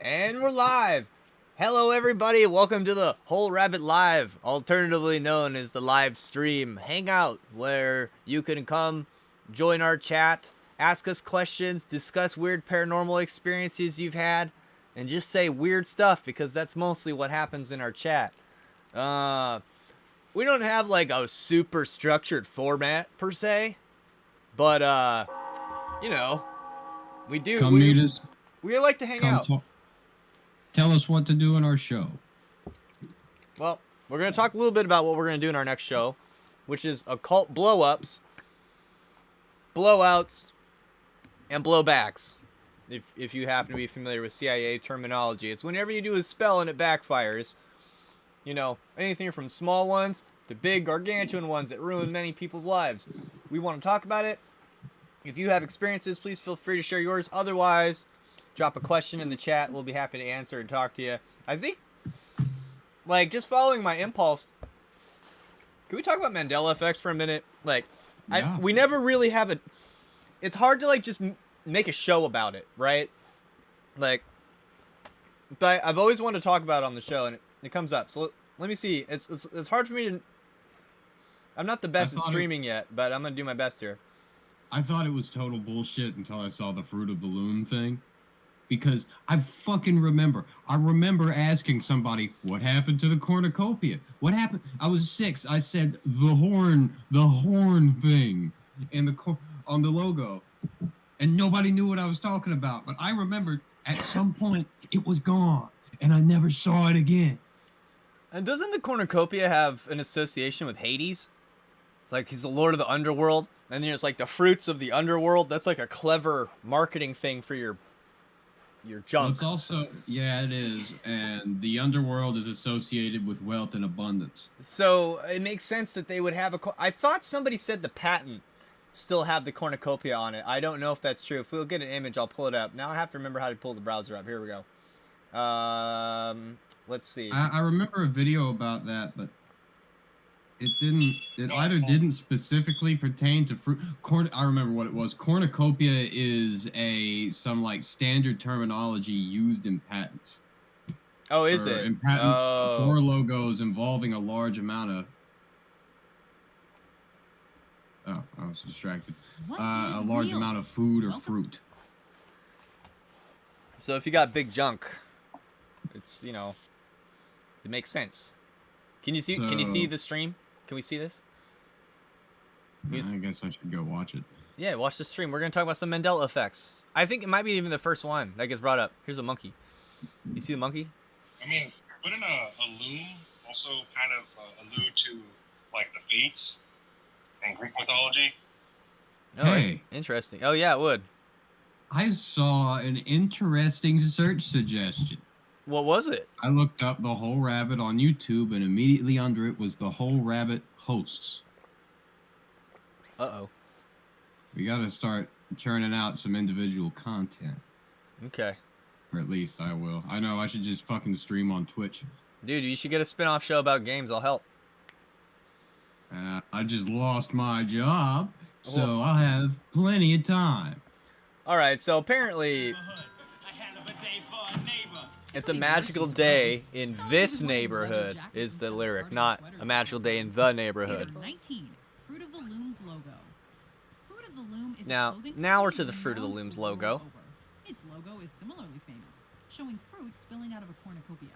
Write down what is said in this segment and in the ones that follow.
And we're live. Hello, everybody. Welcome to the Whole Rabbit Live, alternatively known as the live stream Hangout, where you can come, join our chat, ask us questions, discuss weird paranormal experiences you've had, and just say weird stuff because that's mostly what happens in our chat. We don't have like a super structured format per se, but you know, we do. Come meet us. We like to hang out. Tell us what to do in our show. Well, we're going to talk a little bit about what we're going to do in our next show, which is occult blow-ups, blowouts, and blowbacks. If you happen to be familiar with CIA terminology, it's whenever you do a spell and it backfires. You know, anything from small ones to big gargantuan ones that ruin many people's lives. We want to talk about it. If you have experiences, please feel free to share yours. Otherwise, drop a question in the chat. We'll be happy to answer and talk to you. I think, like, just following my impulse, can we talk about Mandela effects for a minute? Like, yeah. We never really have a... It's hard to, like, just make a show about it, right? Like, but I've always wanted to talk about it on the show, and it comes up. So let me see. It's hard for me to... I'm not the best at streaming yet, but I'm going to do my best here. I thought it was total bullshit until I saw the Fruit of the Loom thing. Because I fucking remember. I remember asking somebody, what happened to the cornucopia? What happened? I was 6. I said, the horn thing on the logo. And nobody knew what I was talking about. But I remembered at some point it was gone. And I never saw it again. And doesn't the cornucopia have an association with Hades? Like, he's the lord of the underworld. And there's like the fruits of the underworld. That's like a clever marketing thing for your junk. Well, it's also, yeah, it is. And the underworld is associated with wealth and abundance. So it makes sense that they would have I thought somebody said the patent still have the cornucopia on it. I don't know if that's true. If we'll get an image, I'll pull it up. Now I have to remember how to pull the browser up. Here we go. Let's see. I remember a video about that, but it either didn't specifically pertain to fruit. I remember what it was. Cornucopia is some like standard terminology used in patents. Oh, is it? In patents for logos involving a large amount of... Oh, I was distracted. A large amount of food or fruit. So if you got big junk, it's, you know, it makes sense. Can you see the stream? Can we see this? I guess I should go watch it. Yeah, watch the stream. We're going to talk about some Mandela effects. I think it might be even the first one that gets brought up. Here's a monkey. You see the monkey? I mean, wouldn't a loom also kind of allude to, like, the fates in Greek mythology? Oh, hey. Interesting. Oh, yeah, it would. I saw an interesting search suggestion. What was it? I looked up The Whole Rabbit on YouTube, and immediately under it was The Whole Rabbit hosts. Uh-oh. We gotta start churning out some individual content. Okay. Or at least I will. I know, I should just fucking stream on Twitch. Dude, you should get a spin-off show about games. I'll help. I just lost my job, so I'll have plenty of time. Alright, so apparently... It's a magical day in this neighborhood is the lyric, not a magical day in the neighborhood. Now we're to the Fruit of the Loom's logo. Its logo is similarly famous, showing fruit spilling out of a cornucopia.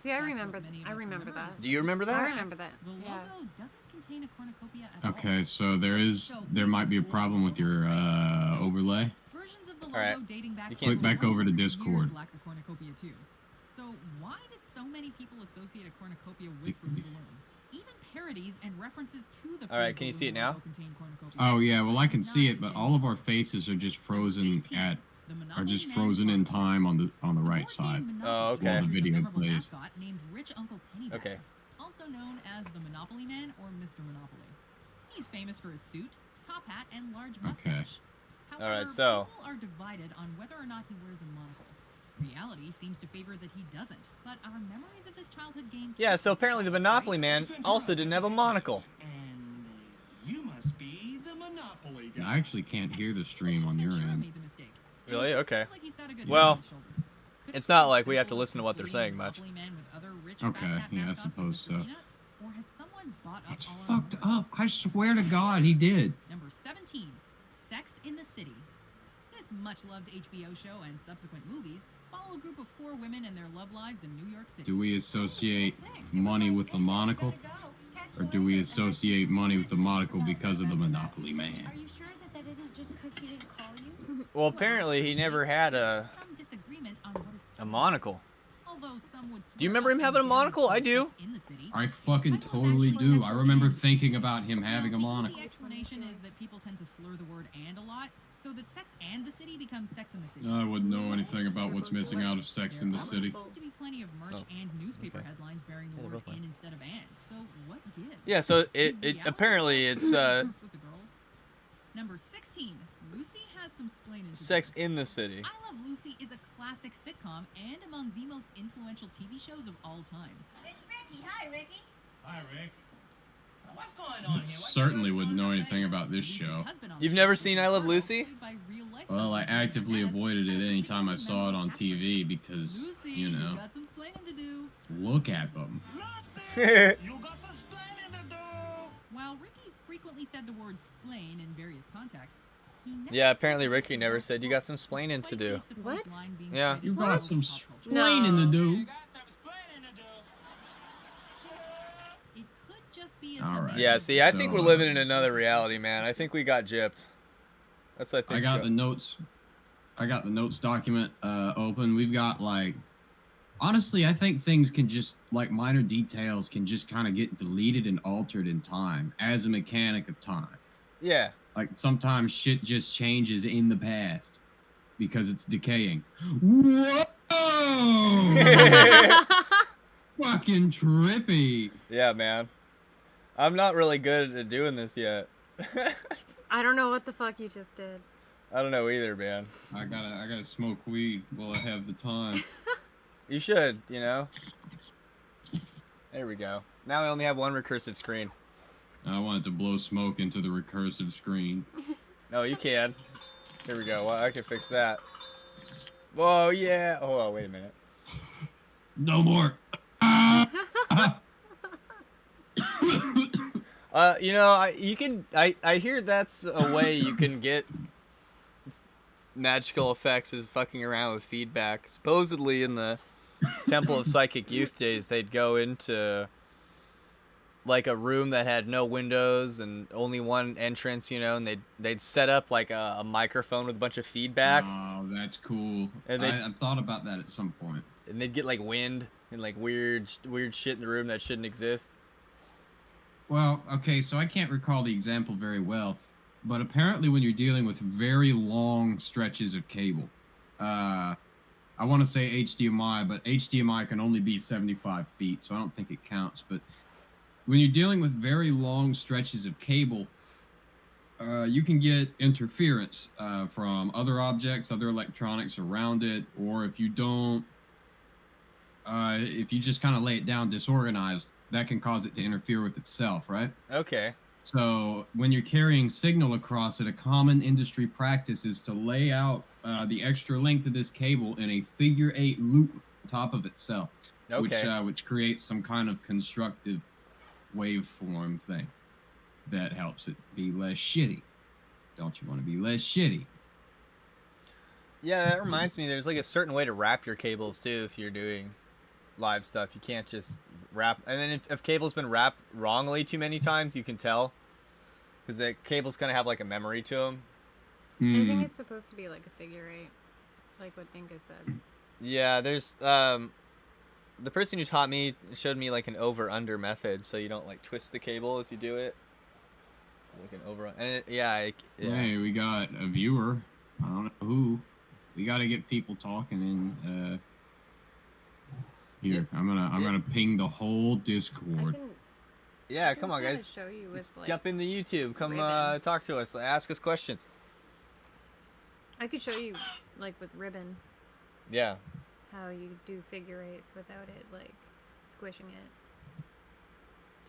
See, I remember that. Do you remember that? I remember that. The logo doesn't contain a cornucopia at all. Okay, so there might be a problem with your overlay. Alright, you click back over to Discord. So why do so many people associate a cornucopia with Fruit of the Loom? Even parodies and references to the Alright, can you see it now? Oh yeah, well I can see it, but all of our faces are just frozen in time on the right side. Oh, okay. While the video plays. Okay. Also known as the Monopoly Man or Mr. Monopoly. He's famous for his suit, top hat, and large mustache. Okay. However, Alright, so people are divided on whether or not he wears a monocle. Reality seems to favor that he doesn't, but our memories of this childhood game... Yeah, so apparently the Monopoly Man also didn't have a monocle. And you must be the Monopoly I actually can't hear the stream on your end. Really? Okay. Well, It's not like we have to listen to what they're saying much. Okay, yeah, I suppose so. Or has someone bought up That's all our fucked numbers? up. I swear to God, he did. Number 17, Sex in the City. This much-loved HBO show and subsequent movies follow a group of 4 women and their love lives in New York City. Do we associate money with the monocle? Or do we associate money with the monocle because of the Monopoly Man? Are you sure that isn't just because he didn't call you? Well, apparently he never had a Some disagreement on what its title monocle. is. Although some would Do you swear remember him up having a and down monocle? I Sex do. in the City. I fucking totally do. I remember thinking about him having a The monocle. explanation is that people tend to slur the word "and" a lot, so that Sex and the City becomes Sex in the City. I wouldn't know anything about what's missing out of Sex in the There also City. seems to be plenty of merch and newspaper headlines bearing the Yeah, word both "in" instead of "and." So what gives? Yeah, so it Reality apparently it's Sex with the girls. Number 16, Lucy has some splaining to do. Sex in the City. I Love Lucy is a classic sitcom and among the most influential TV shows of all time. It's Ricky. Hi, Ricky. Hi, Rick. What's going on I here? What's certainly going wouldn't on know right anything now? about this Lucy's show. husband on You've the never show seen is I Love Carl, Lucy? played by real-life Well, I husband actively Dennis, avoided it and any time I particularly saw it on memorable TV catchphrase, because, Lucy, you know, got some splaining to do. look at them. Lucy, you got some splaining to do. While Ricky frequently said the word "splain" in various contexts, he never Yeah, said apparently the Ricky use of never word said you got some splaining to despite do. the supposed What? line being Yeah. cited You by got local some pop culture. splaining to do. You got some splaining to do. It could just be a All right. Yeah, see, I think So, we're living in another reality, man. I think we got gypped. That's what I I think. got the notes. I got the notes document open. We've got like, honestly, I think things can just like minor details can just kind of get deleted and altered in time as a mechanic of time. Yeah. Like sometimes shit just changes in the past because it's decaying. Whoa! Fucking trippy. Yeah, man. I'm not really good at doing this yet. I don't know what the fuck you just did. I don't know either, man. I gotta smoke weed while I have the time. You should, you know. There we go. Now I only have one recursive screen. I wanted to blow smoke into the recursive screen. No, you can. Here we go. Well, I can fix that. Whoa, yeah. Oh, wait a minute. No more. You know, I hear that's a way you can get magical effects is fucking around with feedback. Supposedly in the Temple of Psychic Youth days, they'd go into like a room that had no windows and only one entrance, you know, and they'd set up like a microphone with a bunch of feedback, Oh, that's cool. And I've thought about that at some point. and they'd get like wind and like weird shit in the room that shouldn't exist. Well, okay, so I can't recall the example very well, but apparently when you're dealing with very long stretches of cable, I want to say HDMI, but HDMI can only be 75 feet, so I don't think it counts. But when you're dealing with very long stretches of cable, you can get interference from other objects, other electronics around it, or if you don't, if you just kind of lay it down disorganized, that can cause it to interfere with itself, right? Okay. So when you're carrying signal across it, a common industry practice is to lay out the extra length of this cable in a figure 8 loop on top of itself, Okay. which creates some kind of constructive waveform thing that helps it be less shitty. Don't you want to be less shitty? Yeah, that reminds me. There's like a certain way to wrap your cables too if you're doing live stuff. You can't just wrap. And then if cable's been wrapped wrongly too many times, you can tell because the cables kind of have like a memory to them. I think it's supposed to be like a figure 8, like what Dinka said. Yeah, there's the person who taught me showed me like an over/under method, so you don't like twist the cable as you do it. Like an over, and yeah. Hey, we got a viewer. I don't know who. We got to get people talking in. Here, I'm gonna ping the whole Discord. Yeah, come on, guys. Show you with, like, Jump into YouTube. Come ribbon. talk to us. Ask us questions. I could show you, like with ribbon, Yeah. how you do figure 8s without it like squishing it.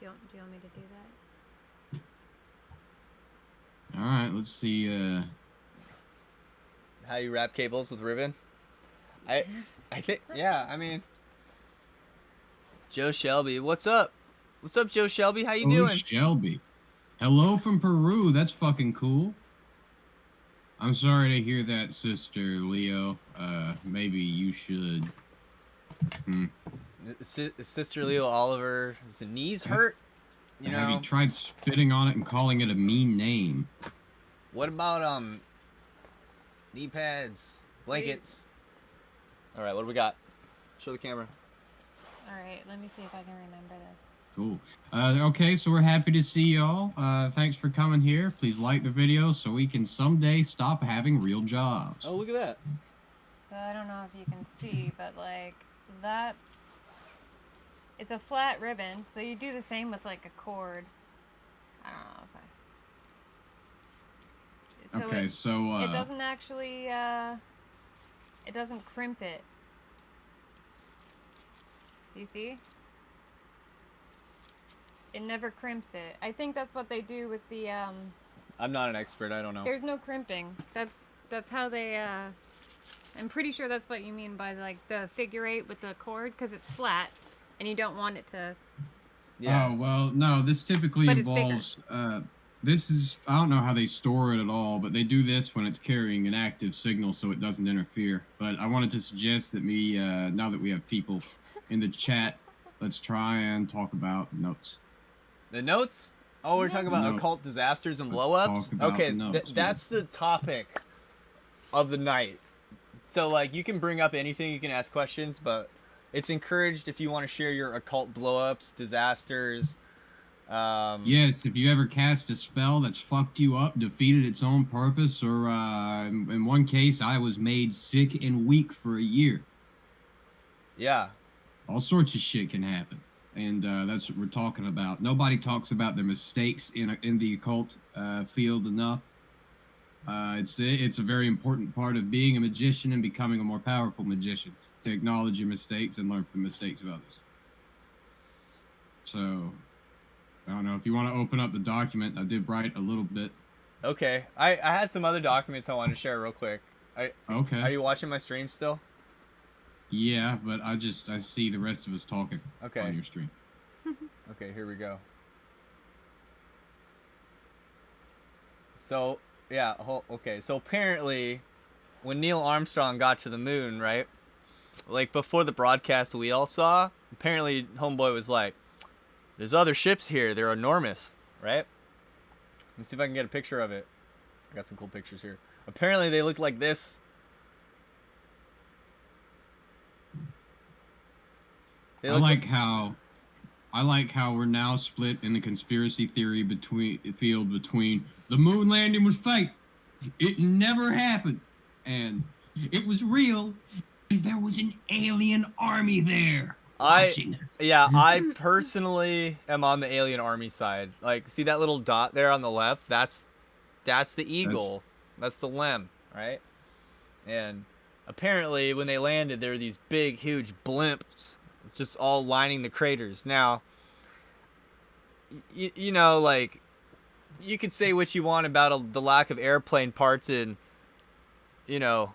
Do you want me to do that? All right, let's see. How you wrap cables with ribbon? I think, yeah, I mean, Joe Shelby, what's up? What's up, Joe Shelby? How you doing? Shelby. Hello from Peru. That's fucking cool. I'm sorry to hear that, Sister Leo. Maybe you should. Sister Leo Oliver, is the knees hurt? You Have you know, tried spitting on it and calling it a mean name? what about knee pads, blankets? All right, what do we got? Show the camera. All right, let me see if I can remember this. Cool. Okay, so we're happy to see y'all. Thanks for coming here. Please like the video so we can someday stop having real jobs. Oh, look at that. So I don't know if you can see, but like it's a flat ribbon. So you do the same with like a cord. I don't know if I. Okay, so it doesn't actually. It doesn't crimp it. Do you see? It never crimps it. I think that's what they do with the I'm not an expert. I don't know. There's no crimping. That's how they I'm pretty sure that's what you mean by like the figure 8 with the cord, because it's flat and you don't want it to. Yeah. Oh, well, no, this typically But it's bigger. involves this is, I don't know how they store it at all, but they do this when it's carrying an active signal so it doesn't interfere. But I wanted to suggest that we now that we have people in the chat, let's try and talk about notes. The notes? Oh, we're talking about Notes. occult disasters and Let's blow-ups? talk about Okay, notes, that's the topic of the night. So, like, you can bring up anything, you can ask questions, but it's encouraged if you want to share your occult blow-ups, disasters. Yes, if you ever cast a spell that's fucked you up, defeated its own purpose, or in one case, I was made sick and weak for a year. Yeah. All sorts of shit can happen. And that's what we're talking about. Nobody talks about their mistakes in the occult field enough. It's a very important part of being a magician and becoming a more powerful magician, to acknowledge your mistakes and learn from the mistakes of others. So, I don't know if you want to open up the document. I did write a little bit. Okay. I had some other documents I wanted to share real quick. Okay. Are you watching my stream still? Yeah, but I see the rest of us talking Okay. on your stream. Okay, here we go. So, yeah, okay. So apparently, when Neil Armstrong got to the moon, right? Like, before the broadcast we all saw, apparently Homeboy was like, there's other ships here. They're enormous, right? Let me see if I can get a picture of it. I got some cool pictures here. Apparently, they look like this. I like how we're now split in the conspiracy theory field between the moon landing was fake, it never happened, and it was real, and there was an alien army there watching us. I personally am on the alien army side. Like, see that little dot there on the left? That's the eagle. That's the lem, right? And apparently, when they landed, there were these big, huge blimps. It's just all lining the craters. Now, you know, like, you could say what you want about the lack of airplane parts in, you know,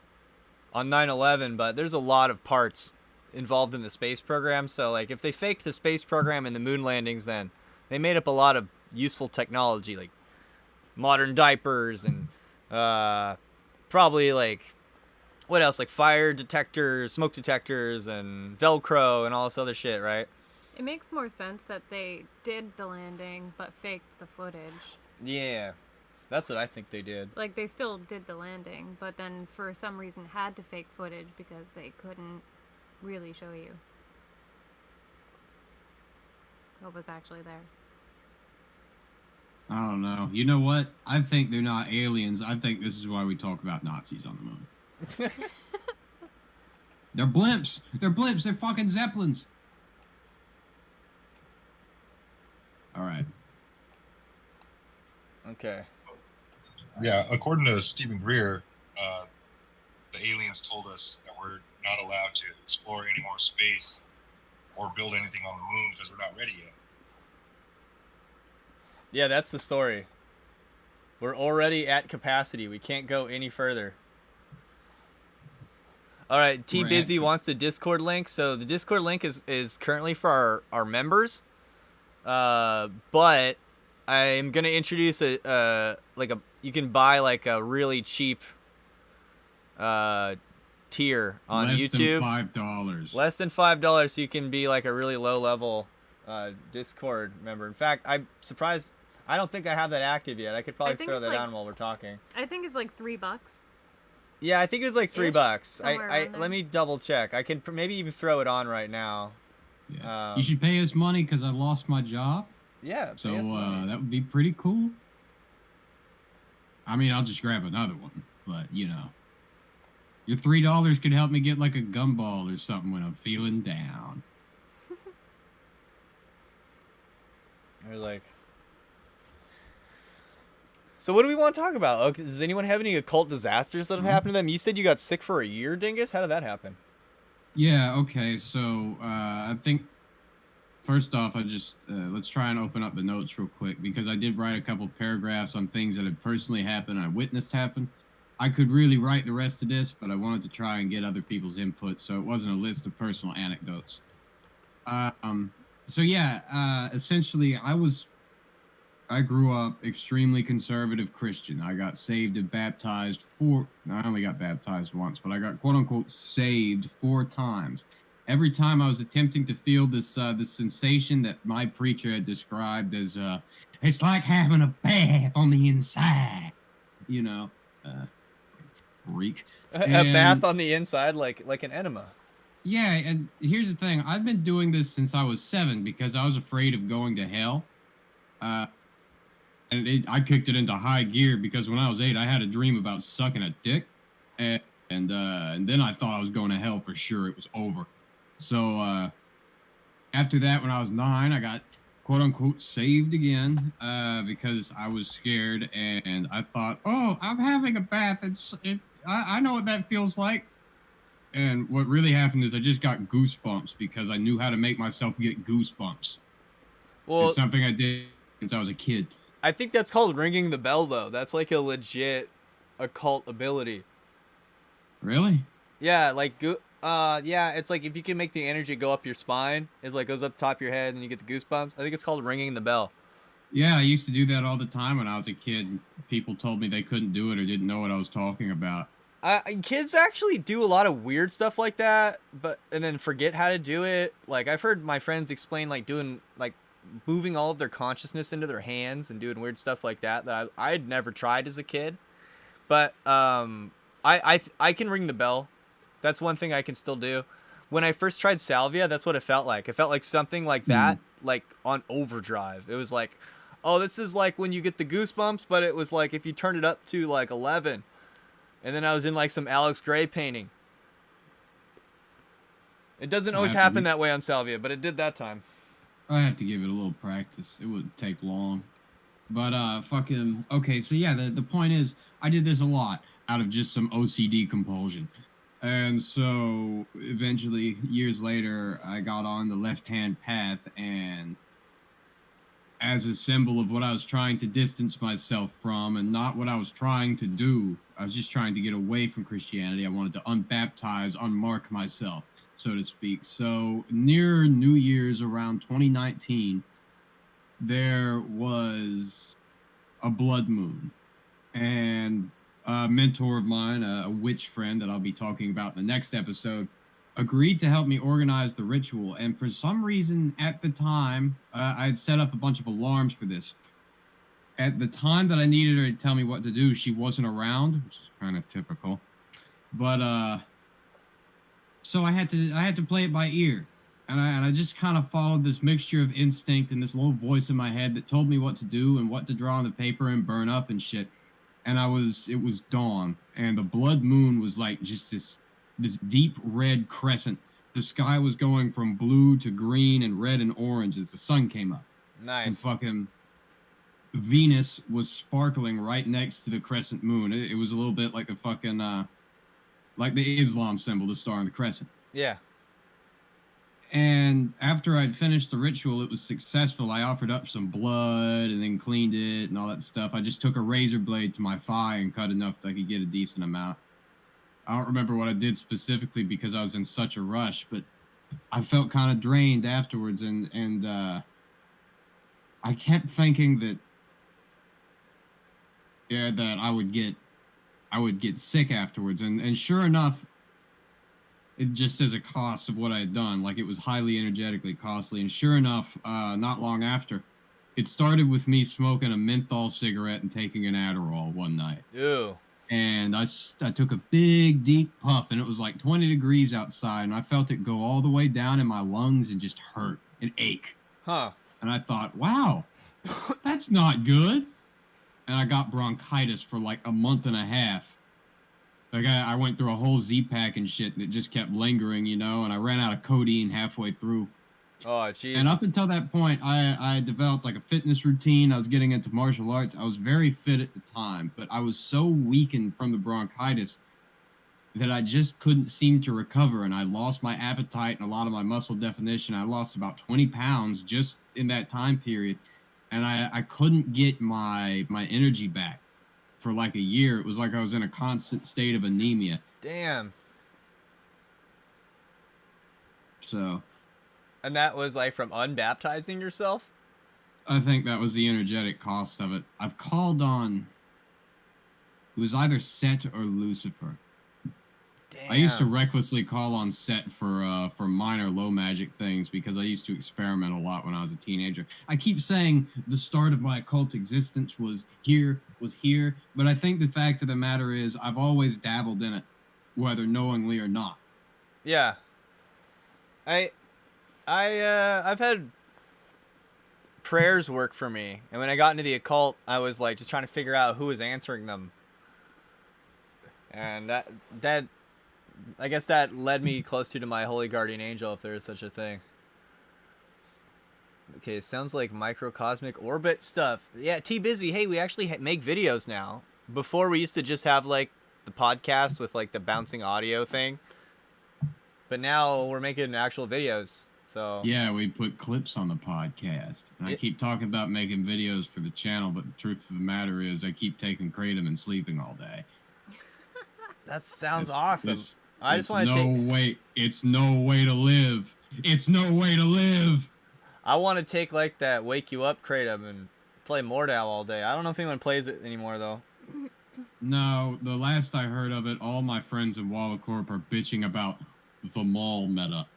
on 9/11, but there's a lot of parts involved in the space program. So, like, if they faked the space program and the moon landings, then they made up a lot of useful technology, like modern diapers and probably, like, what else? Like fire detectors, smoke detectors, and Velcro and all this other shit, right? It makes more sense that they did the landing but faked the footage. Yeah, that's what I think they did. Like, they still did the landing, but then for some reason had to fake footage because they couldn't really show you what was actually there. I don't know. You know what? I think they're not aliens. I think this is why we talk about Nazis on the moon. They're blimps. They're blimps. They're fucking Zeppelins. All right. Okay. Yeah, according to Stephen Greer, the aliens told us that we're not allowed to explore any more space or build anything on the moon because we're not ready yet. Yeah, that's the story. We're already at capacity. We can't go any further. All right, T We're Busy active. wants the Discord link. So the Discord link is currently for our members. But I'm gonna introduce you can buy like a really cheap tier on YouTube. Less than $5. Less than $5, so you can be like a really low level Discord member. In fact, I'm surprised. I don't think I have that active yet. I could probably think throw it's that like- on while we're talking. I think it's like $3. Yeah, I think it was like $3. somewhere around there. Let me double check. I can maybe even throw it on right now. Yeah. You should pay us money because I lost my job. Yeah. So pay us money. that would be pretty cool. I mean, I'll just grab another one, but you know, your $3 could help me get like a gumball or something when I'm feeling down. Or like. So what do we want to talk about? Okay, does anyone have any occult disasters that have happened to them? You said you got sick for a year, Dingus. How did that happen? Yeah. Okay. So I think first off, I just let's try and open up the notes real quick because I did write a couple paragraphs on things that had personally happened. I witnessed happen. I could really write the rest of this, but I wanted to try and get other people's input, so it wasn't a list of personal anecdotes. So yeah, essentially, I grew up extremely conservative Christian. I got saved and baptized I only got baptized once, but I got quote unquote saved 4 times. Every time I was attempting to feel this sensation that my preacher had described as it's like having a bath on the inside, you know, freak. A bath on the inside, like an enema. Yeah, and here's the thing: I've been doing this since I was 7 because I was afraid of going to hell. And I kicked it into high gear because when I was 8, I had a dream about sucking a dick, and then I thought I was going to hell for sure. It was over. So after that, when I was 9, I got quote unquote saved again because I was scared and I thought, oh, I'm having a bath. I know what that feels like. And what really happened is I just got goosebumps because I knew how to make myself get goosebumps. Well, it's something I did since I was a kid. I think that's called ringing the bell, though. That's like a legit occult ability. Really? Yeah, like yeah, it's like if you can make the energy go up your spine, it's like goes up the top of your head and you get the goosebumps. I think it's called ringing the bell. Yeah, I used to do that all the time when I was a kid. People told me they couldn't do it or didn't know what I was talking about. Kids actually do a lot of weird stuff like that, and then forget how to do it. Like I've heard my friends explain like doing like moving all of their consciousness into their hands and doing weird stuff like that I'd never tried as a kid. But I can ring the bell. That's one thing I can still do. When I first tried salvia, that's what it felt like. It felt like something like that, like on overdrive. It was like, oh, this is like when you get the goosebumps, but it was like if you turn it up to like 11. And then I was in like some Alex Gray painting. It doesn't always happen that way on salvia, but it did that time. I have to give it a little practice. It wouldn't take long. But okay, so yeah, the point is I did this a lot out of just some OCD compulsion. And so eventually, years later, I got on the left-hand path, and as a symbol of what I was trying to distance myself from and not what I was trying to do, I was just trying to get away from Christianity. I wanted to unbaptize, unmark myself, so to speak. So near New Year's around 2019, there was a blood moon. And a mentor of mine, a witch friend that I'll be talking about in the next episode, agreed to help me organize the ritual. And for some reason at the time, I had set up a bunch of alarms for this. At the time that I needed her to tell me what to do, she wasn't around, which is kind of typical. But so I had to play it by ear. And I just kind of followed this mixture of instinct and this little voice in my head that told me what to do and what to draw on the paper and burn up and shit. And it was dawn, and the blood moon was like just this deep red crescent. The sky was going from blue to green and red and orange as the sun came up. Nice. And fucking Venus was sparkling right next to the crescent moon. It was a little bit like the fucking like the Islam symbol, the star and the crescent. Yeah. And after I'd finished the ritual, it was successful. I offered up some blood and then cleaned it and all that stuff. I just took a razor blade to my thigh and cut enough that I could get a decent amount. I don't remember what I did specifically because I was in such a rush, but I felt kind of drained afterwards, and I kept thinking that that I would get sick afterwards, and sure enough, it just as a cost of what I had done, like it was highly energetically costly, and sure enough, not long after, it started with me smoking a menthol cigarette and taking an Adderall one night. Ew. And I took a big, deep puff, and it was like 20 degrees outside, and I felt it go all the way down in my lungs and just hurt and ache. Huh. And I thought, wow, that's not good. And I got bronchitis for like a month and a half. Like I went through a whole Z-Pack and shit, and it just kept lingering, you know, and I ran out of codeine halfway through. Oh, Jesus. And up until that point, I developed like a fitness routine. I was getting into martial arts. I was very fit at the time, but I was so weakened from the bronchitis that I just couldn't seem to recover. And I lost my appetite and a lot of my muscle definition. I lost about 20 pounds just in that time period. And I couldn't get my energy back for like a year. It was like I was in a constant state of anemia. Damn. So... And that was like from unbaptizing yourself? I think that was the energetic cost of it. I've called on... It was either Set or Lucifer. Damn. I used to recklessly call on Set for minor low magic things because I used to experiment a lot when I was a teenager. I keep saying the start of my occult existence was here, but I think the fact of the matter is I've always dabbled in it, whether knowingly or not. Yeah. I've had prayers work for me, and when I got into the occult, I was like just trying to figure out who was answering them, and that I guess that led me closer to my holy guardian angel, if there is such a thing. Okay, sounds like microcosmic orbit stuff. Yeah, T-Busy, hey, we actually make videos now. Before we used to just have like the podcast with like the bouncing audio thing, but now we're making actual videos. So yeah, we put clips on the podcast. And I keep talking about making videos for the channel, but the truth of the matter is I keep taking kratom and sleeping all day. That sounds awesome. I just want to It's no way to live. It's no way to live. I want to take like that wake you up kratom and play Mordau all day. I don't know if anyone plays it anymore though. No, the last I heard of it, all my friends in Wallacorp are bitching about the mall meta.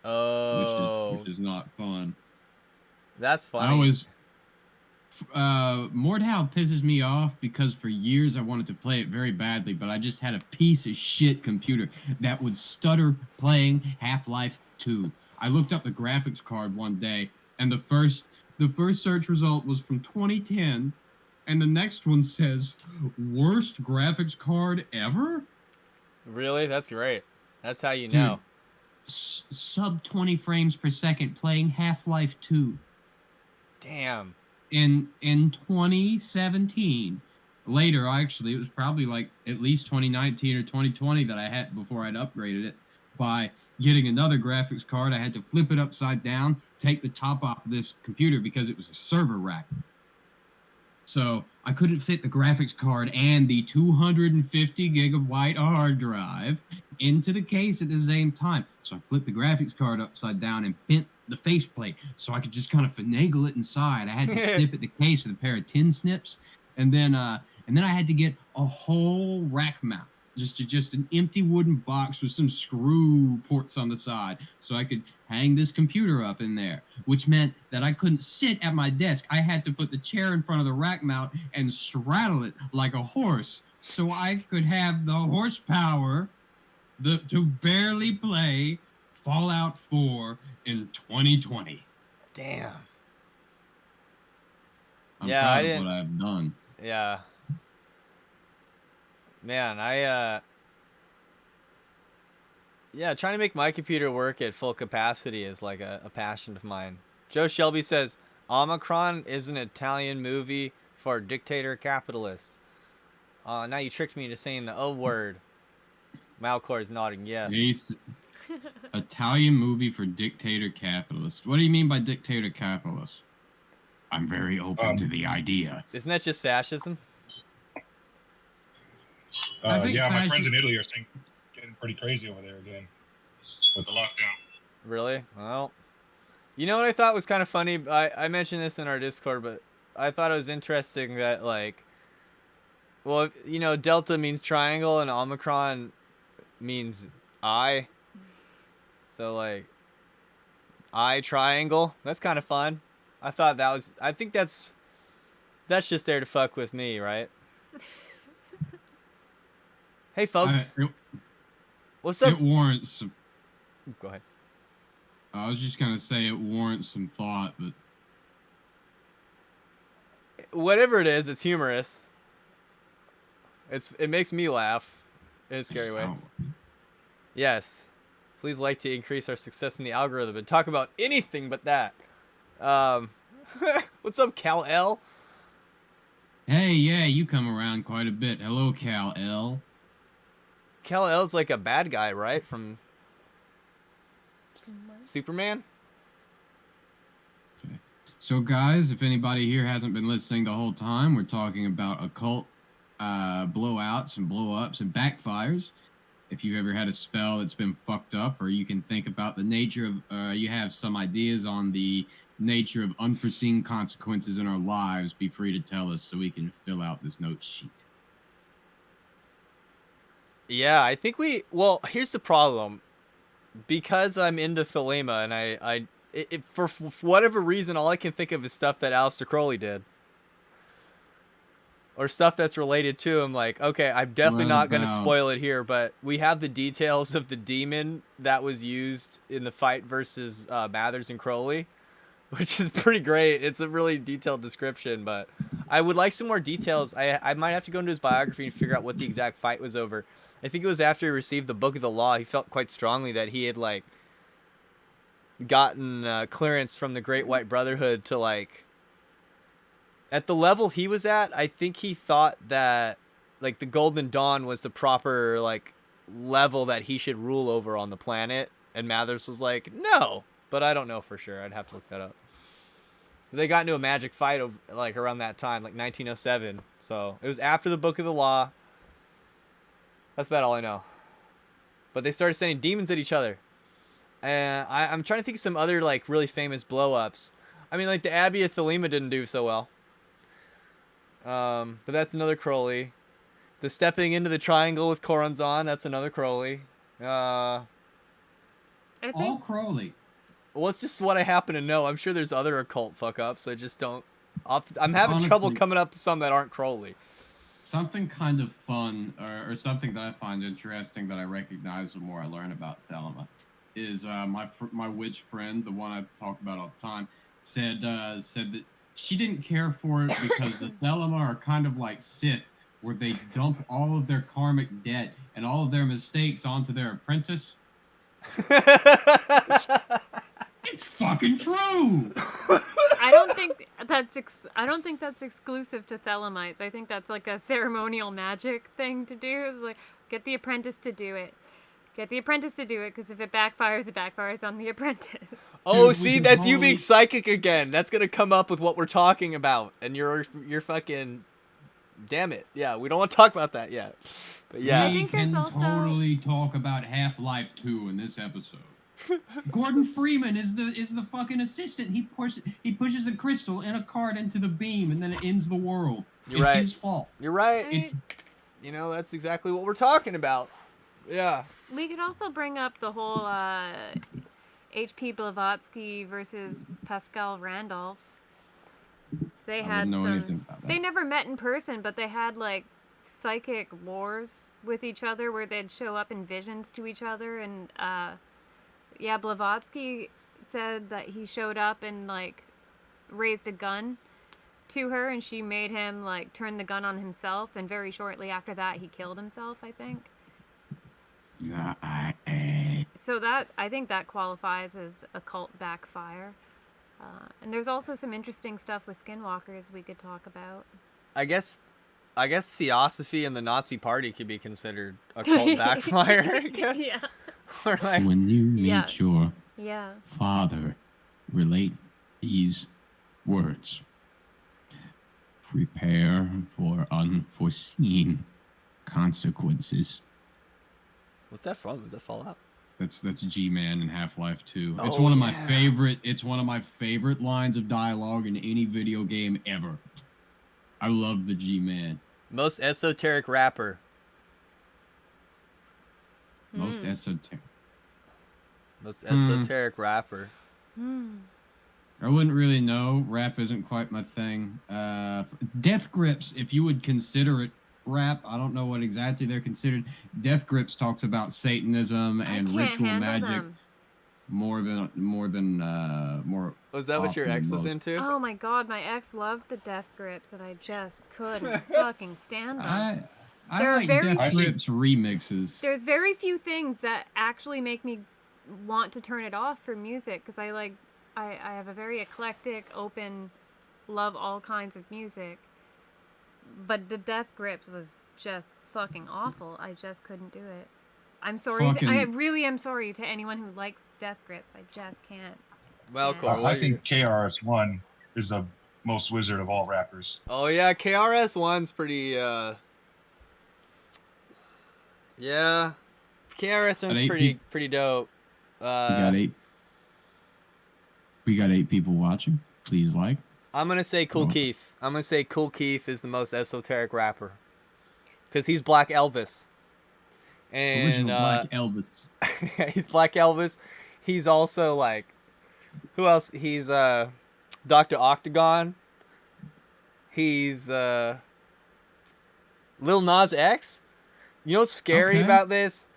Oh, which is not fun. That's funny. I always Mordhau pisses me off because for years I wanted to play it very badly, but I just had a piece of shit computer that would stutter playing Half-Life 2. I looked up the graphics card one day, and the first search result was from 2010, and the next one says worst graphics card ever. Really? That's great. That's how you know. Sub 20 frames per second playing Half-Life 2. Damn. In 2017. Later, actually, it was probably like at least 2019 or 2020 that I had before I'd upgraded it by getting another graphics card. I had to flip it upside down, take the top off of this computer because it was a server rack. So I couldn't fit the graphics card and the 250 gigabyte hard drive into the case at the same time. So I flipped the graphics card upside down and bent the faceplate so I could just kind of finagle it inside. I had to snip at the case with a pair of tin snips, and then I had to get a whole rack mount, just an empty wooden box with some screw ports on the side, so I could hang this computer up in there, which meant that I couldn't sit at my desk. I had to put the chair in front of the rack mount and straddle it like a horse, so I could have the horsepower to barely play Fallout 4 in 2020. Damn. I'm proud of what I've done. Yeah. Man, trying to make my computer work at full capacity is like a passion of mine. Joe Shelby says, Omicron is an Italian movie for dictator capitalists. Now you tricked me into saying the O word. Malcor is nodding yes. Italian movie for dictator capitalists. What do you mean by dictator capitalist? I'm very open to the idea. Isn't that just fascism? I think Yeah, my fashion- friends in Italy are saying it's getting pretty crazy over there again with the lockdown. Really? Well, you know what I thought was kind of funny? I mentioned this in our Discord, but I thought it was interesting that, like, well, you know, Delta means triangle and Omicron means eye. So, like, eye triangle. That's kind of fun. I thought that was, I think that's just there to fuck with me, right? Hey, folks. What's up? It warrants some. Go ahead. I was just gonna say it warrants some thought, but Whatever it is, it's humorous. It makes me laugh in a scary way. Yes. Please like to increase our success in the algorithm and talk about anything but that. What's up, Cal-L? Hey, yeah, you come around quite a bit. Hello, Cal-L. Cal-L's like a bad guy, right? From Superman? Okay. So, guys, if anybody here hasn't been listening the whole time, we're talking about occult blowouts and blow-ups and backfires. If you've ever had a spell that's been fucked up, or you can think about the nature of, you have some ideas on the nature of unforeseen consequences in our lives, be free to tell us so we can fill out this note sheet. Yeah, I think well, here's the problem. Because I'm into Thelema, and for whatever reason, all I can think of is stuff that Aleister Crowley did. Or stuff that's related to him. Like, okay, I'm definitely not going to spoil it here, but we have the details of the demon that was used in the fight versus Mathers and Crowley, which is pretty great. It's a really detailed description, but I would like some more details. I might have to go into his biography and figure out what the exact fight was over. I think it was after he received the Book of the Law. He felt quite strongly that he had, like, gotten clearance from the Great White Brotherhood to, like, at the level he was at, I think he thought that, like, the Golden Dawn was the proper, like, level that he should rule over on the planet. And Mathers was like, no. But I don't know for sure. I'd have to look that up. They got into a magic fight, like, around that time, like 1907. So it was after the Book of the Law. That's about all I know. But they started sending demons at each other. And I'm trying to think of some other, like, really famous blow-ups. I mean, like, the Abbey of Thelema didn't do so well. But that's another Crowley. The stepping into the triangle with Coronzon, that's another Crowley. I think All Crowley. Well, it's just what I happen to know. I'm sure there's other occult fuck-ups. I just don't... I'm having Honestly, trouble coming up to some that aren't Crowley. Something kind of fun, or something that I find interesting that I recognize the more I learn about Thelema, is my witch friend, the one I talk about all the time, said that she didn't care for it because the Thelema are kind of like Sith, where they dump all of their karmic debt and all of their mistakes onto their apprentice. It's fucking true. I don't think that's exclusive to Thelemites. I think that's like a ceremonial magic thing to do. It's like, get the apprentice to do it. Get the apprentice to do it, because if it backfires on the apprentice. Oh, Dude, see, we that's can you only- being psychic again. That's gonna come up with what we're talking about, and you're fucking... Damn it. Yeah, we don't want to talk about that yet. But yeah. I We think there's can also- totally talk about Half-Life 2 in this episode. Gordon Freeman is the fucking assistant. He pushes a crystal and a card into the beam, and then it ends the world. You're It's right. his fault. You're right. I- You know, that's exactly what we're talking about. Yeah. We could also bring up the whole H.P. Blavatsky versus Pascal Randolph. They I had wouldn't know anything some. about that. They never met in person, but they had like psychic wars with each other where they'd show up in visions to each other. And yeah, Blavatsky said that he showed up and like raised a gun to her, and she made him like turn the gun on himself. And very shortly after that, he killed himself, I think. So that, I think that qualifies as occult backfire. And there's also some interesting stuff with skinwalkers we could talk about. I guess Theosophy and the Nazi Party could be considered occult backfire, I guess. Yeah. Or like, When you meet Yeah. your Yeah. father, relate these words. Prepare for unforeseen consequences. What's that from? Is that Fallout? That's G-Man in Half-Life 2. It's Oh, one of my yeah. favorite. It's one of my favorite lines of dialogue in any video game ever. I love the G-Man. Most esoteric rapper. Most esoteric. Most esoteric rapper. I wouldn't really know. Rap isn't quite my thing. Death Grips, if you would consider it rap, I don't know what exactly they're considered. Death Grips talks about Satanism and ritual magic more. Was that what your often ex than was most. into? Oh my god, my ex loved the Death Grips, and I just couldn't fucking stand them. I There are like very Death few- Grips remixes. There's very few things that actually make me want to turn it off for music, because I have a very eclectic, open, love all kinds of music. But the Death Grips was just fucking awful. I just couldn't do it. I'm sorry. I really am sorry to anyone who likes Death Grips. I just can't. Well, Yeah. cool. I think KRS-One is the most wizard of all rappers. Oh yeah, KRS-One's pretty. Yeah, KRS-One's pretty dope. We got 8 people watching. Please like. I'm gonna say Cool Keith. I'm gonna say Cool Keith is the most esoteric rapper, because he's Black Elvis. And Original Black Elvis. he's Black Elvis. He's also like, who else? He's Dr. Octagon. He's Lil Nas X. You know what's scary about this?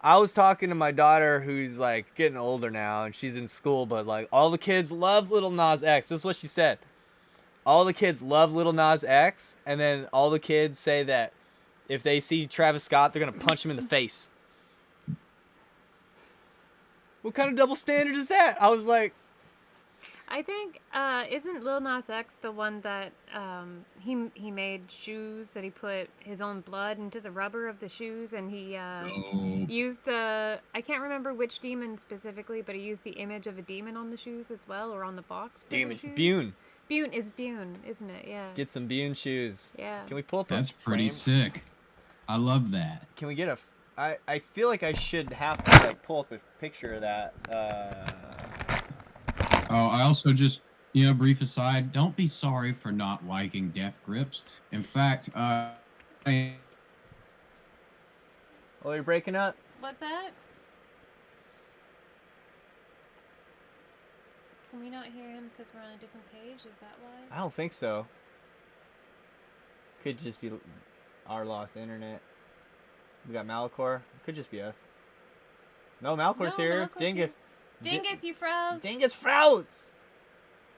I was talking to my daughter, who's like getting older now, and she's in school, but like all the kids love Lil Nas X. This is what she said. All the kids love Lil Nas X, and then all the kids say that if they see Travis Scott, they're gonna punch him in the face. What kind of double standard is that? I was like, I think isn't Lil Nas X the one that he made shoes that he put his own blood into the rubber of the shoes, and he used the, I can't remember which demon specifically, but he used the image of a demon on the shoes as well, or on the box for demon the shoes. Bune. Bune is Bune, isn't it? Yeah. Get some Bune shoes. Yeah. Can we pull up That's a pretty frame? sick. I love that. Can we get a? I feel like I should have to like pull up a picture of that. Oh, I also just, brief aside, don't be sorry for not liking Death Grips. In fact, Oh, you're breaking up? What's that? Can we not hear him because we're on a different page? Is that why? I don't think so. Could just be our lost internet. We got Malachor. Could just be us. No, Malachor's here. It's Malachor's Dingus. Dingus, you froze. Dingus froze.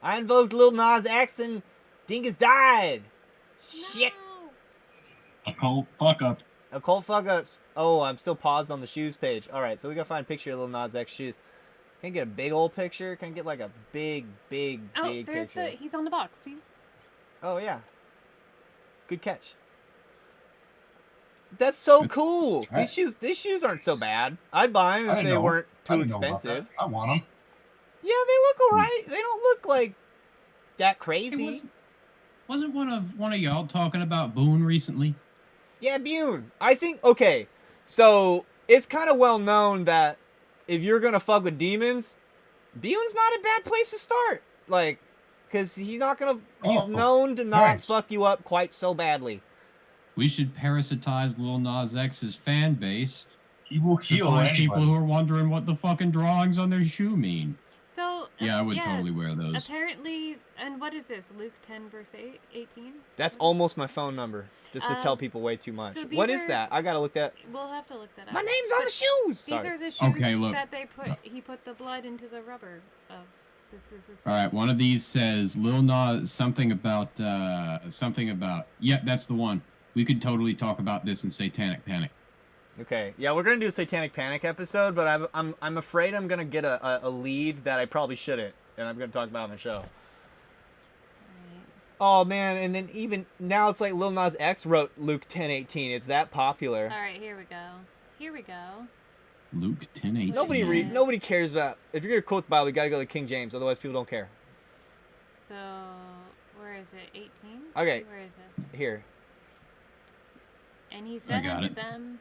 I invoked Lil Nas X and Dingus died. Shit. No. Occult fuck up. Occult fuck ups. Oh, I'm still paused on the shoes page. Alright, so we gotta find a picture of Lil Nas X shoes. Can I get a big old picture? Can I get like a big there's picture? he's on the box. See? Oh yeah. Good catch. That's so cool. Right. These shoes aren't so bad. I'd buy them if they weren't too expensive. I want them. Yeah, they look alright. They don't look like that crazy. wasn't one of y'all talking about Boone recently? Yeah, Bune. I think, okay, so it's kind of well known that if you're gonna fuck with demons, Bune's not a bad place to start. Like, because he's known to not fuck you up quite so badly. We should parasitize Lil Nas X's fan base. He will To heal find anybody. people who are wondering what the fucking drawings on their shoe mean. So Yeah, I would totally wear those. Apparently, and what is this? Luke 10 verse 18? That's almost my phone number, just to tell people way too much. so these What is are- that? I gotta look that. We'll have to look that up. My name's on the shoes. These Sorry. are the shoes Okay, look. that he put the blood into the rubber of. This is his. All right, one of these says Lil Nas something about. Yep, that's the one. We could totally talk about this in Satanic Panic. Okay, yeah, we're gonna do a Satanic Panic episode, but I'm afraid I'm gonna get a lead that I probably shouldn't, and I'm gonna talk about on the show. Oh man, and then even now it's like Lil Nas X wrote Luke 10:18. It's that popular. All right, here we go. Here we go. Luke 10:18. Nobody cares about. If you're gonna quote the Bible, you gotta go to King James. Otherwise, people don't care. So, where is it? 18? Okay. Where is this? Here. And he said got unto it. them...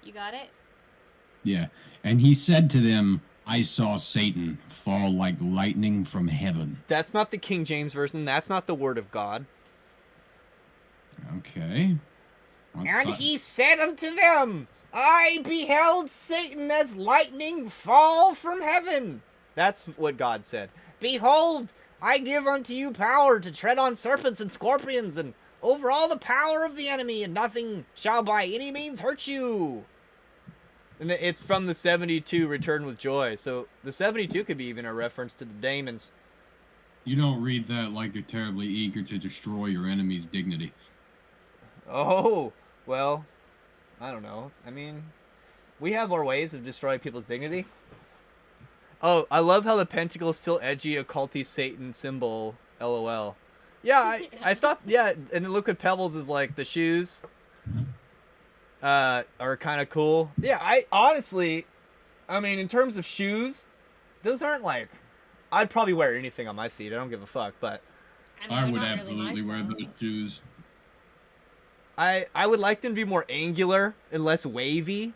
You got it? Yeah. And he said to them, I saw Satan fall like lightning from heaven. That's not the King James version. That's not the word of God. Okay. And he said unto them, I beheld Satan as lightning fall from heaven. That's what God said. Behold, I give unto you power to tread on serpents and scorpions and over all the power of the enemy, and nothing shall by any means hurt you. And it's from the 72 Return with Joy. So the 72 could be even a reference to the demons. You don't read that like you're terribly eager to destroy your enemy's dignity. Oh, well, I don't know. I mean, we have our ways of destroying people's dignity. Oh, I love how the pentacle's still edgy, occulty Satan symbol, LOL. Yeah, I thought, yeah, and the liquid pebbles is like the shoes are kind of cool. Yeah, I honestly, I mean, in terms of shoes, those aren't like, I'd probably wear anything on my feet. I don't give a fuck, but I would absolutely wear those shoes. I would like them to be more angular and less wavy,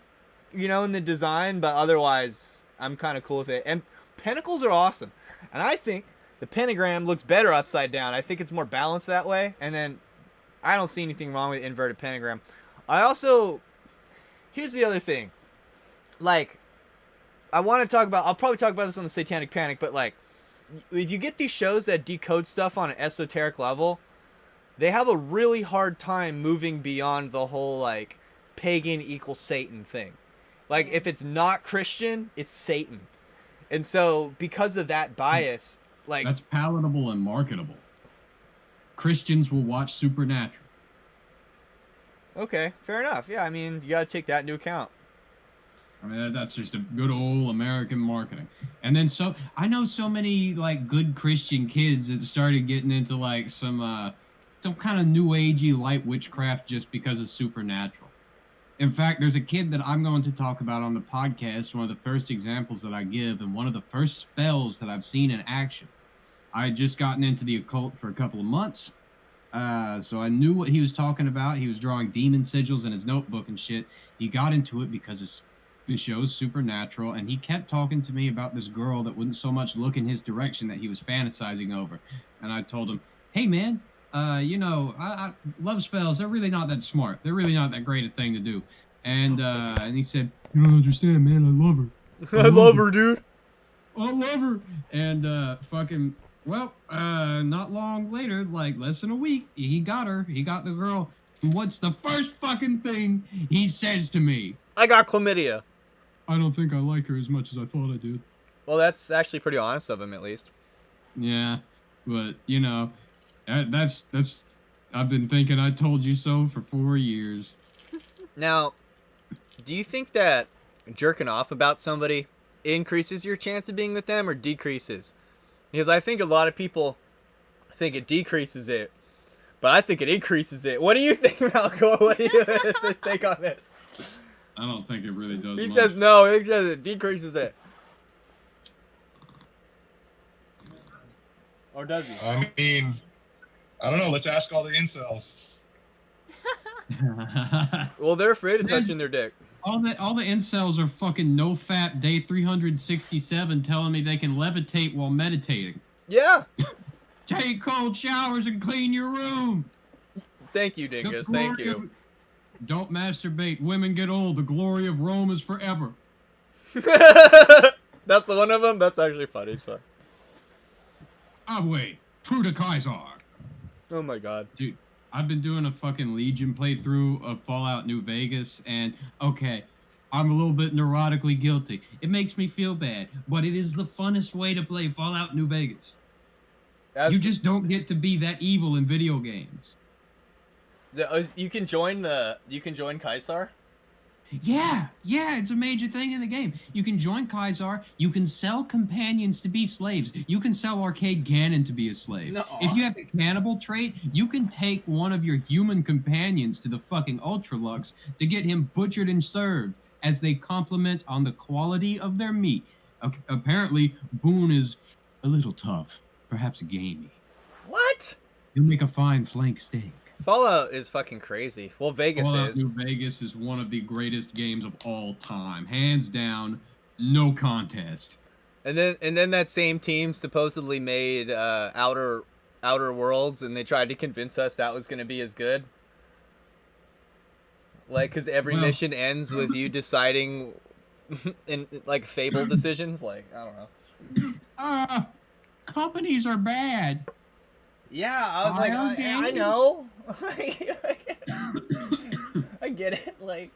you know, in the design, but otherwise, I'm kind of cool with it. And pentacles are awesome. And I think the pentagram looks better upside down. I think it's more balanced that way. And then I don't see anything wrong with inverted pentagram. I also, here's the other thing. Like, I want to talk about, I'll probably talk about this on the Satanic Panic, but like, if you get these shows that decode stuff on an esoteric level, they have a really hard time moving beyond the whole, like, pagan equals Satan thing. Like, if it's not Christian, it's Satan. And so, because of that bias, like... That's palatable and marketable. Christians will watch Supernatural. Okay, fair enough. Yeah, I mean, you gotta take that into account. I mean, that's just a good old American marketing. And then I know so many, like, good Christian kids that started getting into, like, some kind of new agey light witchcraft just because of Supernatural. In fact, there's a kid that I'm going to talk about on the podcast, one of the first examples that I give, and one of the first spells that I've seen in action. I had just gotten into the occult for a couple of months, so I knew what he was talking about. He was drawing demon sigils in his notebook and shit. He got into it because the show's Supernatural, and he kept talking to me about this girl that wouldn't so much look in his direction that he was fantasizing over. And I told him, hey, man, you know, I love spells. They're really not that smart. They're really not that great a thing to do. And he said, you don't understand, man. I love her. I love her, dude. I love her. And not long later, like less than a week, he got her. He got the girl. And what's the first fucking thing he says to me? I got chlamydia. I don't think I like her as much as I thought I did. Well, that's actually pretty honest of him, at least. Yeah, but, you know... That's I've been thinking I told you so for 4 years. Now, do you think that jerking off about somebody increases your chance of being with them or decreases? Because I think a lot of people think it decreases it, but I think it increases it. What do you think, Malcolm? What do you think on this? I don't think it really does He much. says no, it says it decreases it. Or does he? I mean, I don't know. Let's ask all the incels. Well, they're afraid of touching their dick. All the incels are fucking no fat day 367 telling me they can levitate while meditating. Yeah. Take cold showers and clean your room. Thank you, Dingus. Thank you. Don't masturbate. Women get old. The glory of Rome is forever. That's the one of them? That's actually funny. It's fun. Wait. True to Kaiser. Oh my god. Dude, I've been doing a fucking Legion playthrough of Fallout New Vegas, and, okay, I'm a little bit neurotically guilty. It makes me feel bad, but it is the funnest way to play Fallout New Vegas. You just don't get to be that evil in video games. You can join Kaiser? Yeah, it's a major thing in the game. You can join Kaiser, you can sell companions to be slaves, you can sell Arcade Gannon to be a slave. No. If you have a cannibal trait, you can take one of your human companions to the fucking Ultralux to get him butchered and served as they compliment on the quality of their meat. Apparently, Boone is a little tough, perhaps gamey. What? He'll make a fine flank steak. Fallout is fucking crazy. Well, Vegas Fallout is. New Vegas is one of the greatest games of all time, hands down, no contest. And then that same team supposedly made Outer Worlds, and they tried to convince us that was going to be as good. Like, because every Well- mission ends with you deciding, in like Fable decisions. Like, I don't know. Companies are bad. Yeah, I was like, Okay. I know. I get it. Like,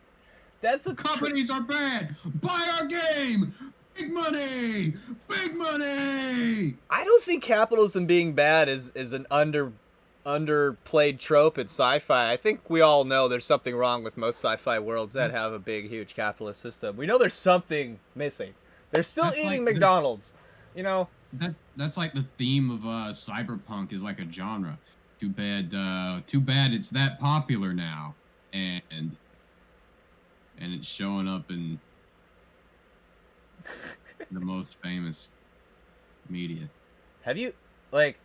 that's a Companies are bad. Buy our game. Big money. Big money. I don't think capitalism being bad is an underplayed trope in sci-fi. I think we all know there's something wrong with most sci-fi worlds that have a big, huge capitalist system. We know there's something missing. They're still That's eating like McDonald's. You know? That's like the theme of cyberpunk is like a genre. Too bad it's that popular now, and it's showing up in the most famous media. Have you, like,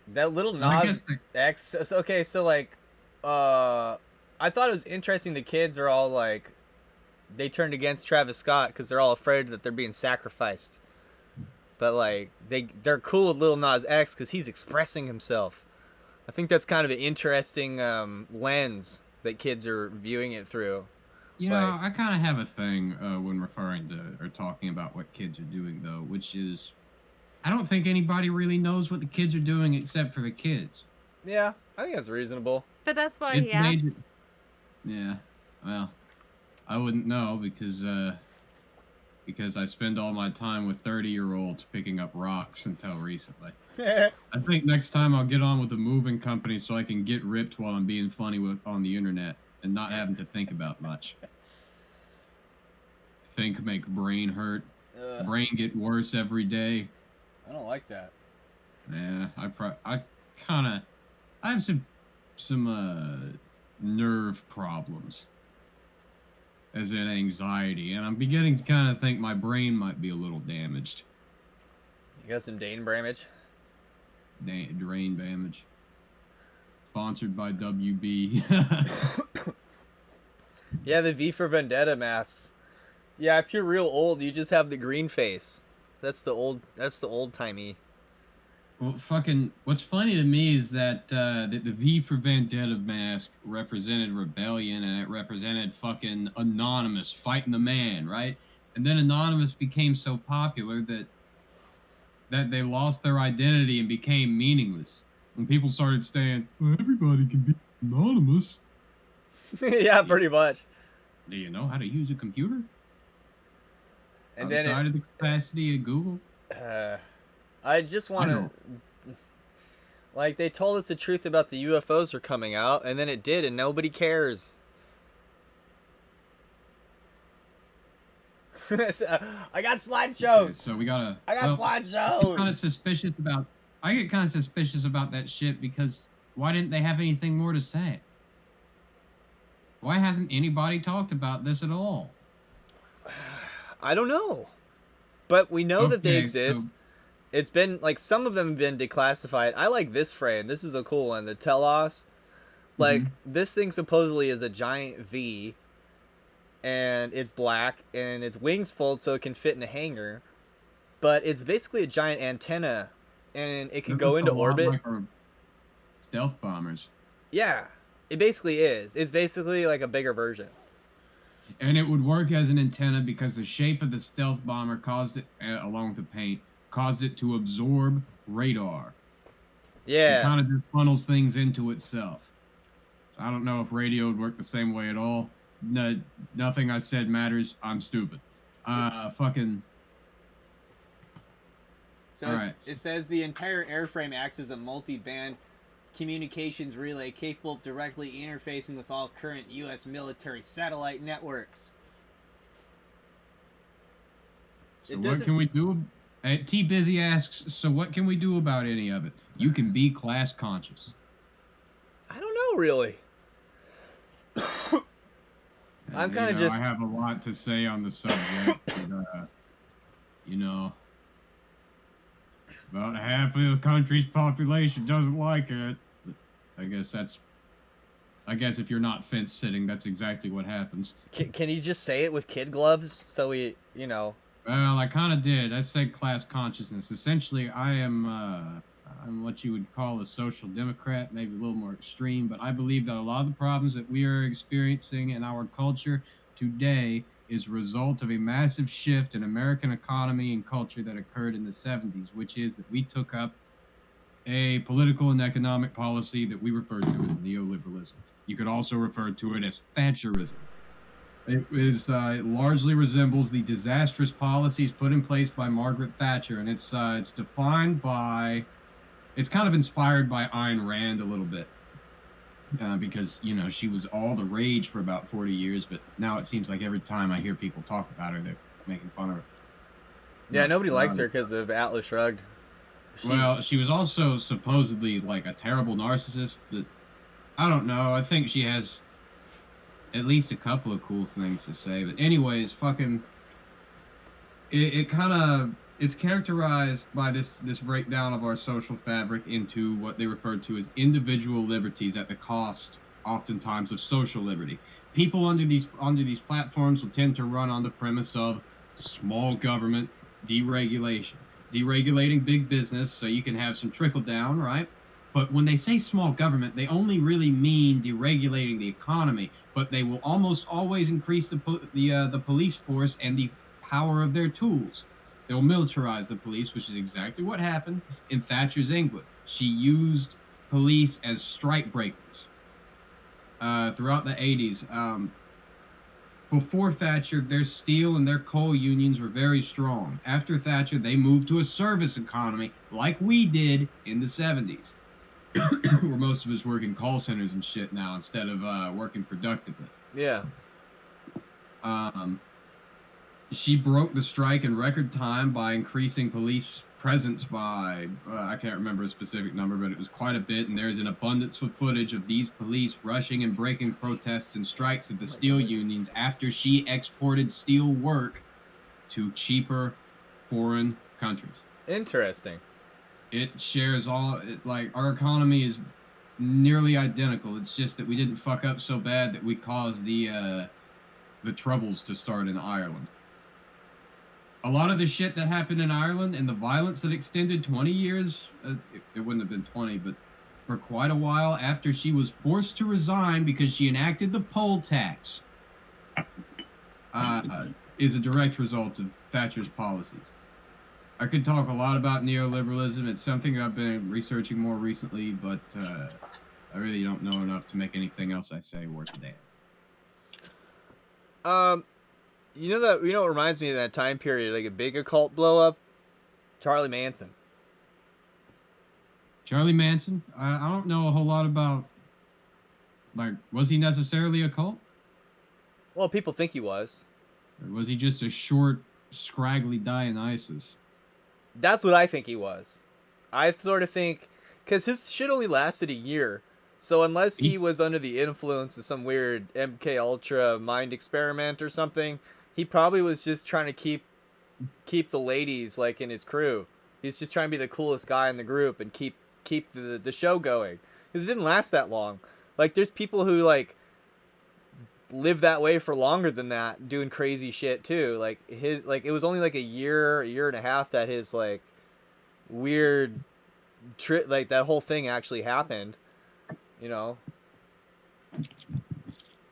that little Well, I Nas guess X? Okay, so like, I thought it was interesting. The kids are all like, they turned against Travis Scott because they're all afraid that they're being sacrificed. But like, they're cool with Lil Nas X because he's expressing himself. I think that's kind of an interesting lens that kids are viewing it through. You know, Like- I kind of have a thing when referring to or talking about what kids are doing, though, which is, I don't think anybody really knows what the kids are doing except for the kids. Yeah, I think that's reasonable. But that's why It's he asked. major- Yeah, well, I wouldn't know because I spend all my time with 30-year-olds picking up rocks until recently. I think next time I'll get on with a moving company so I can get ripped while I'm being funny on the internet and not having to think about much. Think make brain hurt. Brain get worse every day. I don't like that. Yeah, I have some nerve problems, as in anxiety, and I'm beginning to kind of think my brain might be a little damaged. You got some Dane Bramage? Drain damage. Sponsored by WB. Yeah, the V for Vendetta masks. Yeah, if you're real old, you just have the green face. That's the old timey. Well, fucking, what's funny to me is that the V for Vendetta mask represented rebellion, and it represented fucking Anonymous fighting the man, right? And then Anonymous became so popular that they lost their identity and became meaningless. When people started saying, well, everybody can be Anonymous. Yeah, pretty much. Do you know how to use a computer? And Outside then of the capacity of Google? I just want to, like, they told us the truth about the UFOs were coming out, and then it did, and nobody cares. I got slideshows. Okay, so we gotta. I got slideshows. Kind of suspicious about. I get kind of suspicious about that shit because why didn't they have anything more to say? Why hasn't anybody talked about this at all? I don't know, but we know that they Okay, exist. so- It's been like some of them have been declassified. I like this frame. This is a cool one. The Telos. Like this thing supposedly is a giant V, and it's black and its wings fold so it can fit in a hangar, but it's basically a giant antenna, and it can It go looks into a lot orbit. like our stealth bombers, Yeah, it basically is. It's basically like a bigger version. and it would work as an antenna because the shape of the stealth bomber caused it, along with the paint, caused it to absorb radar. It Yeah. kind of just funnels things into itself. I don't know if radio would work the same way at all. No, nothing I said matters. I'm stupid. Fucking. So Alright. it says the entire airframe acts as a multi-band communications relay capable of directly interfacing with all current U.S. military satellite networks. So It what doesn't- can we do? T Busy asks, so what can we do about any of it? You can be class conscious. I don't know, really. I'm kind of just... I have a lot to say on the subject, but, you know, about half of the country's population doesn't like it. I guess that's I guess if you're not fence sitting, that's exactly what happens. Can you just say it with kid gloves so we, you know? Well, I kind of did. I said class consciousness. Essentially, I'm what you would call a social democrat, maybe a little more extreme, but I believe that a lot of the problems that we are experiencing in our culture today is a result of a massive shift in American economy and culture that occurred in the 70s, which is that we took up a political and economic policy that we refer to as neoliberalism. You could also refer to it as Thatcherism. It largely resembles the disastrous policies put in place by Margaret Thatcher, and it's defined by, it's kind of inspired by Ayn Rand a little bit, because she was all the rage for about 40 years, but now it seems like every time I hear people talk about her, they're making fun of her. Yeah, nobody likes her because of Atlas Shrugged. Well, she was also supposedly like a terrible narcissist, but I don't know. I think she has at least a couple of cool things to say. But anyways, it's characterized by this breakdown of our social fabric into what they refer to as individual liberties at the cost, oftentimes, of social liberty. People under these platforms will tend to run on the premise of small government deregulating big business so you can have some trickle down, right? But when they say small government, they only really mean deregulating the economy, but they will almost always increase the police force and the power of their tools. They'll militarize the police, which is exactly what happened in Thatcher's England. She used police as strike breakers throughout the 80s. Before Thatcher, their steel and their coal unions were very strong. After Thatcher, they moved to a service economy like we did in the 70s. Where most of us work in call centers and shit now instead of working productively. Yeah. She broke the strike in record time by increasing police presence by, I can't remember a specific number, but it was quite a bit, and there's an abundance of footage of these police rushing and breaking protests and strikes of the steel unions after she exported steel work to cheaper foreign countries. Interesting. It shares our economy is nearly identical. It's just that we didn't fuck up so bad that we caused the troubles to start in Ireland. A lot of the shit that happened in Ireland and the violence that extended 20 years, it wouldn't have been 20, but for quite a while after she was forced to resign because she enacted the poll tax, is a direct result of Thatcher's policies. I could talk a lot about neoliberalism. It's something I've been researching more recently, but I really don't know enough to make anything else I say worth a damn. You know what reminds me of that time period, like a big occult blow up? Charlie Manson. Charlie Manson? I don't know a whole lot about, was he necessarily a cult? Well, people think he was. Or was he just a short, scraggly Dionysus? That's what I think he was. I sort of think, because his shit only lasted a year, so unless he was under the influence of some weird MK Ultra mind experiment or something, he probably was just trying to keep the ladies like in his crew. He's just trying to be the coolest guy in the group and keep the show going. Because it didn't last that long. Like, there's people who live that way for longer than that, doing crazy shit too. Like it was only a year and a half that his weird trip, that whole thing actually happened.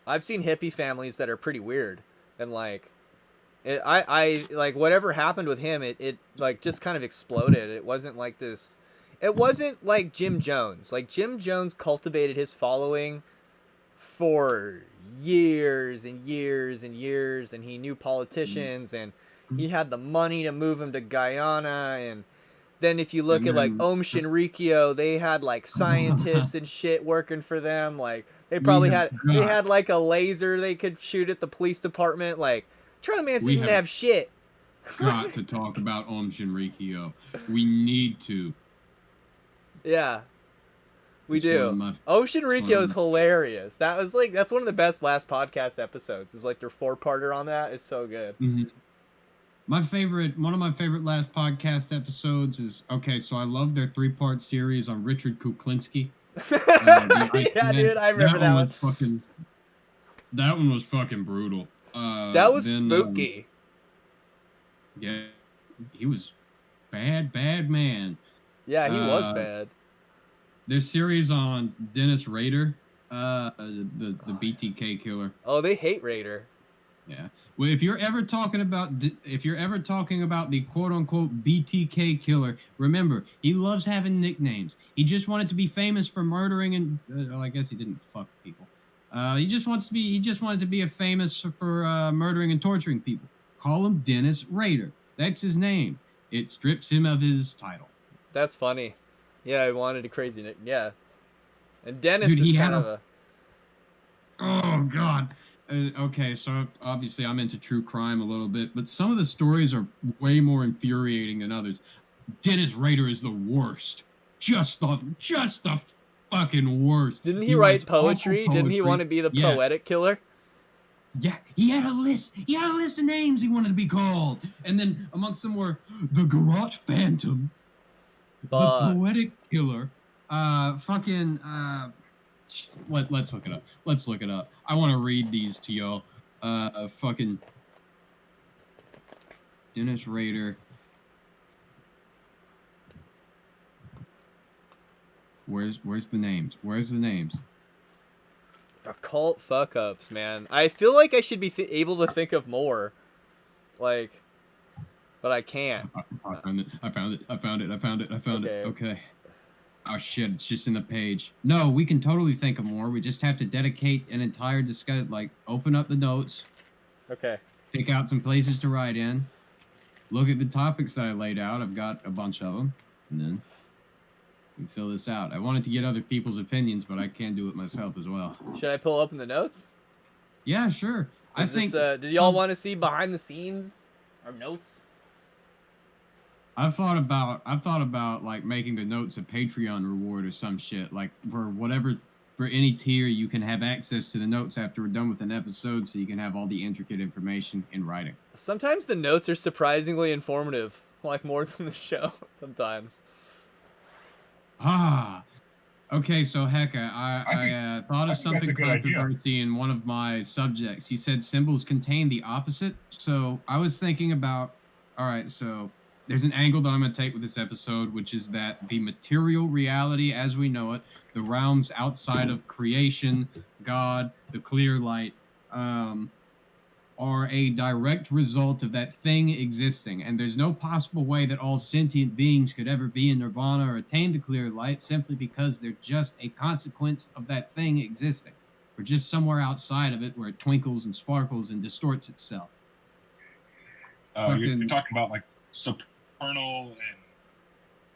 I've seen hippie families that are pretty weird, and I whatever happened with him, it just kind of exploded. It wasn't like this. It wasn't like Jim Jones. Like, Jim Jones cultivated his following for years and years and years, and he knew politicians, and he had the money to move him to Guyana. And then if you look at Om Shinrikyo, they had scientists and shit working for them. They probably had a laser they could shoot at the police department. Charlie Manson didn't have shit. Got to talk about Om Shinrikyo. We need to. Yeah. We do. Om Shinrikyo is hilarious. That's one of the best last podcast episodes. Is their 4-parter on that is so good. Mm-hmm. One of my favorite last podcast episodes is, so I love their 3-part series on Richard Kuklinski. Yeah, dude, I remember that one. That one was fucking brutal. That was spooky. Yeah, he was bad man. Yeah, he was bad. There's series on Dennis Rader, the BTK killer. Oh, they hate Rader. Yeah. Well, if you're ever talking about the quote unquote BTK killer, remember he loves having nicknames. He just wanted to be famous for murdering and I guess he didn't fuck people. He just wanted to be famous for murdering and torturing people. Call him Dennis Rader. That's his name. It strips him of his title. That's funny. Yeah, he wanted a crazy nick. Yeah. And Dennis Dude, is kind of a... Oh, God. Okay, so obviously I'm into true crime a little bit, but some of the stories are way more infuriating than others. Dennis Rader is the worst. Just the fucking worst. Didn't he write poetry? Didn't he want to be the poetic killer? Yeah, he had a list. He had a list of names he wanted to be called. And then amongst them were the Garrote Phantom, the Poetic Killer, let's look it up. Let's look it up. I want to read these to y'all. Fucking Dennis Rader. Where's the names? Where's the names? Occult fuck ups, man. I feel like I should be able to think of more, like, but I can't. I found it. Okay. Oh shit! It's just in the page. No, we can totally think of more. We just have to dedicate an entire discussion. Like, open up the notes. Okay. Pick out some places to write in. Look at the topics that I laid out. I've got a bunch of them, and then we fill this out. I wanted to get other people's opinions, but I can't do it myself as well. Should I pull open the notes? Yeah, sure. I think. Did y'all want to see behind the scenes or notes? I've thought about like making the notes a Patreon reward or some shit. Like for any tier, you can have access to the notes after we're done with an episode, so you can have all the intricate information in writing. Sometimes the notes are surprisingly informative, like more than the show. Sometimes. Okay, so Hecka, I thought of something controversy in one of my subjects. He said symbols contain the opposite. So I was thinking about, all right, so there's an angle that I'm going to take with this episode, which is that the material reality as we know it, the realms outside of creation, God, the clear light, are a direct result of that thing existing. And there's no possible way that all sentient beings could ever be in nirvana or attain the clear light simply because they're just a consequence of that thing existing. We're just somewhere outside of it where it twinkles and sparkles and distorts itself. You're talking about like supernal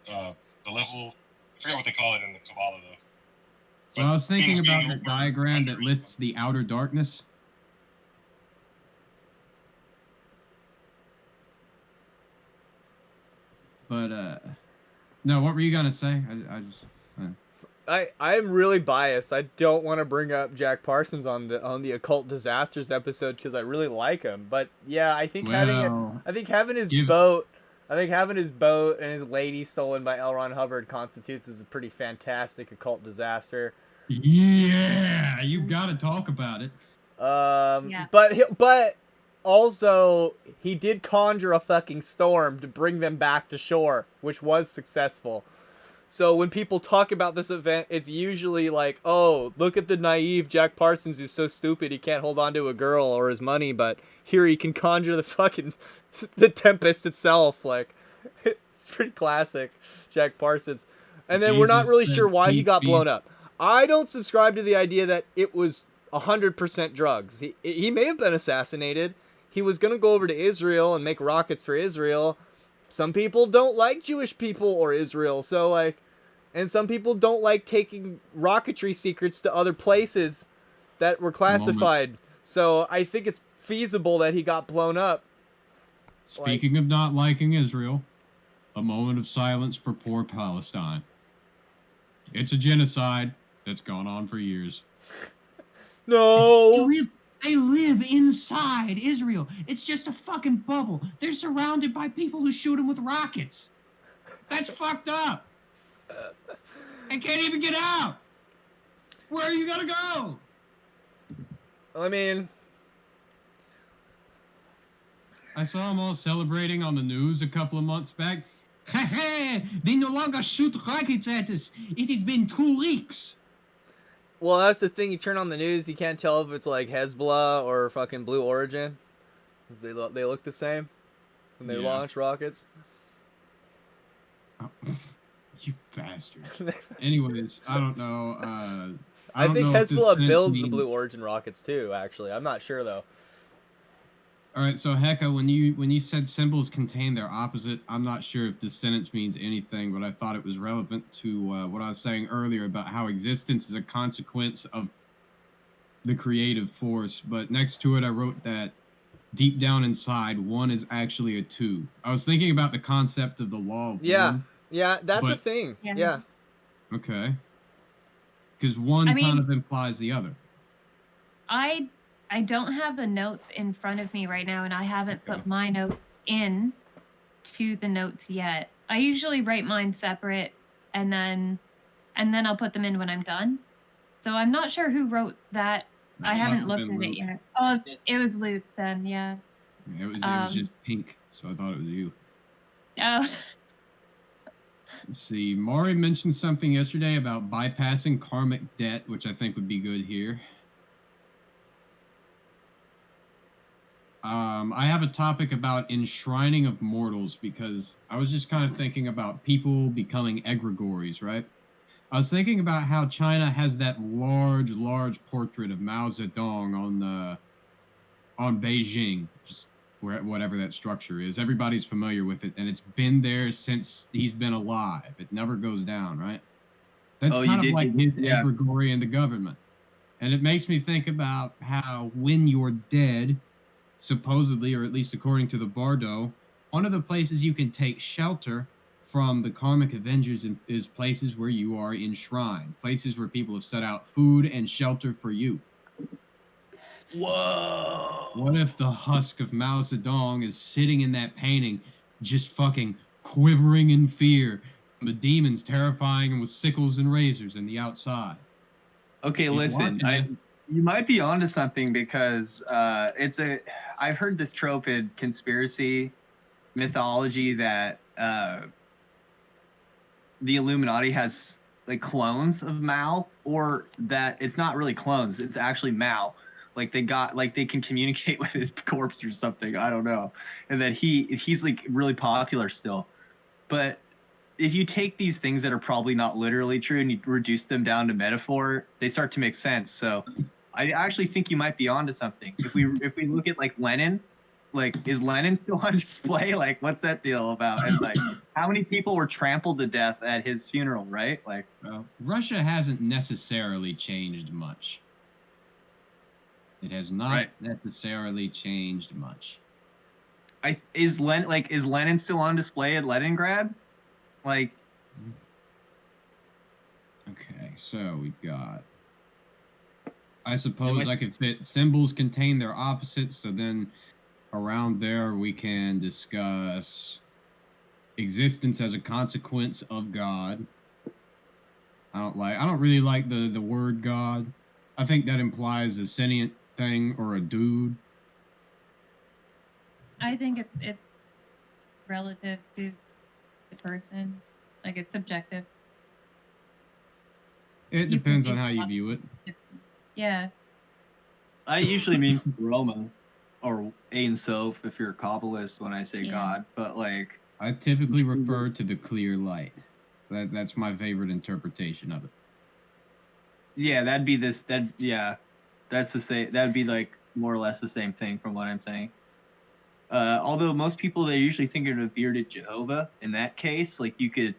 and the level, I forget what they call it in the Kabbalah though. But well, I was thinking about the diagram that lists the outer darkness. But no, what were you gonna say? I'm really biased. I don't want to bring up Jack Parsons on the Occult Disasters episode because I really like him. But yeah, I think having his boat and his lady stolen by L. Ron Hubbard constitutes as a pretty fantastic occult disaster. Yeah, you got to talk about it. Yeah. But also, he did conjure a fucking storm to bring them back to shore, which was successful. So when people talk about this event, it's usually like, oh, look at the naive Jack Parsons who's so stupid he can't hold on to a girl or his money, but here he can conjure the tempest itself. Like, it's pretty classic Jack Parsons. And then we're not really sure why he got blown up. I don't subscribe to the idea that it was 100% drugs. He may have been assassinated. He was going to go over to Israel and make rockets for Israel. Some people don't like Jewish people or Israel, and some people don't like taking rocketry secrets to other places that were classified. So I think it's feasible that he got blown up. Speaking of not liking Israel, a moment of silence for poor Palestine. It's a genocide that's gone on for years. No! They live inside Israel. It's just a fucking bubble. They're surrounded by people who shoot them with rockets. That's fucked up. They can't even get out. Where are you gonna go? I mean, I saw them all celebrating on the news a couple of months back. They no longer shoot rockets at us. It has been 2 weeks. well, that's the thing. You turn on the news, you can't tell if it's like Hezbollah or fucking Blue Origin. 'Cause they look the same when they launch rockets. Oh, you bastard. Anyways, I don't know. I think know if this Hezbollah sentence builds the means- Blue Origin rockets too. Actually, I'm not sure though. All right, so Hecka, when you said symbols contain their opposite, I'm not sure if this sentence means anything, but I thought it was relevant to what I was saying earlier about how existence is a consequence of the creative force. But next to it, I wrote that deep down inside, 1 is actually a 2. I was thinking about the concept of the law of Yeah, one. yeah, that's a But- thing. Yeah. Yeah. Okay. Because one I mean- kind of implies the other. I don't have the notes in front of me right now, and I haven't put my notes in to the notes yet. I usually write mine separate, and then I'll put them in when I'm done. So I'm not sure who wrote that. I It haven't must have looked been at it Luke. yet. Oh, it was Luke then, yeah. It was Um, just pink, so I thought it was you. Oh, Let's see. Maury mentioned something yesterday about bypassing karmic debt, which I think would be good here. I have a topic about enshrining of mortals because I was just kind of thinking about people becoming egregories, right? I was thinking about how China has that large portrait of Mao Zedong on Beijing, just whatever that structure is. Everybody's familiar with it, and it's been there since he's been alive. It never goes down, right? That's Oh, kind you of like did- his yeah. egregory in the government. And it makes me think about how when you're dead, supposedly, or at least according to the Bardo, one of the places you can take shelter from the karmic avengers is places where you are enshrined, places where people have set out food and shelter for you. Whoa. What if the husk of Mao Zedong is sitting in that painting, just fucking quivering in fear from the demons terrifying him with sickles and razors in the outside? Okay, He's listen, watching you might be onto something because I've heard this trope in conspiracy mythology that the Illuminati has like clones of Mao, or that it's not really clones, it's actually Mao. Like they can communicate with his corpse or something, I don't know. And that he's like really popular still. But if you take these things that are probably not literally true and you reduce them down to metaphor, they start to make sense. So I actually think you might be onto something. If we look at like Lenin, like is Lenin still on display? Like what's that deal about? And like how many people were trampled to death at his funeral, right? Like Russia hasn't necessarily changed much. It has not Right. necessarily changed much. is Lenin still on display at Leningrad? Like Okay, so we've got. I suppose I could fit symbols contain their opposites, so then around there we can discuss existence as a consequence of God. I don't really like the word God. I think that implies a sentient thing or a dude. I think it's relative to the person. Like it's subjective. It You depends can on do how you that. view it. Yeah. I usually mean Roma or Ein Sof if you're a Kabbalist when I say Yeah. God, but like I typically refer to the clear light. That's my favorite interpretation of it. yeah, that'd be that's the same. That'd be like more or less the same thing from what I'm saying. Although most people they usually think of a bearded Jehovah. In that case, like you could,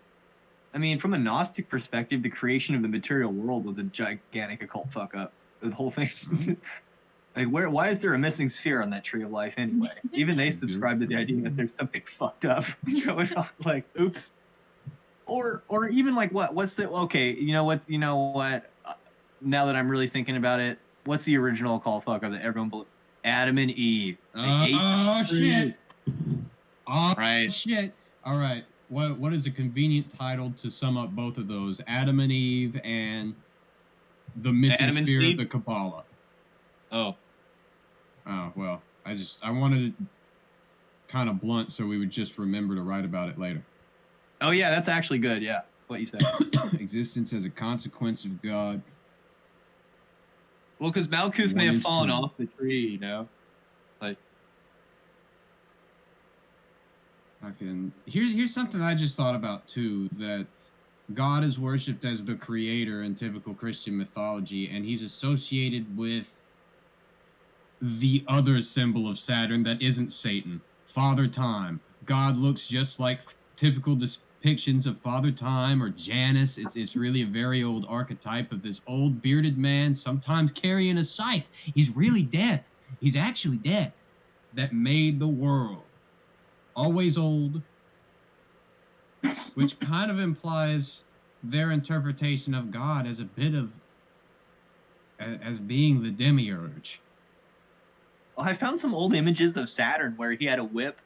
I mean, from a Gnostic perspective, the creation of the material world was a gigantic occult fuck up. The whole thing. Like, why is there a missing sphere on that tree of life anyway? Even they subscribe to the idea that there's something fucked up going on. Like, oops. Or even like what's the okay? You know what? Now that I'm really thinking about it, what's the original occult fuck up that everyone believes? Adam and Eve. They ate Oh the shit! fruit. Oh Right. shit! All right. What is a convenient title to sum up both of those? Adam and Eve and The missing Adam and sphere of Steve? the Kabbalah. Oh, Oh, well, I wanted it kind of blunt so we would just remember to write about it later. oh yeah, that's actually good. Yeah, what you said. Existence as a consequence of God. Well, because Malkuth may One have is fallen two. off the tree, you know? Like, Here's something I just thought about too, that God is worshipped as the creator in typical Christian mythology, and he's associated with the other symbol of Saturn that isn't Satan, Father Time. God looks just like typical depictions of Father Time or Janus. It's really a very old archetype of this old bearded man, sometimes carrying a scythe. He's really dead. He's actually dead. That made the world. Always old. Which kind of implies their interpretation of God as a bit of as being the demiurge. well, I found some old images of Saturn where he had a whip,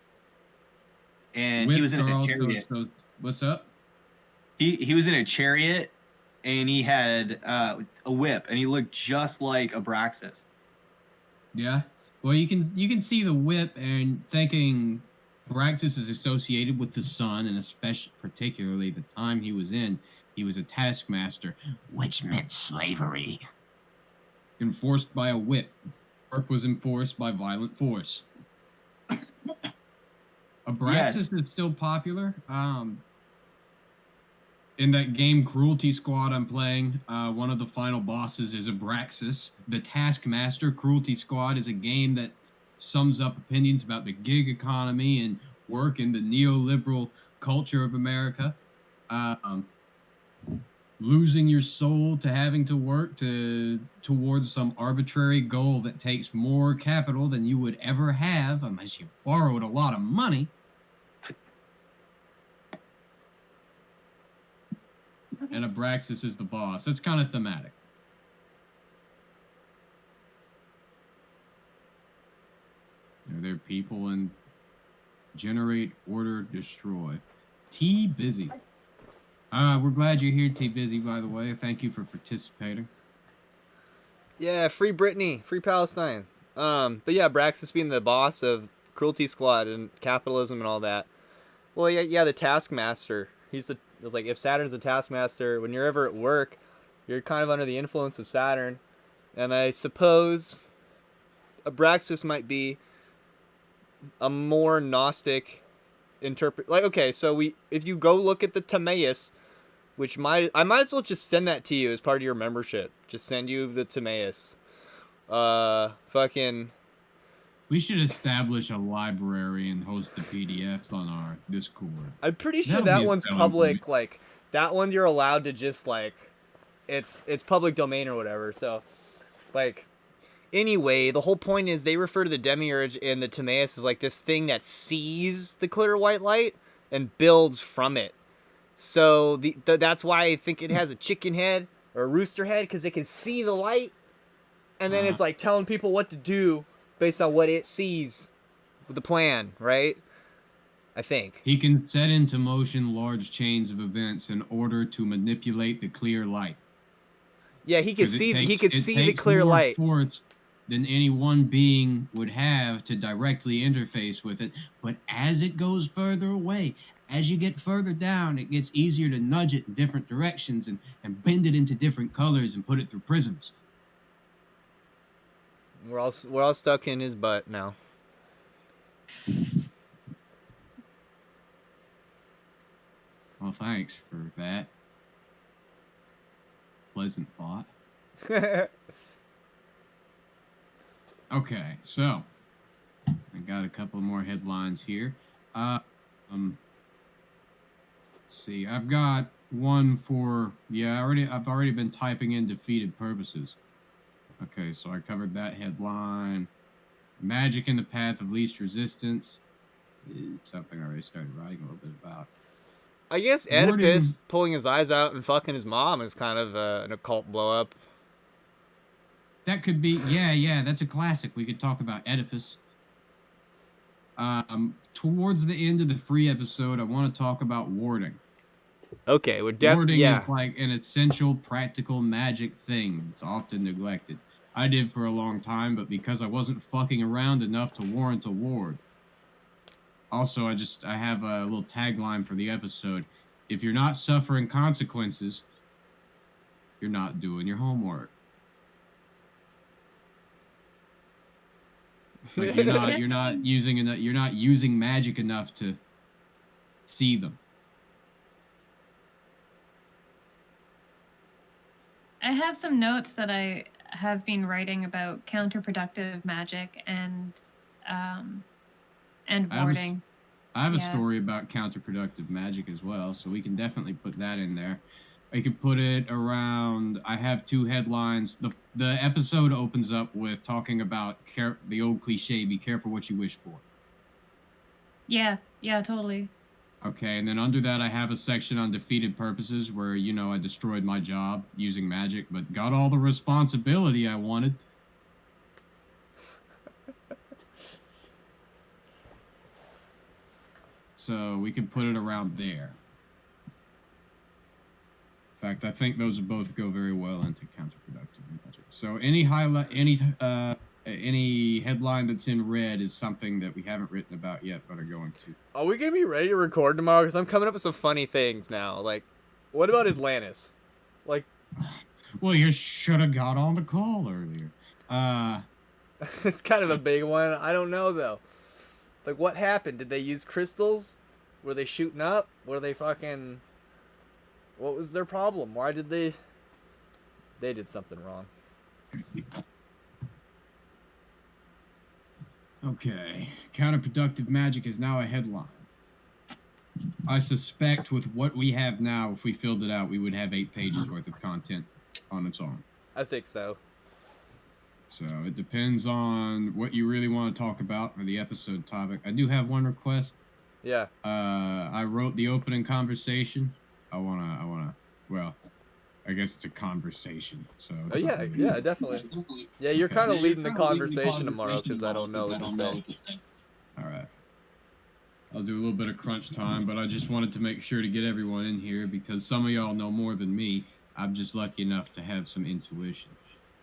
and he was in a chariot. What's up? He was in a chariot, and he had a whip, and he looked just like Abraxas. Yeah. Well, you can see the whip and thinking Abraxas is associated with the sun, and especially particularly the time he was in. He was a taskmaster, which meant slavery. Enforced by a whip. Work was enforced by violent force. Abraxas is still popular. In that game Cruelty Squad I'm playing, one of the final bosses is Abraxas. The Taskmaster. Cruelty Squad is a game that sums up opinions about the gig economy and work in the neoliberal culture of America. Losing your soul to having to work towards some arbitrary goal that takes more capital than you would ever have unless you borrowed a lot of money. And Abraxas is the boss. That's kind of thematic. They're people and generate, order, destroy. T Busy. We're glad you're here, T Busy, by the way. Thank you for participating. Yeah, free Britney, free Palestine. But yeah, Abraxas being the boss of Cruelty Squad and capitalism and all that. Well, yeah, the Taskmaster. It's like if Saturn's the Taskmaster, when you're ever at work, you're kind of under the influence of Saturn. And I suppose Abraxas might be a more Gnostic interpret. Like, okay, so if you go look at the Timaeus, which I might as well just send that to you as part of your membership. Just send you the Timaeus. Fucking. We should establish a library and host the PDFs on our Discord. I'm pretty sure That'll that be a one's selling public. point. Like that one, you're allowed to just like, it's public domain or whatever. So, like, anyway, the whole point is they refer to the Demiurge in the Timaeus as like this thing that sees the clear white light and builds from it. So that's why I think it has a chicken head or a rooster head, because it can see the light, and then it's like telling people what to do based on what it sees with the plan, right? I think. He can set into motion large chains of events in order to manipulate the clear light. Yeah, he could see. He could see the takes clear more light. force than any one being would have to directly interface with it. But as it goes further away, as you get further down, it gets easier to nudge it in different directions and bend it into different colors and put it through prisms. We're all stuck in his butt now. Well, thanks for that. Pleasant thought. Okay, so I got a couple more headlines here. Let's see. I've got one for I've already been typing in defeated purposes. Okay, so I covered that headline. Magic in the path of least resistance. It's something I already started writing a little bit about. I guess Oedipus pulling his eyes out and fucking his mom is kind of an occult blow up. That could be, yeah, that's a classic. We could talk about Oedipus. Towards the end of the free episode, I want to talk about warding. Okay, we're Warding yeah. is like an essential practical magic thing. It's often neglected. I did for a long time, but because I wasn't fucking around enough to warrant a ward. Also, I have a little tagline for the episode. If you're not suffering consequences, you're not doing your homework. Like you're not using magic enough to see them. I have some notes that I have been writing about counterproductive magic and warding. I have a story about counterproductive magic as well, so we can definitely put that in there. I could put it around. I have 2 headlines. The episode opens up with talking about the old cliche: "Be careful what you wish for." Yeah, totally. Okay, and then under that, I have a section on defeated purposes where, I destroyed my job using magic, but got all the responsibility I wanted. So we can put it around there. In fact, I think those both go very well into counterproductive magic. So any headline that's in red is something that we haven't written about yet, but are going to. Are we gonna be ready to record tomorrow? Because I'm coming up with some funny things now. Like, what about Atlantis? Like, well, you should have got on the call earlier. It's kind of a big one. I don't know though. Like, what happened? Did they use crystals? Were they shooting up? Were they fucking? What was their problem? Why did they? They did something wrong. Okay, counterproductive magic is now a headline. I suspect with what we have now, if we filled it out, we would have 8 pages worth of content on its own. I think so. So it depends on what you really want to talk about for the episode topic. I do have one request. Yeah. I wrote the opening conversation. Well, I guess it's a conversation. So. Oh yeah, definitely. Yeah, you're kind of leading the conversation tomorrow because I don't know what to say. All right. I'll do a little bit of crunch time, but I just wanted to make sure to get everyone in here because some of y'all know more than me. I'm just lucky enough to have some intuition.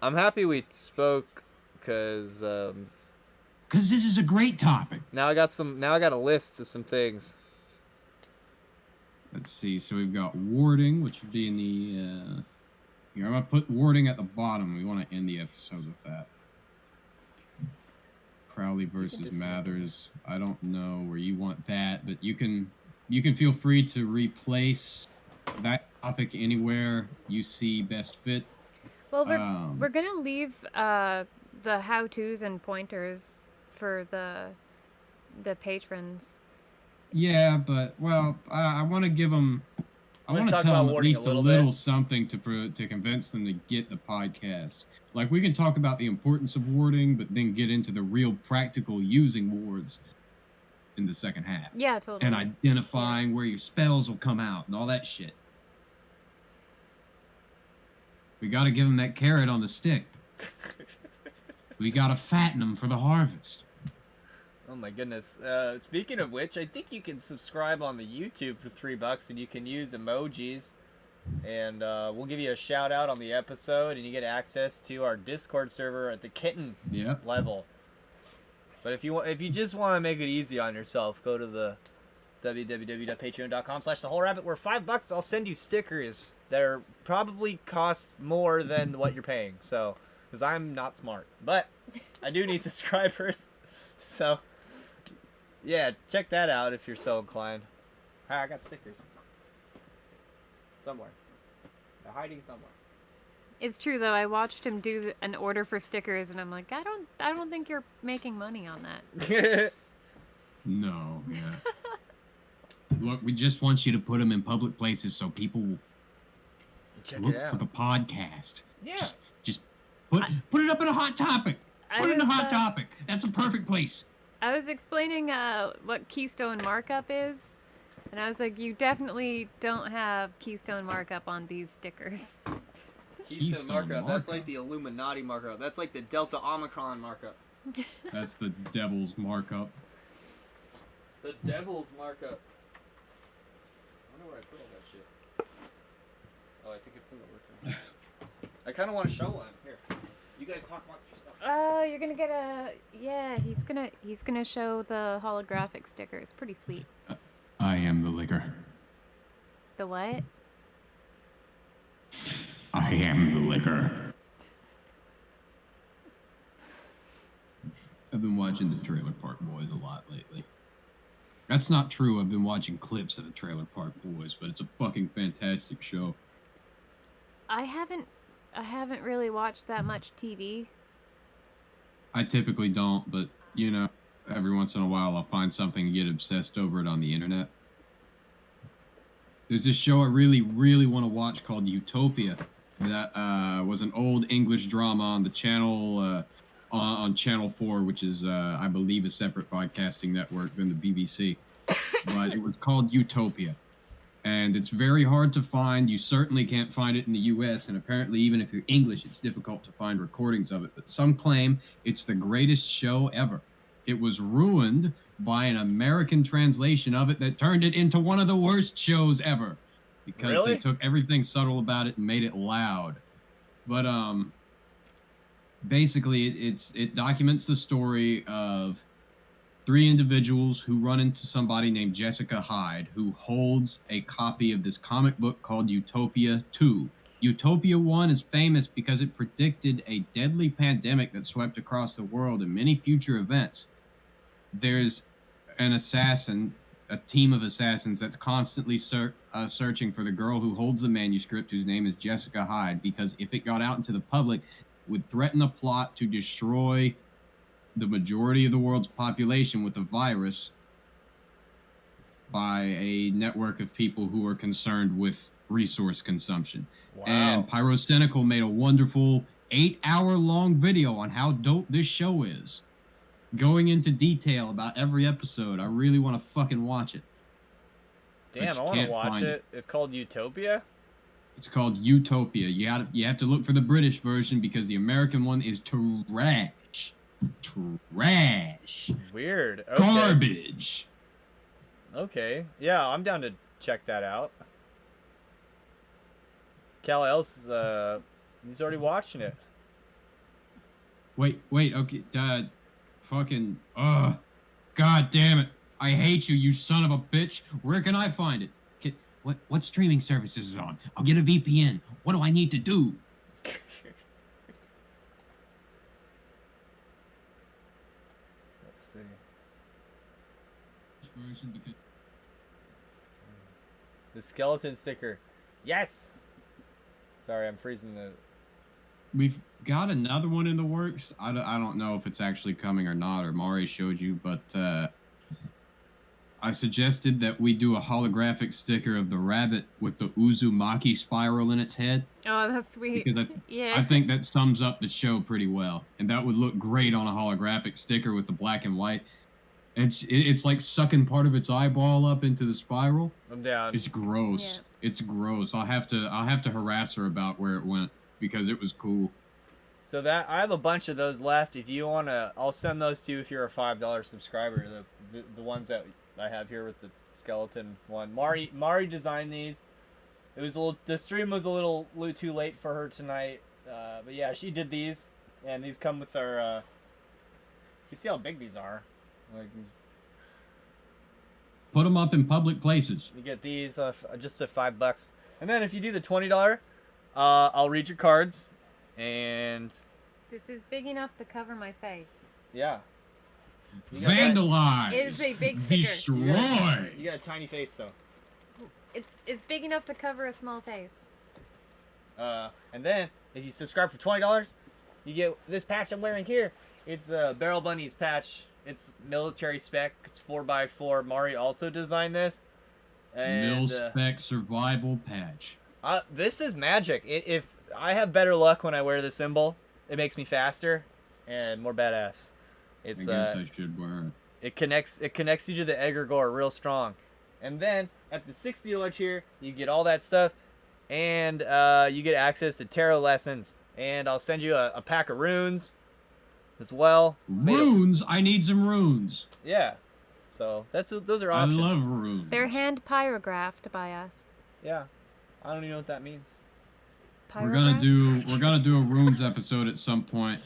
I'm happy we spoke because this is a great topic. Now I got a list of some things. Let's see. So we've got warding, which would be in the here. I'm gonna put warding at the bottom. We want to end the episode with that. Crowley versus Mathers. I don't know where you want that, but you can feel free to replace that topic anywhere you see best fit. Well, we're gonna leave the how-tos and pointers for the patrons. Yeah, but I want to give them. I want to tell them at least a little something to convince them to get the podcast. Like, we can talk about the importance of warding, but then get into the real practical using wards in the second half. Yeah, totally. And identifying where your spells will come out and all that shit. We got to give them that carrot on the stick. We got to fatten them for the harvest. Oh my goodness. Speaking of which, I think you can subscribe on the YouTube for $3 and you can use emojis. And we'll give you a shout out on the episode and you get access to our Discord server at the kitten level. But if you just want to make it easy on yourself, go to the www.patreon.com/thewholerabbit where $5 I'll send you stickers that are probably cost more than what you're paying. So, because I'm not smart, but I do need subscribers. So, yeah, check that out if you're so inclined. I got stickers somewhere. They're hiding somewhere. It's true though. I watched him do an order for stickers, and I'm like, I don't think you're making money on that. No. Yeah. Look, we just want you to put them in public places so people will look for the podcast. Yeah. Just put it up in a hot topic. Put it in a hot topic. That's a perfect place. I was explaining what Keystone Markup is, and I was like, you definitely don't have Keystone Markup on these stickers. Keystone markup. That's like the Illuminati markup. That's like the Delta Omicron markup. That's the devil's markup. The devil's markup. I wonder where I put all that shit. Oh, I think it's in the workroom. I kind of want to show one. Here, you guys talk amongst yourself. Oh, you're gonna get a yeah. He's gonna show the holographic sticker. It's pretty sweet. I am the liquor. The what? I am the liquor. I've been watching the Trailer Park Boys a lot lately. That's not true. I've been watching clips of the Trailer Park Boys, but it's a fucking fantastic show. I haven't really watched that much TV. I typically don't, but, you know, every once in a while I'll find something and get obsessed over it on the internet. There's this show I really, really want to watch called Utopia. That was an old English drama on the channel, on Channel 4, which is, I believe, a separate broadcasting network than the BBC. But it was called Utopia. And it's very hard to find. You certainly can't find it in the US, and apparently even if you're English, it's difficult to find recordings of it. But some claim it's the greatest show ever. It was ruined by an American translation of it that turned it into one of the worst shows ever. Because Really? they took everything subtle about it and made it loud. But basically it documents the story of 3 individuals who run into somebody named Jessica Hyde, who holds a copy of this comic book called Utopia 2. Utopia 1 is famous because it predicted a deadly pandemic that swept across the world and many future events. There's an assassin, a team of assassins that's constantly searching for the girl who holds the manuscript, whose name is Jessica Hyde, because if it got out into the public, it would threaten a plot to destroy the majority of the world's population with a virus by a network of people who are concerned with resource consumption. Wow. And Pyrocynical made a wonderful 8-hour-long video on how dope this show is, going into detail about every episode. I really want to fucking watch it. Damn, But I you want to can't watch find it. It's called Utopia. It's called Utopia. You have to look for the British version because the American one is trash. Trash. Weird. Okay. Garbage. Okay. Yeah, I'm down to check that out. Cal else he's already watching it. Wait, okay, fucking, god damn it. I hate you, you son of a bitch. Where can I find it? What streaming services is on? I'll get a VPN. What do I need to do? Let's see. The skeleton sticker. Yes. Sorry, I'm freezing the. We've got another one in the works. I don't know if it's actually coming or not, or Mari showed you, but I suggested that we do a holographic sticker of the rabbit with the Uzumaki spiral in its head. Oh, that's sweet. Because Yeah. I think that sums up the show pretty well. And that would look great on a holographic sticker with the black and white. It's like sucking part of its eyeball up into the spiral. I'm down. It's gross. Yeah. It's gross. I'll have to harass her about where it went because it was cool. So that I have a bunch of those left. If you wanna, I'll send those to you if you're a $5 subscriber. The ones that I have here with the skeleton one. Mari designed these. It was the stream was a little too late for her tonight. But yeah, she did these, and these come with our. You see how big these are? Like these. Put them up in public places. You get these just at $5, and then if you do the $20, I'll read your cards, and This is big enough to cover my face. yeah. You got that- Vandalize. It is a big sticker. Destroy. You got a tiny face though. It's big enough to cover a small face. And then if you subscribe for $20, you get this patch I'm wearing here. It's a Barrel Bunny's patch. It's military spec. It's 4x4. Mari also designed this. And Mil-spec survival patch. this is magic. If I have better luck when I wear the symbol, it makes me faster and more badass. It's I guess I should wear it. It connects you to the egregore real strong. And then at the $60 tier, you get all that stuff, and you get access to tarot lessons. And I'll send you a pack of runes as well. Runes? I need some runes. Yeah. So those are I options. love runes. They're hand pyrographed by us. Yeah. I don't even know what that means. We're gonna do a runes episode at some point,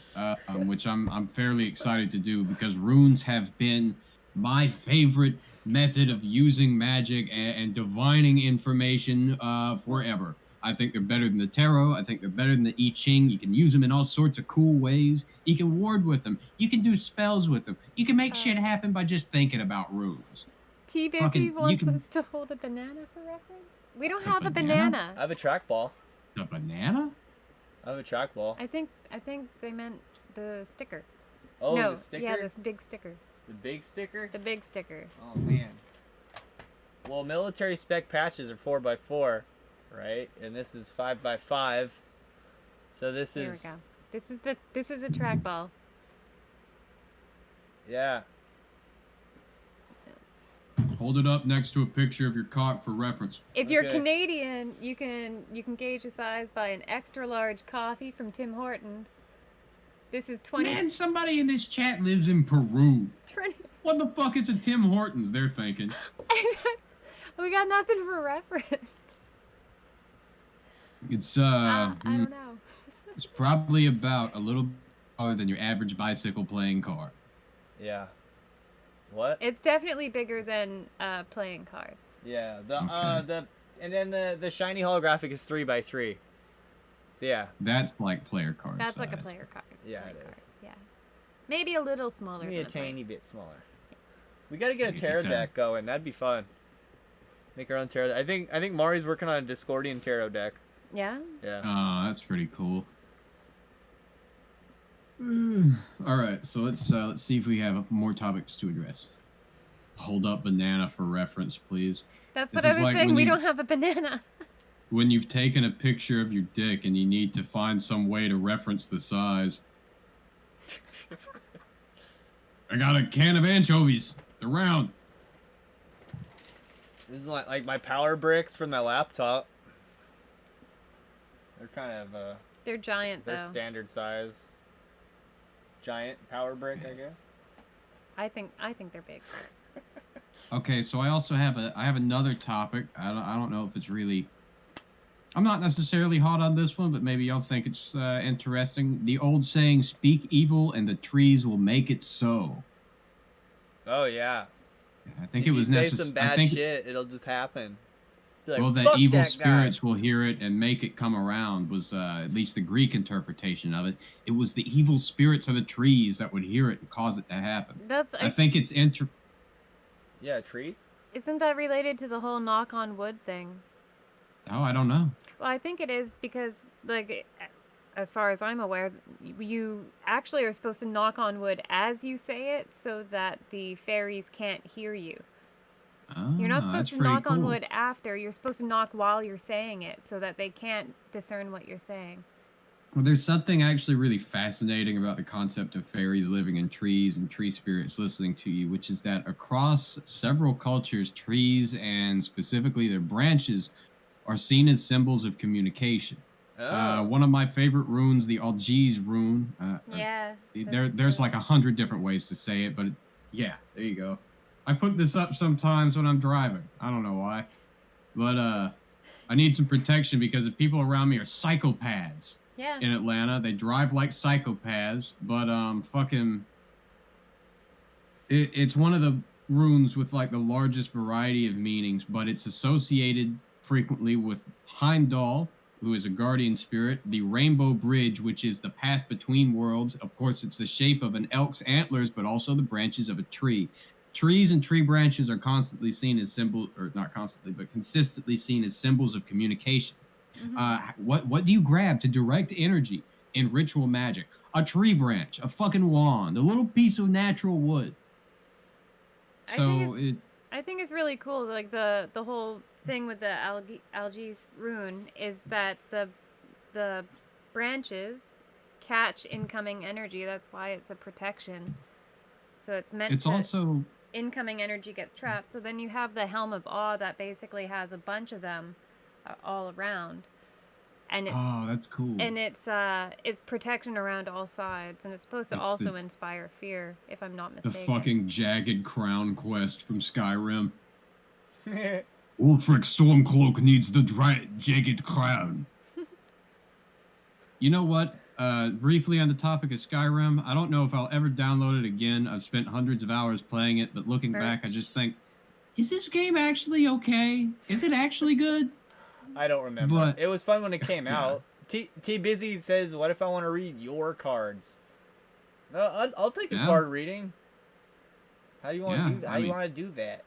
which I'm fairly excited to do because runes have been my favorite method of using magic and divining information forever. I think they're better than the tarot. I think they're better than the I Ching. You can use them in all sorts of cool ways. You can ward with them. You can do spells with them. You can make shit happen by just thinking about runes. T-Busy wants us to hold a banana for reference. We don't have a banana. I have a trackball. A banana? I have a trackball. I think they meant the sticker. Oh, no, the sticker? yeah, this big sticker. The big sticker? The big sticker. Oh, man. Well, military spec patches are 4x4, right? And this is 5x5. So this is... Here we go. This is a trackball. Yeah. Hold it up next to a picture of your cock for reference. If you're Canadian, you can gauge the size by an extra large coffee from Tim Hortons. This is 20. Man, somebody in this chat lives in Peru. 20. What the fuck is a Tim Hortons? They're thinking. We got nothing for reference. It's I don't know. It's probably about a little taller than your average bicycle playing car. Yeah. What? It's definitely bigger than playing card. Yeah. And then the shiny holographic is 3x3. So yeah. That's like player card. That's size. like a player card. Yeah, player it card. is. Yeah. Maybe a little smaller. Maybe than a tiny bit smaller. We gotta get a tarot deck going. That'd be fun. Make our own tarot. I think Mari's working on a Discordian tarot deck. Yeah. Yeah. Oh, that's pretty cool. All right, so let's see if we have more topics to address. Hold up banana for reference, please. That's what I was saying. We don't have a banana. When you've taken a picture of your dick and you need to find some way to reference the size. I got a can of anchovies. They're round. This is like my power bricks from my laptop. They're kind of They're giant though. They're standard size. Giant power brick, I guess. I think they're big. Okay, so I also have another topic. I don't know if it's really. I'm not necessarily hot on this one, but maybe y'all think it's interesting. The old saying, "Speak evil, and the trees will make it so." Oh yeah. I think if it was necessary. Say some bad shit, it'll just happen. Like, well, that evil spirits will hear it and make it come around was at least the Greek interpretation of it. It was the evil spirits of the trees that would hear it and cause it to happen. I think it's Yeah, trees? Isn't that related to the whole knock on wood thing? Oh, I don't know. Well, I think it is because, like, as far as I'm aware, you actually are supposed to knock on wood as you say it so that the fairies can't hear you. You're not supposed to knock on wood after. You're supposed to knock while you're saying it so that they can't discern what you're saying. Well, there's something actually really fascinating about the concept of fairies living in trees and tree spirits listening to you, which is that across several cultures, trees and specifically their branches are seen as symbols of communication. One of my favorite runes, the Algiz rune. There's like 100 different ways to say it, but yeah, there you go. I put this up sometimes when I'm driving. I don't know why. But I need some protection because the people around me are psychopaths. Yeah. In Atlanta. They drive like psychopaths, but it's one of the runes with like the largest variety of meanings, but it's associated frequently with Heimdall, who is a guardian spirit, the Rainbow Bridge, which is the path between worlds. Of course, it's the shape of an elk's antlers, but also the branches of a tree. Trees and tree branches are constantly seen as symbols, or not constantly, but consistently seen as symbols of communications. Mm-hmm. What do you grab to direct energy in ritual magic? A tree branch, a fucking wand, a little piece of natural wood. I think it's really cool. Like the whole thing with the Algiz rune is that the branches catch incoming energy. That's why it's a protection. So it's meant to. Also incoming energy gets trapped. So then you have the Helm of Awe that basically has a bunch of them all around, and it's that's cool. And it's protection around all sides, and it's supposed to also inspire fear, if I'm not mistaken. The fucking jagged crown quest from Skyrim. Ulfric Stormcloak needs the jagged crown. You know what? Briefly on the topic of Skyrim, I don't know if I'll ever download it again. I've spent hundreds of hours playing it, but looking back, I just think, is this game actually okay? Is it actually good? I don't remember. But- It was fun when it came Yeah. out. T Busy says, "What if I want to read your cards?" No, I'll take a Yeah. card reading. How do you want Yeah, to do that? How I do you mean- want to do that?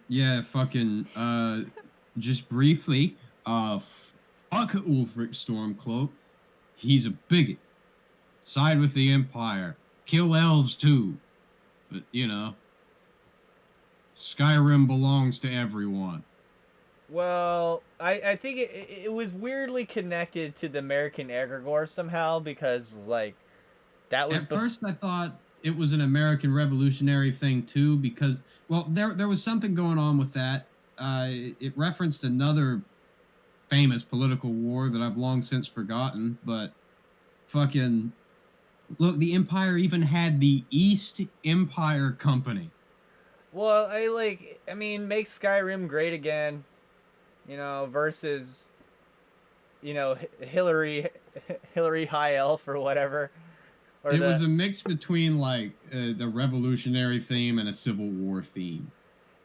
Yeah, fucking, just briefly, fuck Ulfric Stormcloak. He's a bigot. Side with the Empire. Kill elves too. But, you know, Skyrim belongs to everyone. Well, I think it was weirdly connected to the American egregore somehow because like that was At first, I thought it was an American Revolutionary thing too, because there was something going on with that. It referenced another famous political war that I've long since forgotten, but fucking look, the Empire even had the East Empire Company. Well, I mean, make Skyrim great again, you know, versus, you know, Hillary High Elf or whatever. Or It was a mix between like the revolutionary theme and a Civil War theme.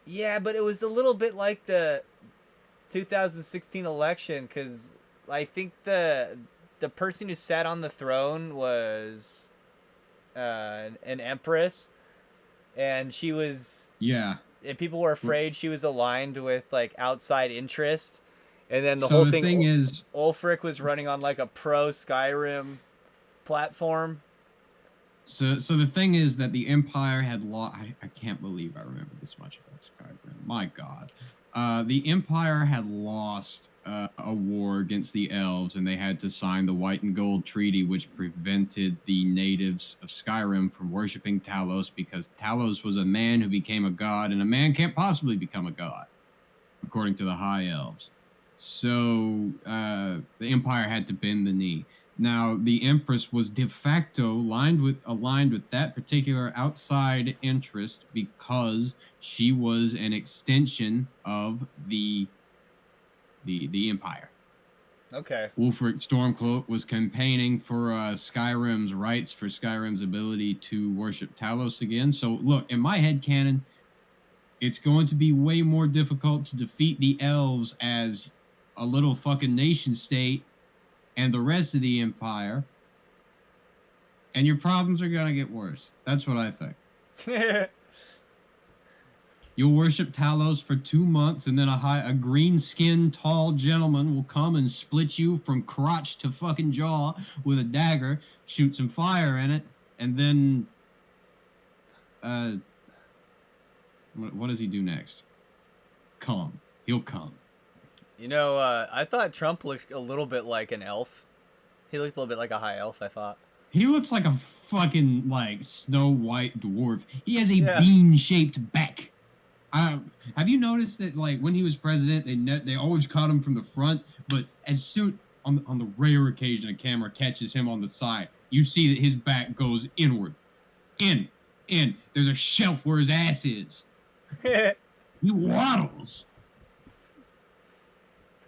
Yeah, but it was a little bit like the 2016 election because I think the person who sat on the throne was an empress, and she was and people were afraid she was aligned with like outside interest, and then the So whole the thing thing is, Ulfric was running on like a pro Skyrim platform. So the thing is that the Empire had lost. I can't believe I remember this much about Skyrim. My God, the Empire had lost a war against the elves, and they had to sign the White and Gold Treaty, which prevented the natives of Skyrim from worshiping Talos, because Talos was a man who became a god, and a man can't possibly become a god, according to the High Elves. So the Empire had to bend the knee. Now, the Empress was de facto aligned with that particular outside interest because she was an extension of the Empire. Okay. Ulfric Stormcloak was campaigning for Skyrim's rights, for Skyrim's ability to worship Talos again. So, look, in my headcanon, it's going to be way more difficult to defeat the elves as a little fucking nation state and the rest of the Empire, and your problems are gonna get worse. That's what I think. You'll worship Talos for 2 months, and then a green-skinned, tall gentleman will come and split you from crotch to fucking jaw with a dagger, shoot some fire in it, and then, what does he do next? Come. He'll come. You know, I thought Trump looked a little bit like an elf. He looked a little bit like a high elf, I thought. He looks like a fucking, like, Snow White dwarf. He has a bean-shaped back. Have you noticed that, like, when he was president, they always caught him from the front, but as soon, on the rare occasion a camera catches him on the side, you see that his back goes inward. In. There's a shelf where his ass is. He waddles.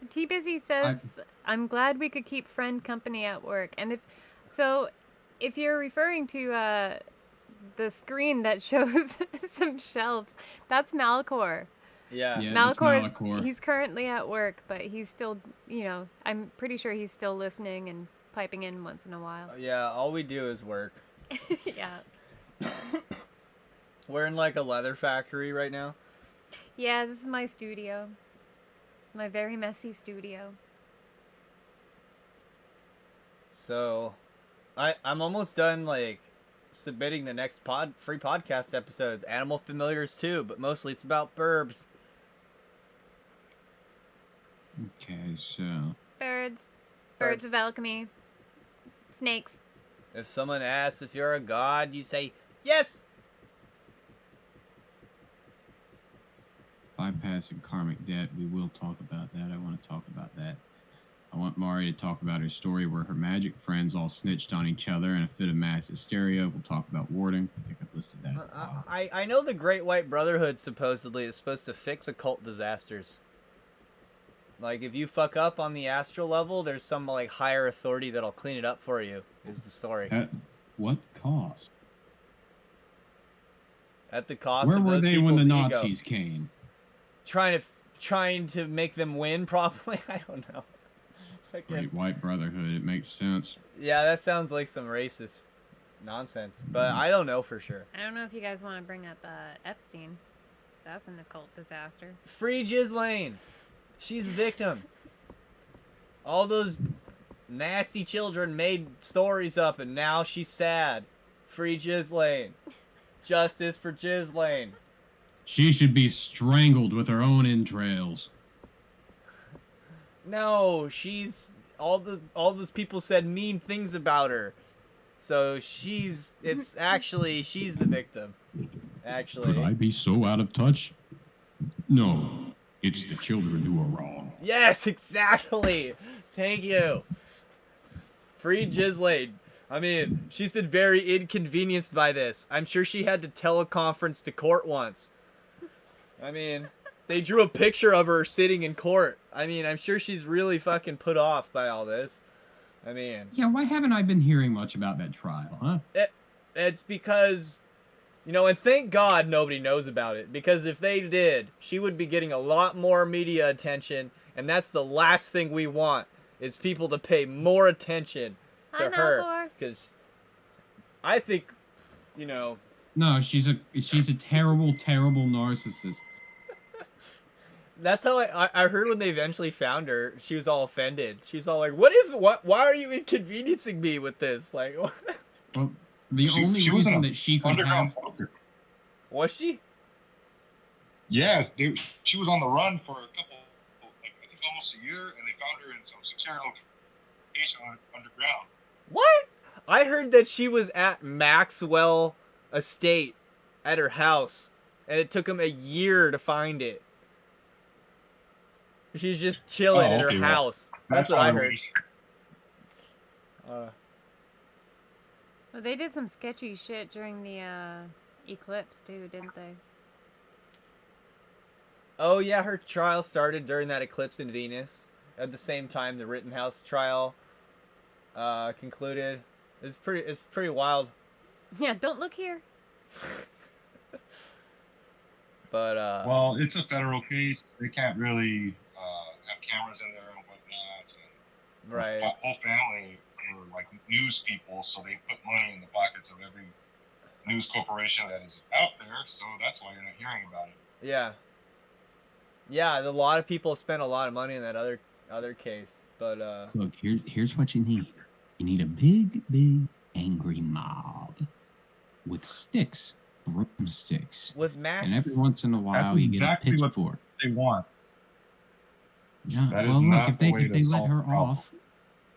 T Busy says, "I'm glad we could keep friend company at work." And if you're referring to the screen that shows some shelves, that's Malcor. Yeah, Malcor. He's currently at work, but he's still, you know, I'm pretty sure he's still listening and piping in once in a while. Yeah, all we do is work. Yeah. We're in like a leather factory right now. Yeah, this is my studio. My very messy studio. So, I'm almost done like submitting the next free podcast episode, Animal Familiars 2, but mostly it's about burbs. Okay, so Birds of alchemy, snakes. If someone asks if you're a god, you say yes. bypassing karmic debt, we will talk about that. I want to talk about that. I want Mari to talk about her story where her magic friends all snitched on each other in a fit of mass hysteria. We'll talk about warding. I think I've listed that. I know the Great White Brotherhood supposedly is supposed to fix occult disasters. Like, if you fuck up on the astral level, there's some, like, higher authority that'll clean it up for you, is the story. At what cost? At the cost Where of were those they when the people's ego. Nazis came? Trying to make them win, probably? I don't know. Great White Brotherhood, it makes sense. Yeah, that sounds like some racist nonsense, but I don't know for sure. I don't know if you guys want to bring up Epstein. That's an occult disaster. Free Ghislaine. She's a victim. All those nasty children made stories up, and now she's sad. Free Ghislaine. Justice for Ghislaine. She should be strangled with her own entrails. No, she's all those people said mean things about her. So she's the victim. Actually. Could I be so out of touch? No, it's the children who are wrong. Yes, exactly. Thank you. Free Ghislaine. I mean, she's been very inconvenienced by this. I'm sure she had to teleconference to court once. I mean, they drew a picture of her sitting in court. I mean, I'm sure she's really fucking put off by all this. I mean... Yeah, why haven't I been hearing much about that trial, huh? It's because... You know, and thank God nobody knows about it. Because if they did, she would be getting a lot more media attention. And that's the last thing we want. Is people to pay more attention to her. Because I think, you know... No, she's a terrible, terrible narcissist. That's how I heard when they eventually found her, she was all offended. She was all like, why are you inconveniencing me with this? Like, what? Well, the only reason that she could have... Was she? Yeah, she was on the run for a couple, like, I think almost a year, and they found her in some secure location underground. What? I heard that she was at Maxwell Estate at her house, and it took them a year to find it. She's just chilling in her house. That's what I heard. Well, they did some sketchy shit during the eclipse too, didn't they? Oh yeah, her trial started during that eclipse in Venus. At the same time, the Rittenhouse trial concluded. It's pretty wild. Yeah, don't look here. But well, it's a federal case. They can't really have cameras in there and whatnot. And right. Whole family are like news people, so they put money in the pockets of every news corporation that is out there. So that's why you're not hearing about it. Yeah. Yeah, a lot of people spent a lot of money in that other case, but look, here's what you need. You need a big angry mob with sticks, broomsticks, with masks. And every once in a while, that's you exactly get a pitchfork. What they want. No, that well, is look, not if the way they let her off,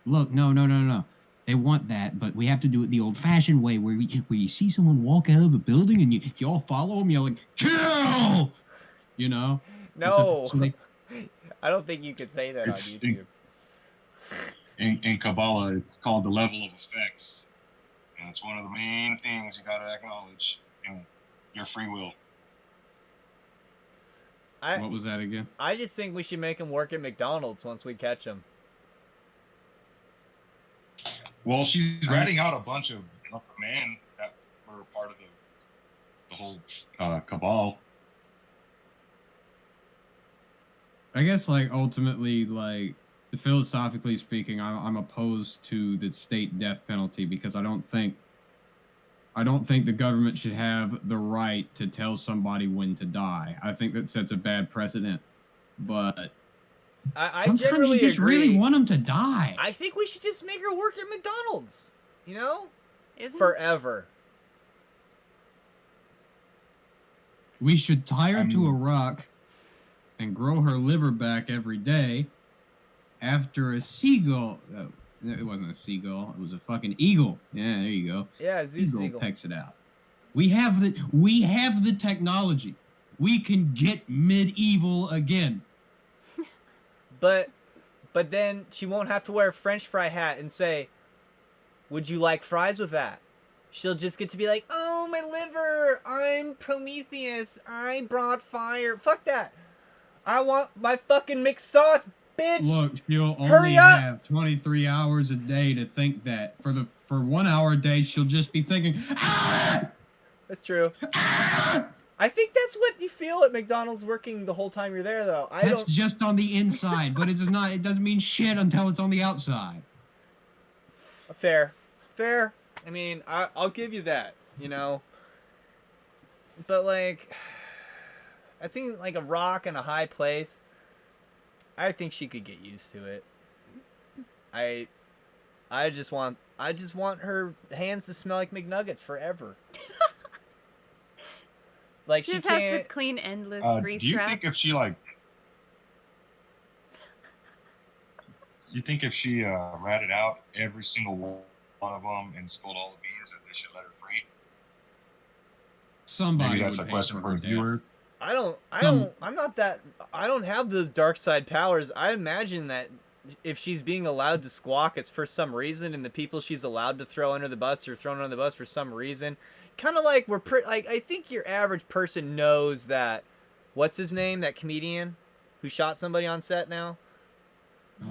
look, no. They want that, but we have to do it the old-fashioned way, where you see someone walk out of a building and you all follow them, yelling, "Kill!" You know. No, I don't think you could say that on YouTube. In Kabbalah, it's called the level of effects, and it's one of the main things you got to acknowledge in your free will. What was that again? I just think we should make him work at McDonald's once we catch him. Well, she's ratting out a bunch of men that were part of the whole cabal. I guess, like, ultimately, like, philosophically speaking, I'm opposed to the state death penalty because I don't think the government should have the right to tell somebody when to die. I think that sets a bad precedent. But I sometimes generally you just agree. really want them to die. I think we should just make her work at McDonald's. You know, forever. We should tie her to a rock and grow her liver back every day after a seagull. It wasn't a seagull. It was a fucking eagle. Yeah, there you go. Yeah, Zeus eagle pecks it out. We have the technology. We can get medieval again. But then she won't have to wear a French fry hat and say, "Would you like fries with that?" She'll just get to be like, "Oh, my liver. I'm Prometheus. I brought fire." Fuck that. I want my fucking mixed sauce, Bitch! Look, she'll Hurry only up! have 23 hours a day to think that. For 1 hour a day, she'll just be thinking, ah! That's true. Ah! I think that's what you feel at McDonald's working the whole time you're there, though. That's just on the inside, but it doesn't mean shit until it's on the outside. Fair. I mean, I'll give you that, you know. But, like, I think, like, a rock in a high place, I think she could get used to it. I just want her hands to smell like McNuggets forever. Like, She she just has can't... to clean endless grease Do you traps. think if she like? You think if she ratted out every single one of them and spilled all the beans, that they should let her free? Somebody Maybe that's would a pay question for her the death. viewers. I don't have those dark side powers. I imagine that if she's being allowed to squawk, it's for some reason, and the people she's allowed to throw under the bus are thrown under the bus for some reason. Kind of like I think your average person knows that. What's his name? That comedian who shot somebody on set now?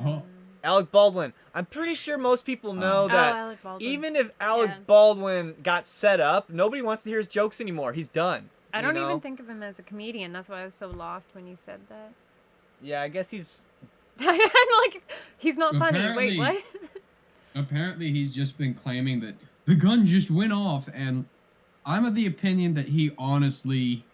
Oh. Alec Baldwin. I'm pretty sure most people know that Alec Baldwin. even if Alec Yeah. Baldwin got set up, nobody wants to hear his jokes anymore. He's done. I you don't know? even think of him as a comedian. That's why I was so lost when you said that. Yeah, I guess he's... I'm like, he's not funny. Wait, Apparently- what? Apparently, he's just been claiming that the gun just went off, and I'm of the opinion that he honestly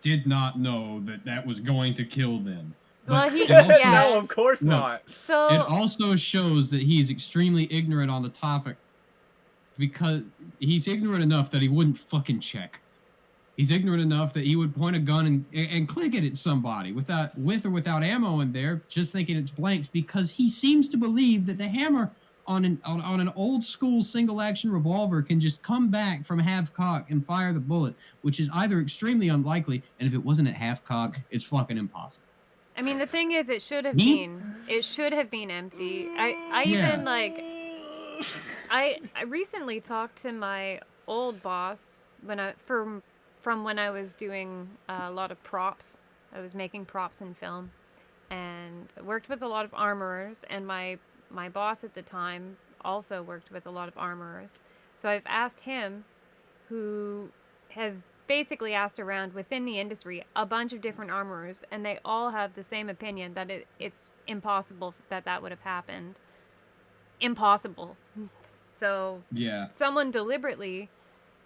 did not know that that was going to kill them. Well, But he- it also- yeah. No, of course Look, not. So It also shows that he's extremely ignorant on the topic because he's ignorant enough that he wouldn't fucking check. He's ignorant enough that he would point a gun and click it at somebody with or without ammo in there, just thinking it's blanks, because he seems to believe that the hammer on an old school single action revolver can just come back from half cock and fire the bullet, which is either extremely unlikely, and if it wasn't at half cock, it's fucking impossible. I mean, the thing is, it should have Me? been empty. I Yeah. even like, I recently talked to my old boss from when I was doing a lot of props. I was making props in film, and worked with a lot of armorers. And my boss at the time also worked with a lot of armorers. So I've asked him, who has basically asked around within the industry a bunch of different armorers, and they all have the same opinion that it's impossible that would have happened. Impossible. So Yeah. someone deliberately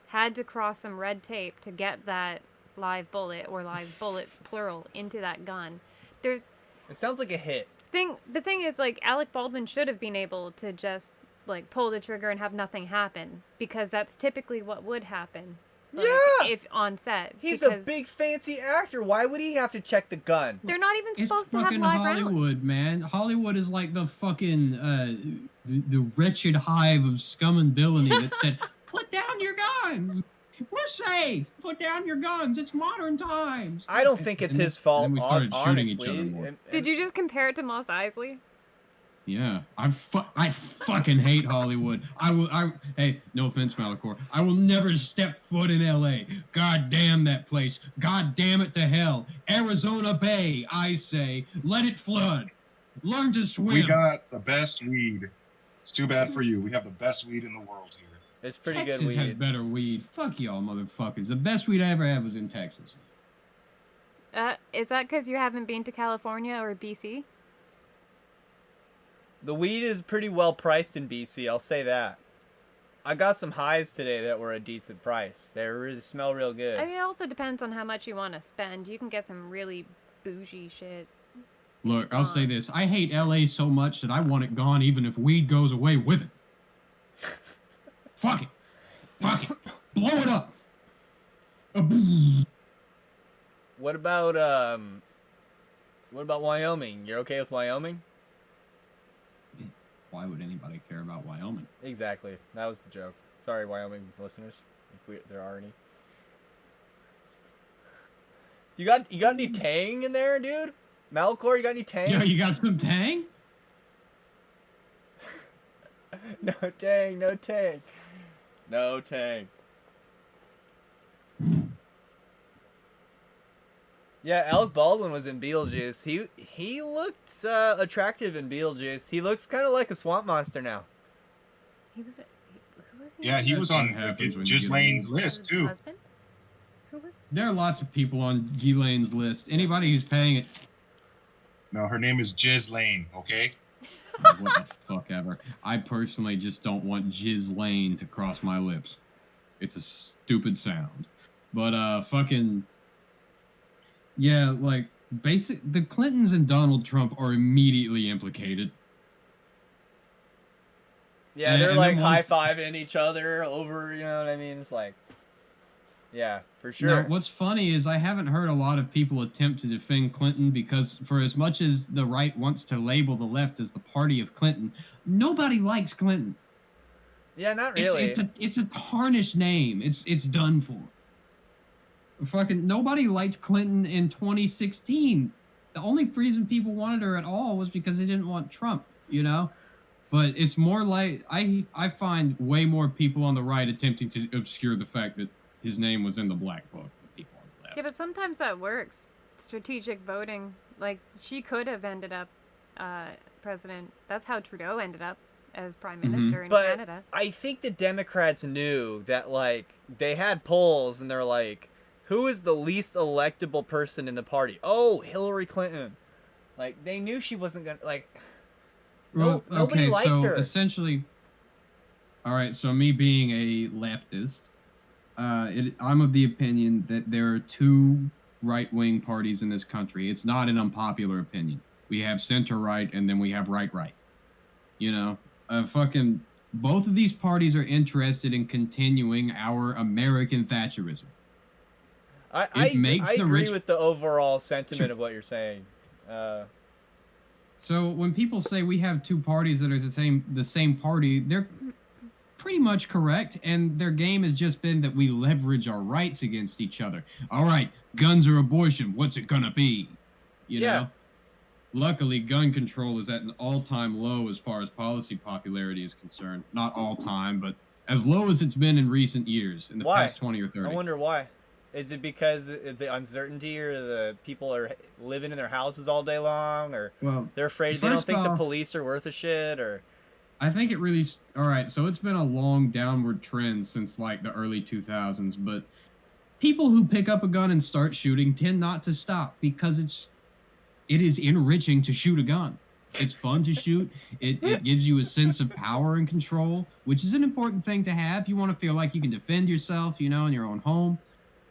had to cross some red tape to get that live bullet, or live bullets plural, into that gun. It sounds like a hit. The thing is, like, Alec Baldwin should have been able to just like pull the trigger and have nothing happen, because that's typically what would happen. Like, Yeah! if on set. He's because a big fancy actor. Why would he have to check the gun? They're not even It's supposed to have fucking live Hollywood, rounds. man. Hollywood is like the fucking the wretched hive of scum and villainy that said, "Put down your guns. We're safe. Put down your guns. It's modern times." I don't think it's And his fault, then we started shooting each honestly. other more. Did you just compare it to Mos Eisley? Yeah, I fucking hate Hollywood. Hey, no offense, Malachor. I will never step foot in L.A. God damn that place. God damn it to hell. Arizona Bay, I say. Let it flood. Learn to swim. We got the best weed. It's too bad for you. We have the best weed in the world here. It's pretty Texas good has weed. better weed. Fuck y'all, motherfuckers. The best weed I ever had was in Texas. Is that because you haven't been to California or BC? The weed is pretty well priced in BC, I'll say that. I got some highs today that were a decent price. They really smell real good. I mean, it also depends on how much you want to spend. You can get some really bougie shit. Look, I'll say this. I hate LA so much that I want it gone even if weed goes away with it. Fuck it. Fuck it. Blow it up. What about Wyoming? You're okay with Wyoming? Why would anybody care about Wyoming? Exactly. That was the joke. Sorry, Wyoming listeners, if there are any. You got any tang in there, dude? Malcor, you got any tang? Yo, you got some tang? No tang, no tang. No tang. Yeah, Alec Baldwin was in Beetlejuice. He looked attractive in Beetlejuice. He looks kind of like a swamp monster now. He was. Who was he? Yeah, he was on happens when you get Ghislaine's old. list His too. husband? Who was? There are lots of people on Ghislaine's list. Anybody who's paying it, No, her name is Ghislaine. Okay. what the fuck ever. I personally just don't want Ghislaine to cross my lips. It's a stupid sound. But fucking yeah, like the Clintons and Donald Trump are immediately implicated. Yeah, And- they're and like then high once- fiving each other over. You know what I mean? It's like, yeah, for sure. Now, what's funny is I haven't heard a lot of people attempt to defend Clinton because for as much as the right wants to label the left as the party of Clinton, nobody likes Clinton. Yeah, not really. It's a tarnished name. It's done for. Fucking nobody liked Clinton in 2016. The only reason people wanted her at all was because they didn't want Trump, you know? But it's more like I find way more people on the right attempting to obscure the fact that his name was in the black book than people on the left. Yeah, but sometimes that works. Strategic voting. Like, she could have ended up president. That's how Trudeau ended up as prime minister in But Canada. I think the Democrats knew that, like, they had polls and they're like, who is the least electable person in the party? Oh, Hillary Clinton. Like, they knew she wasn't gonna, like, Well, nobody liked so her. essentially, all right. So me being a leftist, I'm of the opinion that there are two right-wing parties in this country. It's not an unpopular opinion. We have center-right, and then we have right-right. You know, fucking both of these parties are interested in continuing our American Thatcherism. I makes the agree rich- with the overall sentiment of what you're saying. So when people say we have two parties that are the same party, they're pretty much correct, and their game has just been that we leverage our rights against each other. All right, guns or abortion, what's it gonna be? You Yeah. know? Luckily, gun control is at an all-time low as far as policy popularity is concerned. Not all-time, but as low as it's been in recent years, in the Why? past 20 or 30. I wonder why. Is it because of the uncertainty, or the people are living in their houses all day long, or Well, they're afraid they don't first think the off- police are worth a shit, or I think it really. All right, so it's been a long downward trend since like the early 2000s, but people who pick up a gun and start shooting tend not to stop because it is enriching to shoot a gun. It's fun to shoot. It gives you a sense of power and control, which is an important thing to have. You want to feel like you can defend yourself, you know, in your own home.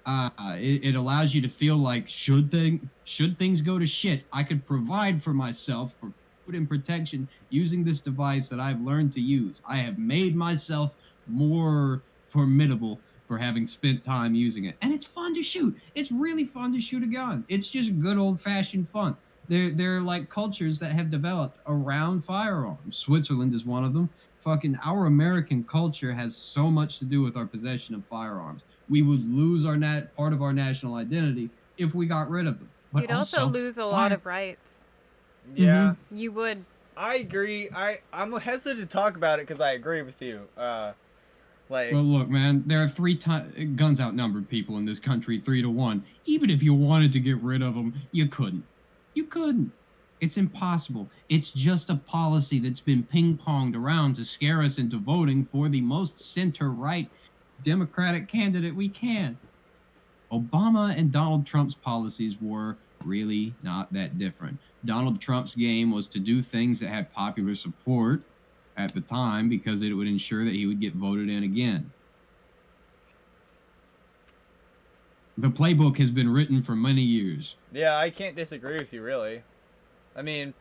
It allows you to feel like should things go to shit, I could provide for myself for food and protection using this device that I've learned to use. I have made myself more formidable for having spent time using it, and it's fun to shoot. It's really fun to shoot a gun. It's just good old-fashioned fun. There are like cultures that have developed around firearms. Switzerland is one of them. Fucking our American culture has so much to do with our possession of firearms. We would lose part of our national identity if we got rid of them. But You'd also lose a lot of rights. yeah. You would. I agree. I'm hesitant to talk about it because I agree with you. Like, Well, look, man, there are guns outnumbered people in this country 3-1. Even if you wanted to get rid of them, you couldn't. You couldn't. It's impossible. It's just a policy that's been ping-ponged around to scare us into voting for the most center-right Democratic candidate we can. Obama and Donald Trump's policies were really not that different. Donald Trump's game was to do things that had popular support at the time because it would ensure that he would get voted in again. The playbook has been written for many years. yeah, I can't disagree with you, really. I mean,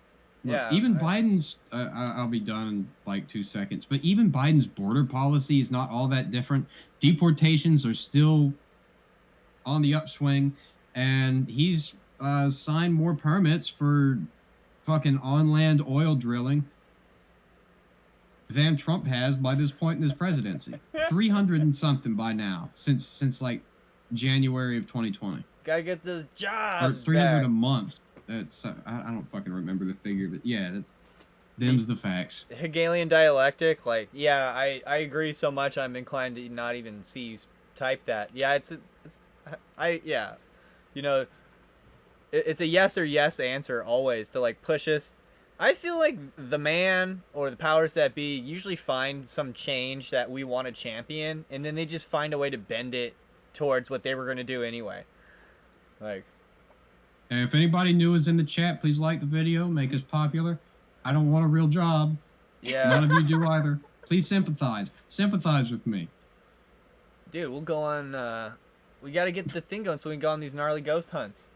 Look, yeah. even Biden's, I'll be done in like 2 seconds, but even Biden's border policy is not all that different. Deportations are still on the upswing, and he's signed more permits for fucking on-land oil drilling than Trump has by this point in his presidency. 300 and something by now, since like January of 2020. Gotta get those Or jobs it's 300 back. a month. That's I don't fucking remember the figure, but yeah, them's the facts. Hegelian dialectic, like, yeah, I agree so much I'm inclined to not even see you type that. Yeah, yeah, you know, it's a yes or yes answer always to like push us. I feel like the man or the powers that be usually find some change that we want to champion, and then they just find a way to bend it towards what they were going to do anyway. Like, And if anybody new is in the chat, please like the video, make us popular. I don't want a real job. yeah, None of you do either. Please sympathize. Sympathize with me. dude, we'll go on. We got to get the thing going so we can go on these gnarly ghost hunts.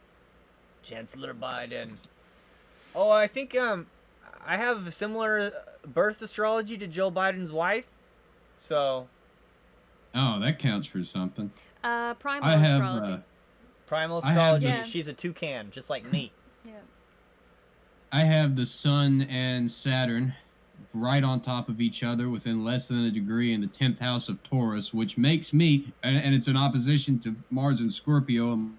Chancellor Biden. Oh, I think I have a similar birth astrology to Joe Biden's wife, so. Oh, that counts for something. Primal I have. astrology. Primal I have astrology. this- She's a toucan, just like me. Yeah. I have the Sun and Saturn right on top of each other within less than a degree in the 10th house of Taurus, which makes me, and it's in opposition to Mars in Scorpio,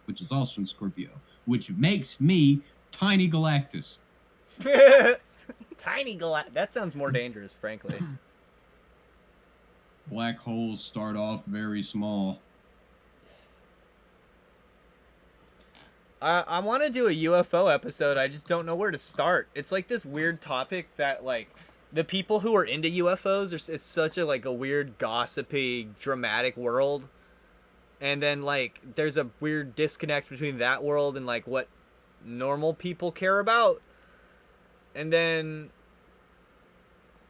which is also in Scorpio, which makes me Tiny Galactus. Tiny that sounds more dangerous, frankly. Black holes start off very small. I want to do a UFO episode. I just don't know where to start. It's like this weird topic that like the people who are into UFOs it's such a like a weird gossipy dramatic world. And then like there's a weird disconnect between that world and like what normal people care about. And then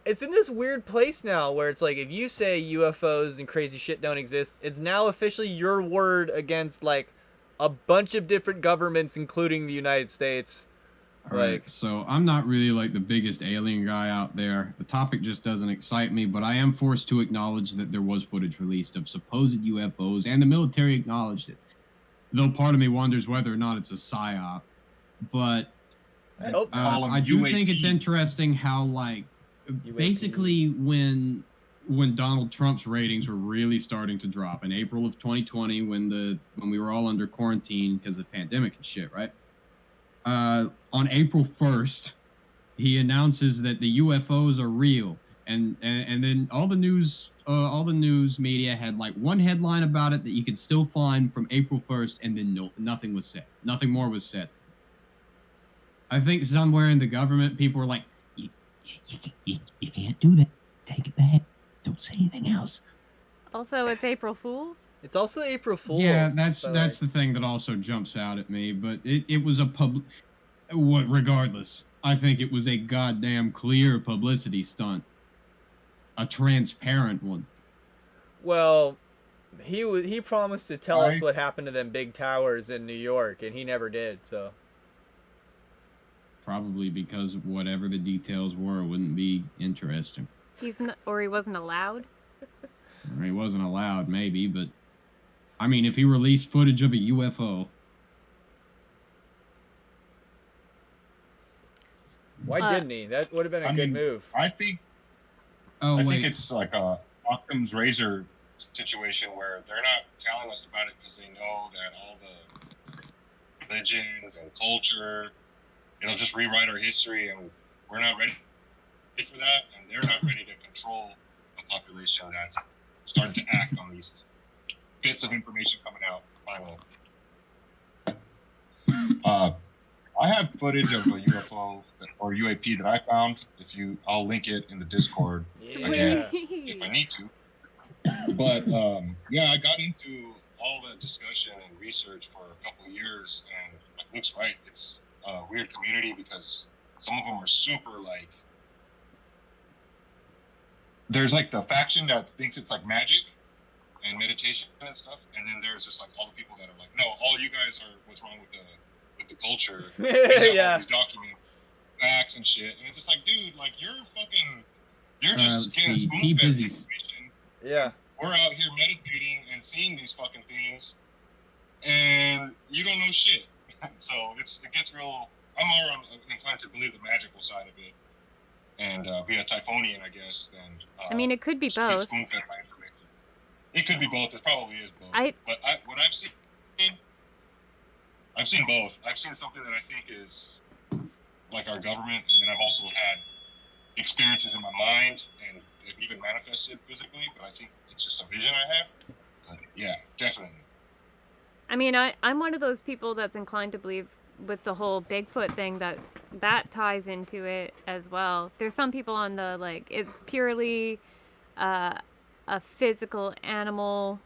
it's in this weird place now where it's like if you say UFOs and crazy shit don't exist, it's now officially your word against like a bunch of different governments, including the United States. All right, so I'm not really like the biggest alien guy out there. The topic just doesn't excite me, but I am forced to acknowledge that there was footage released of supposed UFOs, and the military acknowledged it. Though part of me wonders whether or not it's a psyop. But Nope. I do think it's interesting how, like, basically when Donald Trump's ratings were really starting to drop in April of 2020, when we were all under quarantine because of the pandemic and shit, right? On April 1st, he announces that the UFOs are real, and then all the news media had like one headline about it that you could still find from April 1st, and then nothing was said. Nothing more was said. I think somewhere in the government, people were like, you can't do that. Take it back. Don't say anything else. Also, it's April Fool's. It's also April Fool's. Yeah, that's so, the thing that also jumps out at me. But it was a regardless, I think it was a goddamn clear publicity stunt, a transparent one. Well, he promised to tell us what happened to them big towers in New York, and he never did. So probably because of whatever the details were, it wouldn't be interesting. Or he wasn't allowed. Or he wasn't allowed, maybe, but I mean, if he released footage of a UFO, why didn't he? That would have been a good move. I think it's like a Occam's razor situation where they're not telling us about it because they know that all the religions and culture, it'll just rewrite our history, and we're not ready for that, and they're not ready to control a population that's starting to act on these bits of information coming out finally. I have footage of a UFO or UAP that I found. I'll link it in the Discord again if I need to. But yeah, I got into all the discussion and research for a couple of years, and like Luke's right, it's a weird community because some of them are super like. There's like the faction that thinks it's like magic and meditation and stuff, and then there's just like all the people that are like, no, all you guys are what's wrong with the culture. Yeah. All these documents, facts and shit, and it's just like, dude, like you're just getting spoon-fed information. Yeah. We're out here meditating and seeing these fucking things, and you don't know shit. So it gets real. I'm more inclined to believe the magical side of it, and be a Typhonian, I guess. Then I mean, it could be both. Spoon-fed by information. It could be both. It probably is both. But what I've seen both. I've seen something that I think is like our government, and then I've also had experiences in my mind and it even manifested physically, but I think it's just a vision I have. But yeah, definitely. I mean, I'm one of those people that's inclined to believe with the whole Bigfoot thing that ties into it as well. There's some people on the, like, it's purely a physical animal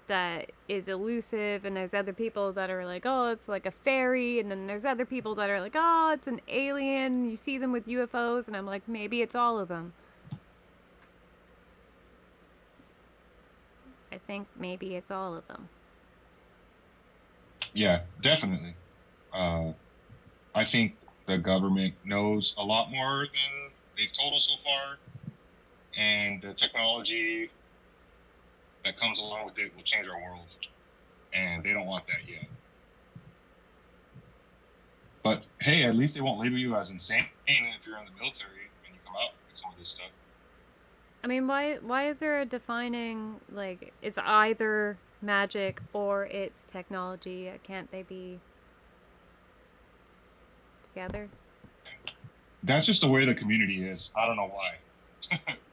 that is elusive, and there's other people that are like, oh, it's like a fairy, and then there's other people that are like, oh, it's an alien, you see them with UFOs, and I'm like, maybe it's all of them. I think maybe it's all of them. Yeah, definitely. I think the government knows a lot more than they've told us so far, and the technology that comes along with it will change our world, and they don't want that yet. But hey, at least they won't label you as insane if you're in the military and you come out with some of this stuff. I mean, why is there a defining, like, it's either magic or it's technology? Can't they be together? That's just the way the community is. I don't know why.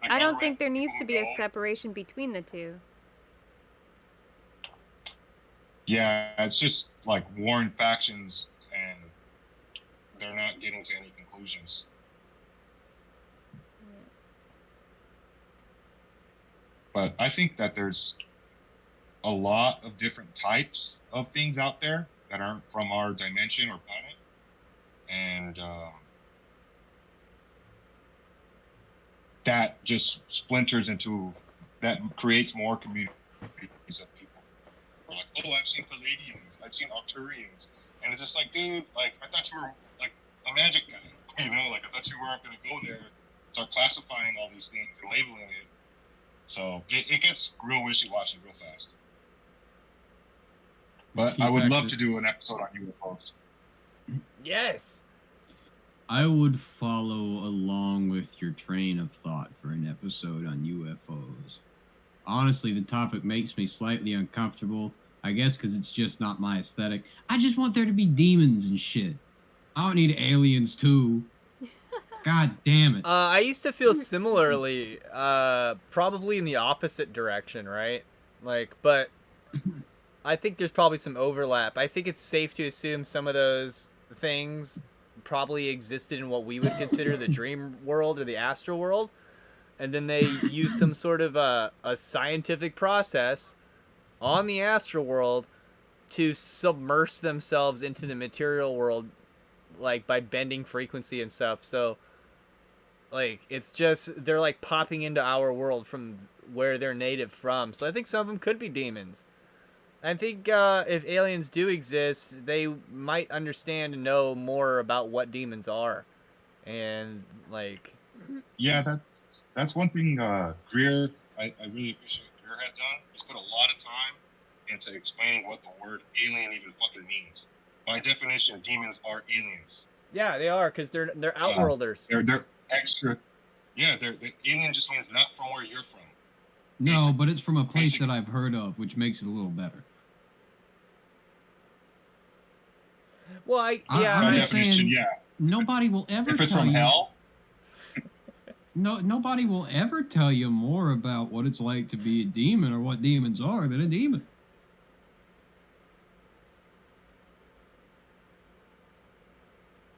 I don't think there needs to be a separation between the two. Yeah, it's just like warring factions, and they're not getting to any conclusions. But I think that there's a lot of different types of things out there that aren't from our dimension or planet. And that just splinters into, that creates more communities of people. We're like, oh, I've seen Palladians, I've seen Arcturians. And it's just like, dude, like, I thought you were like a magic guy, you know? Like, I thought you weren't going to go there, start classifying all these things and labeling it. So it gets real wishy-washy real fast. But I would love to do an episode on UFOs. Yes. I would follow along with your train of thought for an episode on UFOs. Honestly, the topic makes me slightly uncomfortable. I guess because it's just not my aesthetic. I just want there to be demons and shit. I don't need aliens too. God damn it. I used to feel similarly, probably in the opposite direction, right? Like, but I think there's probably some overlap. I think it's safe to assume some of those things probably existed in what we would consider the dream world or the astral world. And then they use some sort of a scientific process on the astral world to submerge themselves into the material world, like by bending frequency and stuff. So, like, it's just, they're like popping into our world from where they're native from. So I think some of them could be demons. I think if aliens do exist, they might understand and know more about what demons are. And, like... Yeah, that's one thing Greer, I really appreciate what Greer has done. He's put a lot of time into explaining what the word alien even fucking means. By definition, demons are aliens. Yeah, they are, because they're outworlders. They're extra. Yeah, the alien just means not from where you're from. No, but it's from a place that I've heard of, which makes it a little better. Well, I'm just saying, yeah. Nobody will ever If it's tell from you. hell. Nobody will ever tell you more about what it's like to be a demon or what demons are than a demon.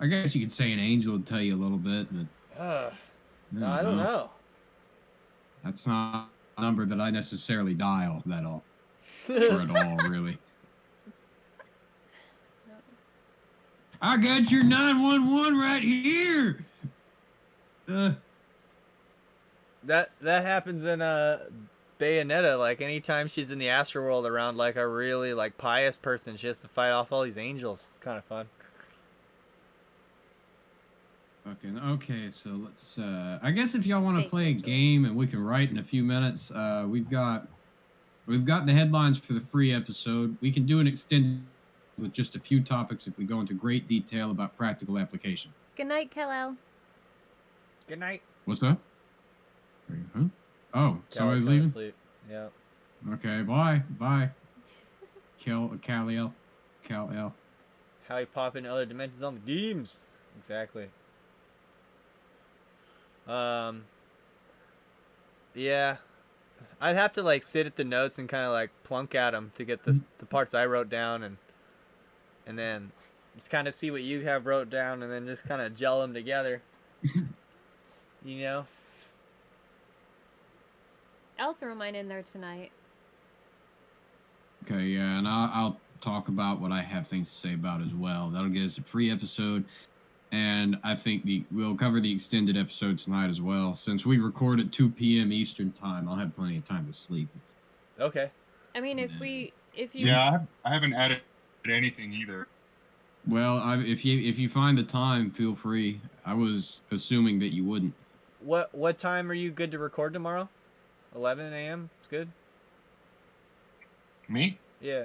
I guess you could say an angel would tell you a little bit, but no, I don't know. That's not a number that I necessarily dial that all, or at all, really. I got your 911 right here. That happens in Bayonetta. Like, anytime she's in the astral world around like a really like pious person, she has to fight off all these angels. It's kind of fun. Okay, so let's I guess if y'all want to play a game and we can write in a few minutes, we've got the headlines for the free episode. We can do an extended with just a few topics if we go into great detail about practical application. Good night, Kal-El. Good night. What's that? Huh? Oh, somebody's leaving? Asleep. Yeah. Okay, bye. Kal-El. How you pop into other dimensions on the games. Exactly. Yeah. I'd have to like sit at the notes and kind of like plunk at them to get the parts I wrote down, and then just kind of see what you have wrote down, and then just kind of gel them together. You know. I'll throw mine in there tonight. Okay, yeah, and I'll talk about what I have things to say about as well. That'll get us a free episode, and I think we'll cover the extended episode tonight as well. Since we record at 2 p.m. Eastern time, I'll have plenty of time to sleep. Okay. I mean, if you Yeah, I haven't added anything either. Well, if you find the time, feel free. I was assuming that you wouldn't. What time are you good to record tomorrow? 11 a.m. It's good. Me? Yeah.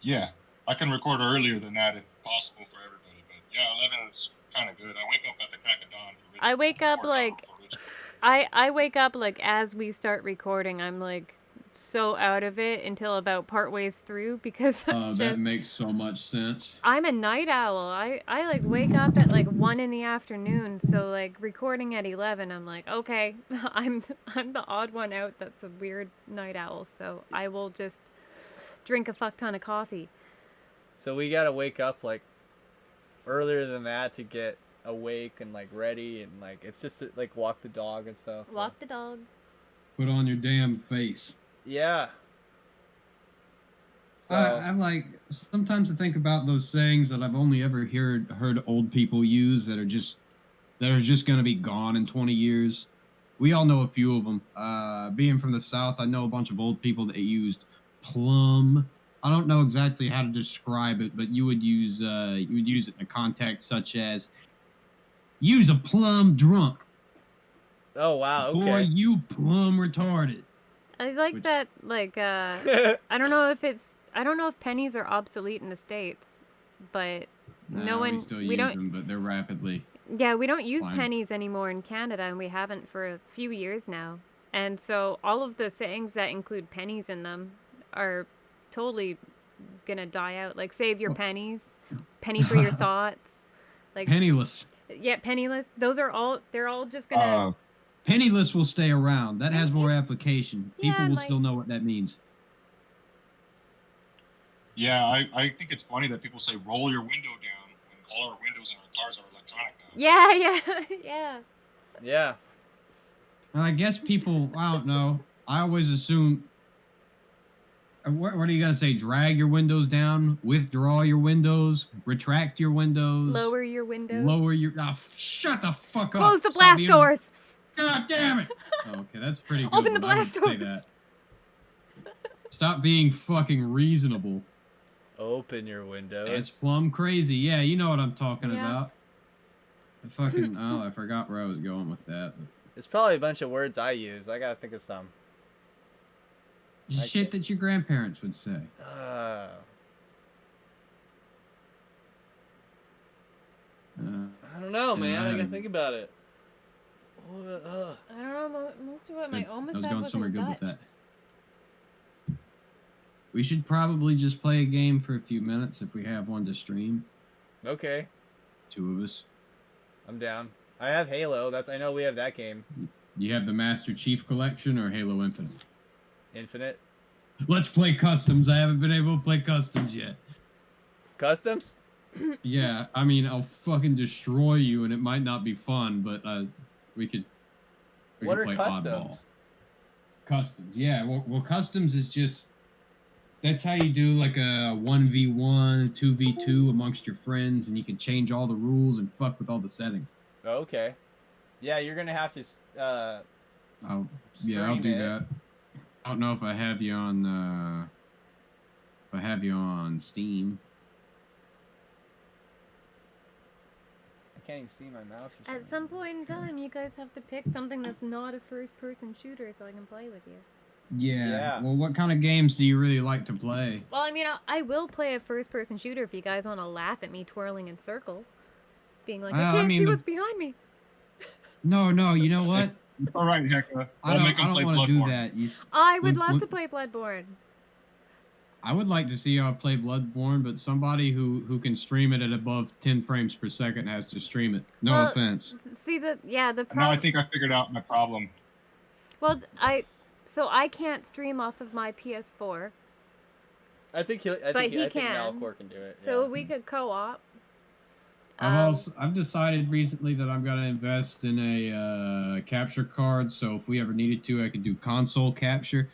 Yeah, I can record earlier than that if possible for everybody. But yeah, 11 is kind of good. I wake up at the crack of dawn for Richmond. I wake up or like for Richmond. I wake up like as we start recording. I'm like so out of it until about part ways through because That makes so much sense. I'm a night owl. I like wake up at like 1 in the afternoon. So like recording at 11, I'm like, okay, I'm the odd one out that's a weird night owl. So I will just drink a fuck ton of coffee. So we gotta wake up like earlier than that to get awake and like ready, and like it's just like walk the dog and stuff. So. Walk the dog. Put on your damn face. Yeah. So I'm like, sometimes I think about those sayings that I've only ever heard old people use that are just going to be gone in 20 years. We all know a few of them. Being from the South, I know a bunch of old people that used plum. I don't know exactly how to describe it, but you would use it in a context such as use a plum drunk. Oh wow, okay. Boy, you plum retarded. I like that. Like I don't know if pennies are obsolete in the States, but We still use them, but they're rapidly. Yeah, we don't use Fine. pennies anymore in Canada, and we haven't for a few years now. And so all of the sayings that include pennies in them are totally gonna die out. Like save your pennies, penny for your thoughts. Like Penniless. yeah, penniless. They're all just gonna. Penniless will stay around. That has more application. Yeah, People will like- still know what that means. Yeah, I think it's funny that people say roll your window down when all our windows in our cars are electronic now. Yeah. Yeah. Well, I guess people, I don't know. I always assume. What are you going to say? Drag your windows down? Withdraw your windows? Retract your windows? Lower your windows. Lower your. Oh, shut the fuck up. Close the Stop blast being- doors. God damn it. Okay, that's pretty good. Open the one. I would blast say doors. that. Stop being fucking reasonable. Open your windows. It's plum crazy. Yeah, you know what I'm talking Yeah. about. I forgot where I was going with that. There's probably a bunch of words I use. I gotta think of some. Shit that your grandparents would say. I don't know, man. I gotta think about it. I don't know. Most of what my I Oma was said going was somewhere in good Dutch. with that. We should probably just play a game for a few minutes if we have one to stream. Okay, Two of us. I'm down. I have Halo. I know we have that game. You have the Master Chief Collection or Halo Infinite? Infinite. Let's play customs. I haven't been able to play customs yet. Customs? Yeah, I mean, I'll fucking destroy you, and it might not be fun, but we could What are play customs? oddball. Customs, yeah. Well, customs is just that's how you do like a 1v1, 2v2 amongst your friends, and you can change all the rules and fuck with all the settings. Okay. Yeah, you're gonna have to. I'll do Stream it. that. I don't know if I have you on. If I have you on Steam. I can't even see my mouse. For At some point in time, you guys have to pick something that's not a first-person shooter so I can play with you. Yeah. Well, what kind of games do you really like to play? Well, I mean, I will play a first-person shooter if you guys want to laugh at me twirling in circles. Being like, I can't see what's behind me. No, you know what? It's all right, Hecka. I don't want to do that. I would love to play Bloodborne. I would like to see y'all play Bloodborne, but somebody who can stream it at above 10 frames per second has to stream it. No Well, offense. See, the Now I think I figured out my problem. Well, so I can't stream off of my PS4, I think but he I think can. Malcor can do it. So yeah. we could co-op. I've decided recently that I'm gonna invest in a capture card. So if we ever needed to, I could do console capture.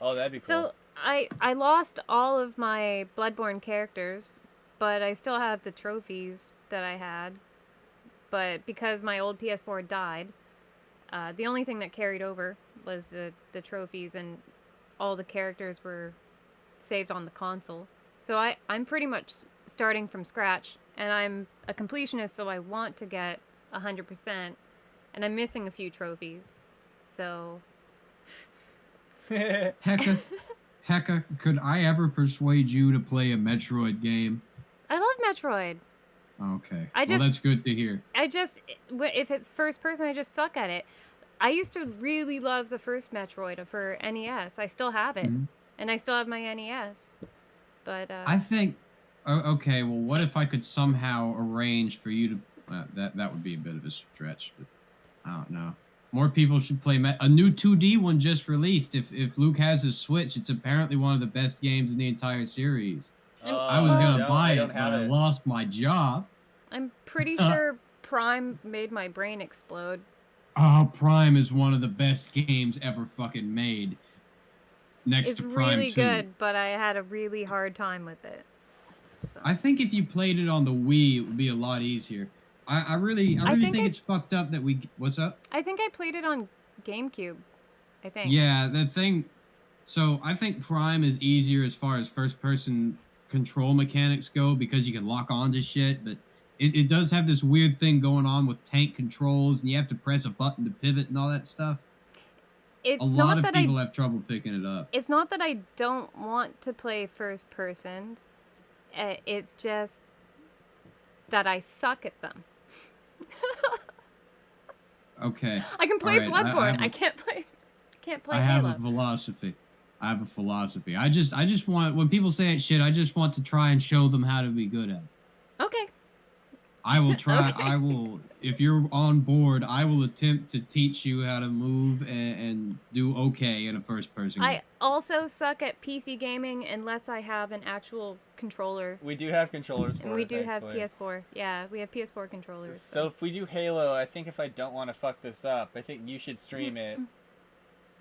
Oh, that'd be cool. So I lost all of my Bloodborne characters, but I still have the trophies that I had. But because my old PS4 died, the only thing that carried over was the trophies, and all the characters were saved on the console. So I'm pretty much starting from scratch, and I'm a completionist, so I want to get 100%, and I'm missing a few trophies. So Hecka, could I ever persuade you to play a Metroid game? I love Metroid. Okay. Well, that's good to hear. If it's first person, I just suck at it. I used to really love the first Metroid for NES. I still have it, and I still have my NES. But I think, okay, well, what if I could somehow arrange for you to? That would be a bit of a stretch, but I don't know. More people should play a new 2D one just released. If Luke has his Switch, it's apparently one of the best games in the entire series. I was gonna buy it, but I lost my job. I'm pretty sure Prime made my brain explode. Oh, Prime is one of the best games ever fucking made. It's really good, but I had a really hard time with it. So. I think if you played it on the Wii, it would be a lot easier. I really think it's fucked up that we. What's up? I think I played it on GameCube. I think. Yeah, the thing. So I think Prime is easier as far as first-person control mechanics go because you can lock onto shit, but it does have this weird thing going on with tank controls, and you have to press a button to pivot and all that stuff. A lot of people have trouble picking it up. It's not that I don't want to play first persons. It's just that I suck at them. Okay. I can play Bloodborne. I can't play I have a philosophy. I just want, when people say shit, I just want to try and show them how to be good at it. Okay. I will try. Okay. If you're on board, I will attempt to teach you how to move and do okay in a first-person game. I also suck at PC gaming unless I have an actual controller. We do have controllers for and we it, do have thankfully. PS4. Yeah, we have PS4 controllers. So if we do Halo, I think if I don't want to fuck this up, I think you should stream it.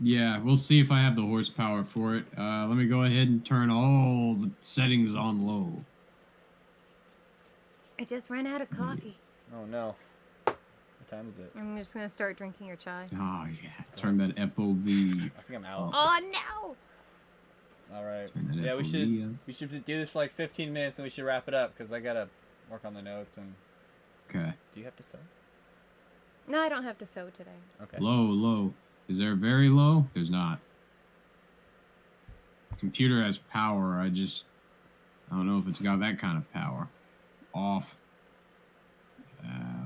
Yeah, we'll see if I have the horsepower for it. Let me go ahead and turn all the settings on low. I just ran out of coffee. Oh no. What time is it? I'm just gonna start drinking your chai. Oh yeah, turn that FOV. I think I'm out. Oh no! All right. Yeah, we should do this for like 15 minutes and we should wrap it up because I gotta work on the notes and. Okay. Do you have to sew? No, I don't have to sew today. Okay. Low. Is there very low? There's not. The computer has power. I don't know if it's got that kind of power. Off.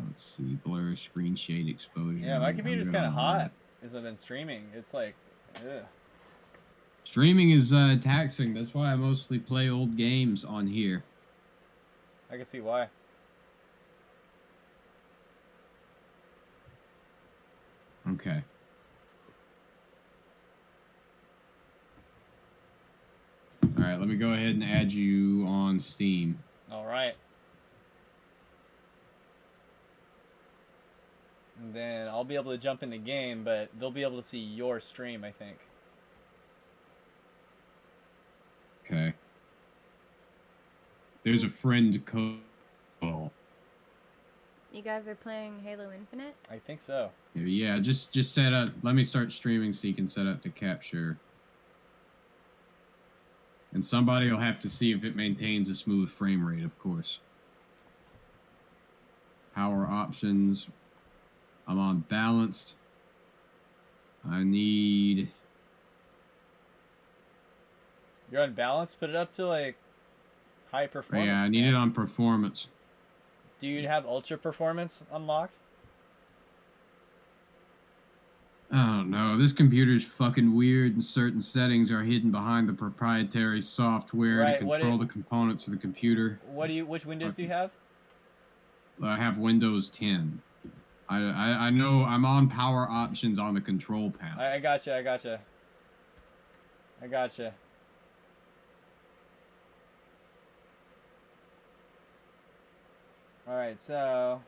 Let's see. Blur, screen shade, exposure. Yeah, my computer's kind of hot as I've been streaming. It's like, ugh. Streaming is taxing. That's why I mostly play old games on here. I can see why. Okay. All right, let me go ahead and add you on Steam. All right. And then I'll be able to jump in the game, but they'll be able to see your stream, I think. Okay. There's a friend call. You guys are playing Halo Infinite? I think so. Yeah, just set up. Let me start streaming so you can set up to capture. And somebody will have to see if it maintains a smooth frame rate, of course. Power options. I'm on balanced. I need... You're on balance? Put it up to like high performance. Yeah, I need it on performance. Do you have ultra performance unlocked? I don't know. This computer's fucking weird, and certain settings are hidden behind the proprietary software to control the components of the computer. Which Windows do you have? I have Windows 10. I know I'm on power options on the control panel. I gotcha. All right, so.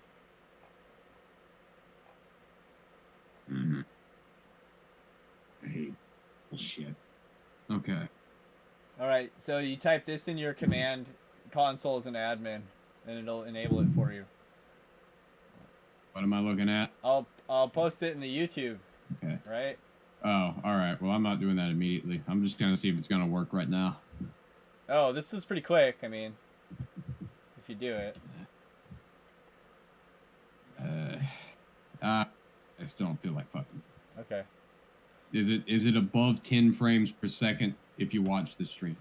Mm-hmm. I hate bullshit. Okay. All right, so you type this in your command console as an admin, and it'll enable it for you. What am I looking at? I'll post it in the YouTube. Okay. Right. Oh, all right. Well, I'm not doing that immediately. I'm just gonna see if it's gonna work right now. Oh, this is pretty quick. I mean, if you do it. I still don't feel like fucking. Okay. Is it above 10 frames per second if you watch the stream?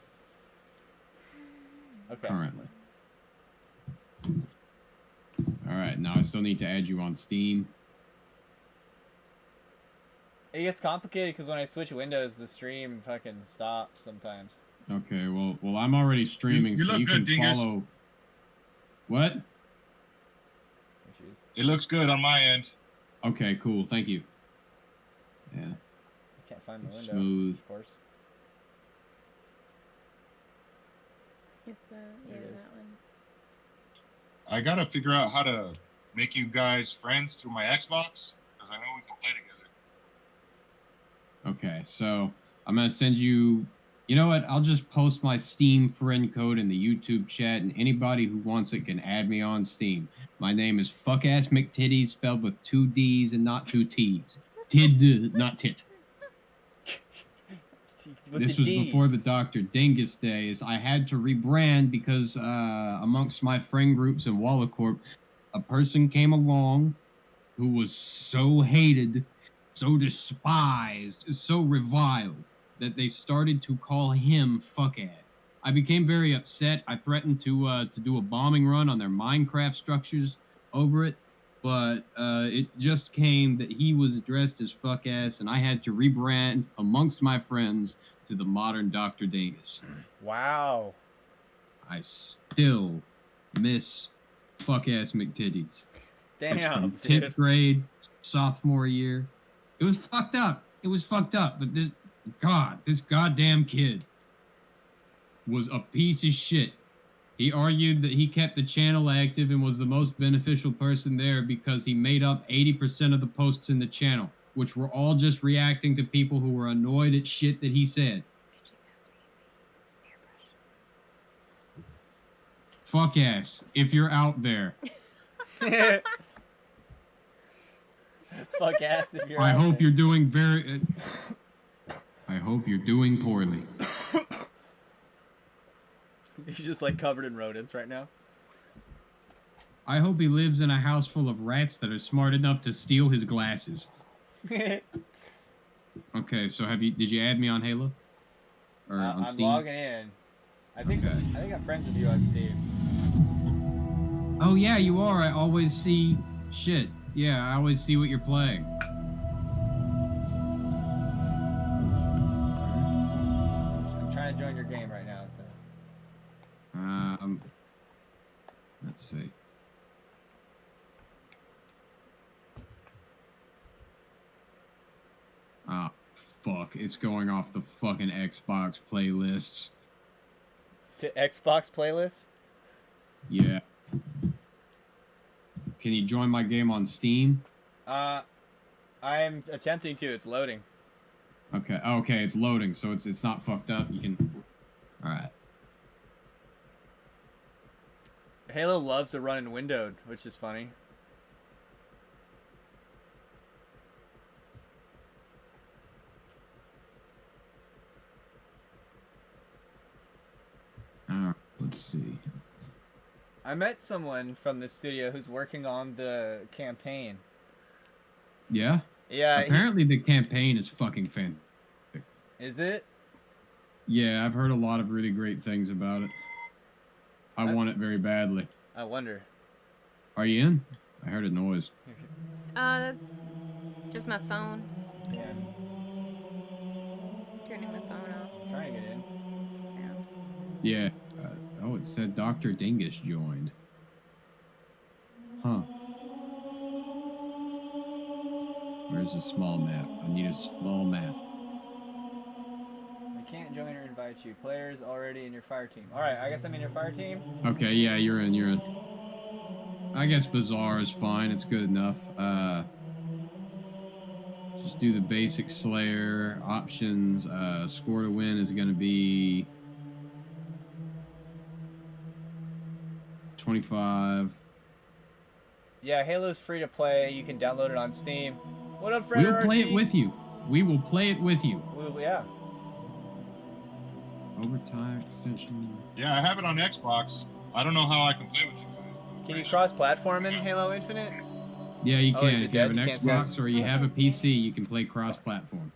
Okay. Currently. All right. Now I still need to add you on Steam. It gets complicated because when I switch windows, the stream fucking stops sometimes. Okay. Well, I'm already streaming, You so look you good, can Dingus. follow. What? Oh, jeez. It looks good on my end. Okay. Cool. Thank you. Yeah. I can't find the window. Smooth. Of course. It's yeah, There it is. that one. I gotta figure out how to make you guys friends through my Xbox, because I know we can play together. Okay. So I'm gonna send you. You know what? I'll just post my Steam friend code in the YouTube chat, and anybody who wants it can add me on Steam. My name is Fuckass McTitties, spelled with 2 D's and not 2 T's. Tid, not tit. With This the was Ds. before the Dr. Dingus days. I had to rebrand because amongst my friend groups in Wallacorp, a person came along who was so hated, so despised, so reviled, that they started to call him Fuckass. I became very upset. I threatened to do a bombing run on their Minecraft structures over it, but it just came that he was addressed as Fuckass, and I had to rebrand amongst my friends to the modern Dr. Dingus. Wow. I still miss Fuckass McTitties. It's Damn, from dude. 10th grade, sophomore year. It was fucked up. But this goddamn kid was a piece of shit. He argued that he kept the channel active and was the most beneficial person there because he made up 80% of the posts in the channel, which were all just reacting to people who were annoyed at shit that he said. Fuck ass, if you're out there. Fuck ass if you're I out hope there. you're doing very... I hope you're doing poorly. He's just like covered in rodents right now. I hope he lives in a house full of rats that are smart enough to steal his glasses. Okay, so did you add me on Halo? Or on I'm Steam? logging in. I think Okay. I'm friends with you on Steam. Oh yeah, you are. I always see shit. Yeah, I always see what you're playing. I'm trying to join your game right now, it says. Let's see. Ah, fuck. It's going off the fucking Xbox playlists. To Xbox playlists? Yeah. Can you join my game on Steam? I'm attempting to. It's loading. Okay. Okay, it's loading, so it's not fucked up. You can. All right. Halo loves to run in windowed, which is funny. Let's see. I met someone from the studio who's working on the campaign. Yeah? Yeah. Apparently the campaign is fucking fantastic. Is it? Yeah, I've heard a lot of really great things about it. I want it very badly. I wonder. Are you in? I heard a noise. That's just my phone. Yeah. Turning my phone off. Trying to get in. Sound. Yeah. Oh, it said Dr. Dingus joined. Huh. Where's the small map? I need a small map. I can't join or invite you. Players already in your fire team. Alright, I guess I'm in your fire team. Okay, yeah, you're in. I guess Bazaar is fine. It's good enough. Just do the basic Slayer options. Score to win is going to be 25. Yeah, Halo's free to play. You can download it on Steam. What up, Fred? We'll play it with you. We will play it with you. Yeah. Overtime extension. Yeah, I have it on Xbox. I don't know how I can play with you guys. Can you cross-platform in Halo Infinite? Yeah, you Oh, can. is it If you have an dead? You can't see Xbox or you have a PC, you can play cross-platform.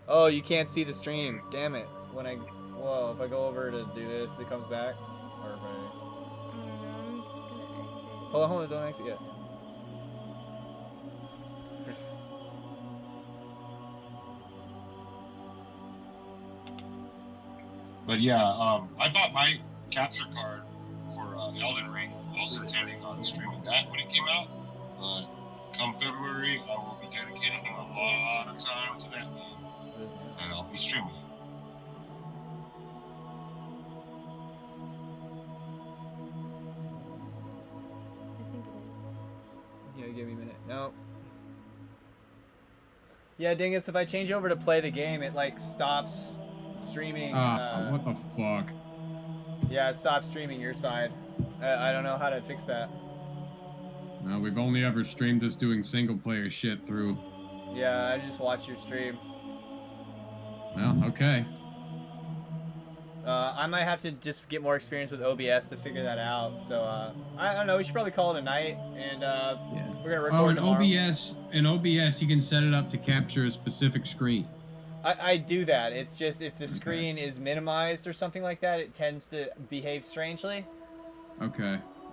Oh, you can't see the stream. Damn it. If I go over to do this, it comes back. Or if I... Hold on, don't exit yet. But yeah, I bought my capture card for Elden Ring. Also intending on streaming that when it came out. But come February, I will be dedicating a lot of time to that game, and I'll be streaming it. I think it is. Yeah, give me a minute. No. Yeah, Dingus, if I change over to play the game, it like stops streaming. What the fuck? Yeah, it stops streaming your side. I don't know how to fix that. No, we've only ever streamed us doing single player shit through. Yeah, I just watched your stream. Well, okay. I might have to just get more experience with OBS to figure that out. So I don't know. We should probably call it a night, and Yeah. we're gonna record tomorrow. In OBS, you can set it up to capture a specific screen. I do that. It's just if the screen is minimized or something like that, it tends to behave strangely. Okay.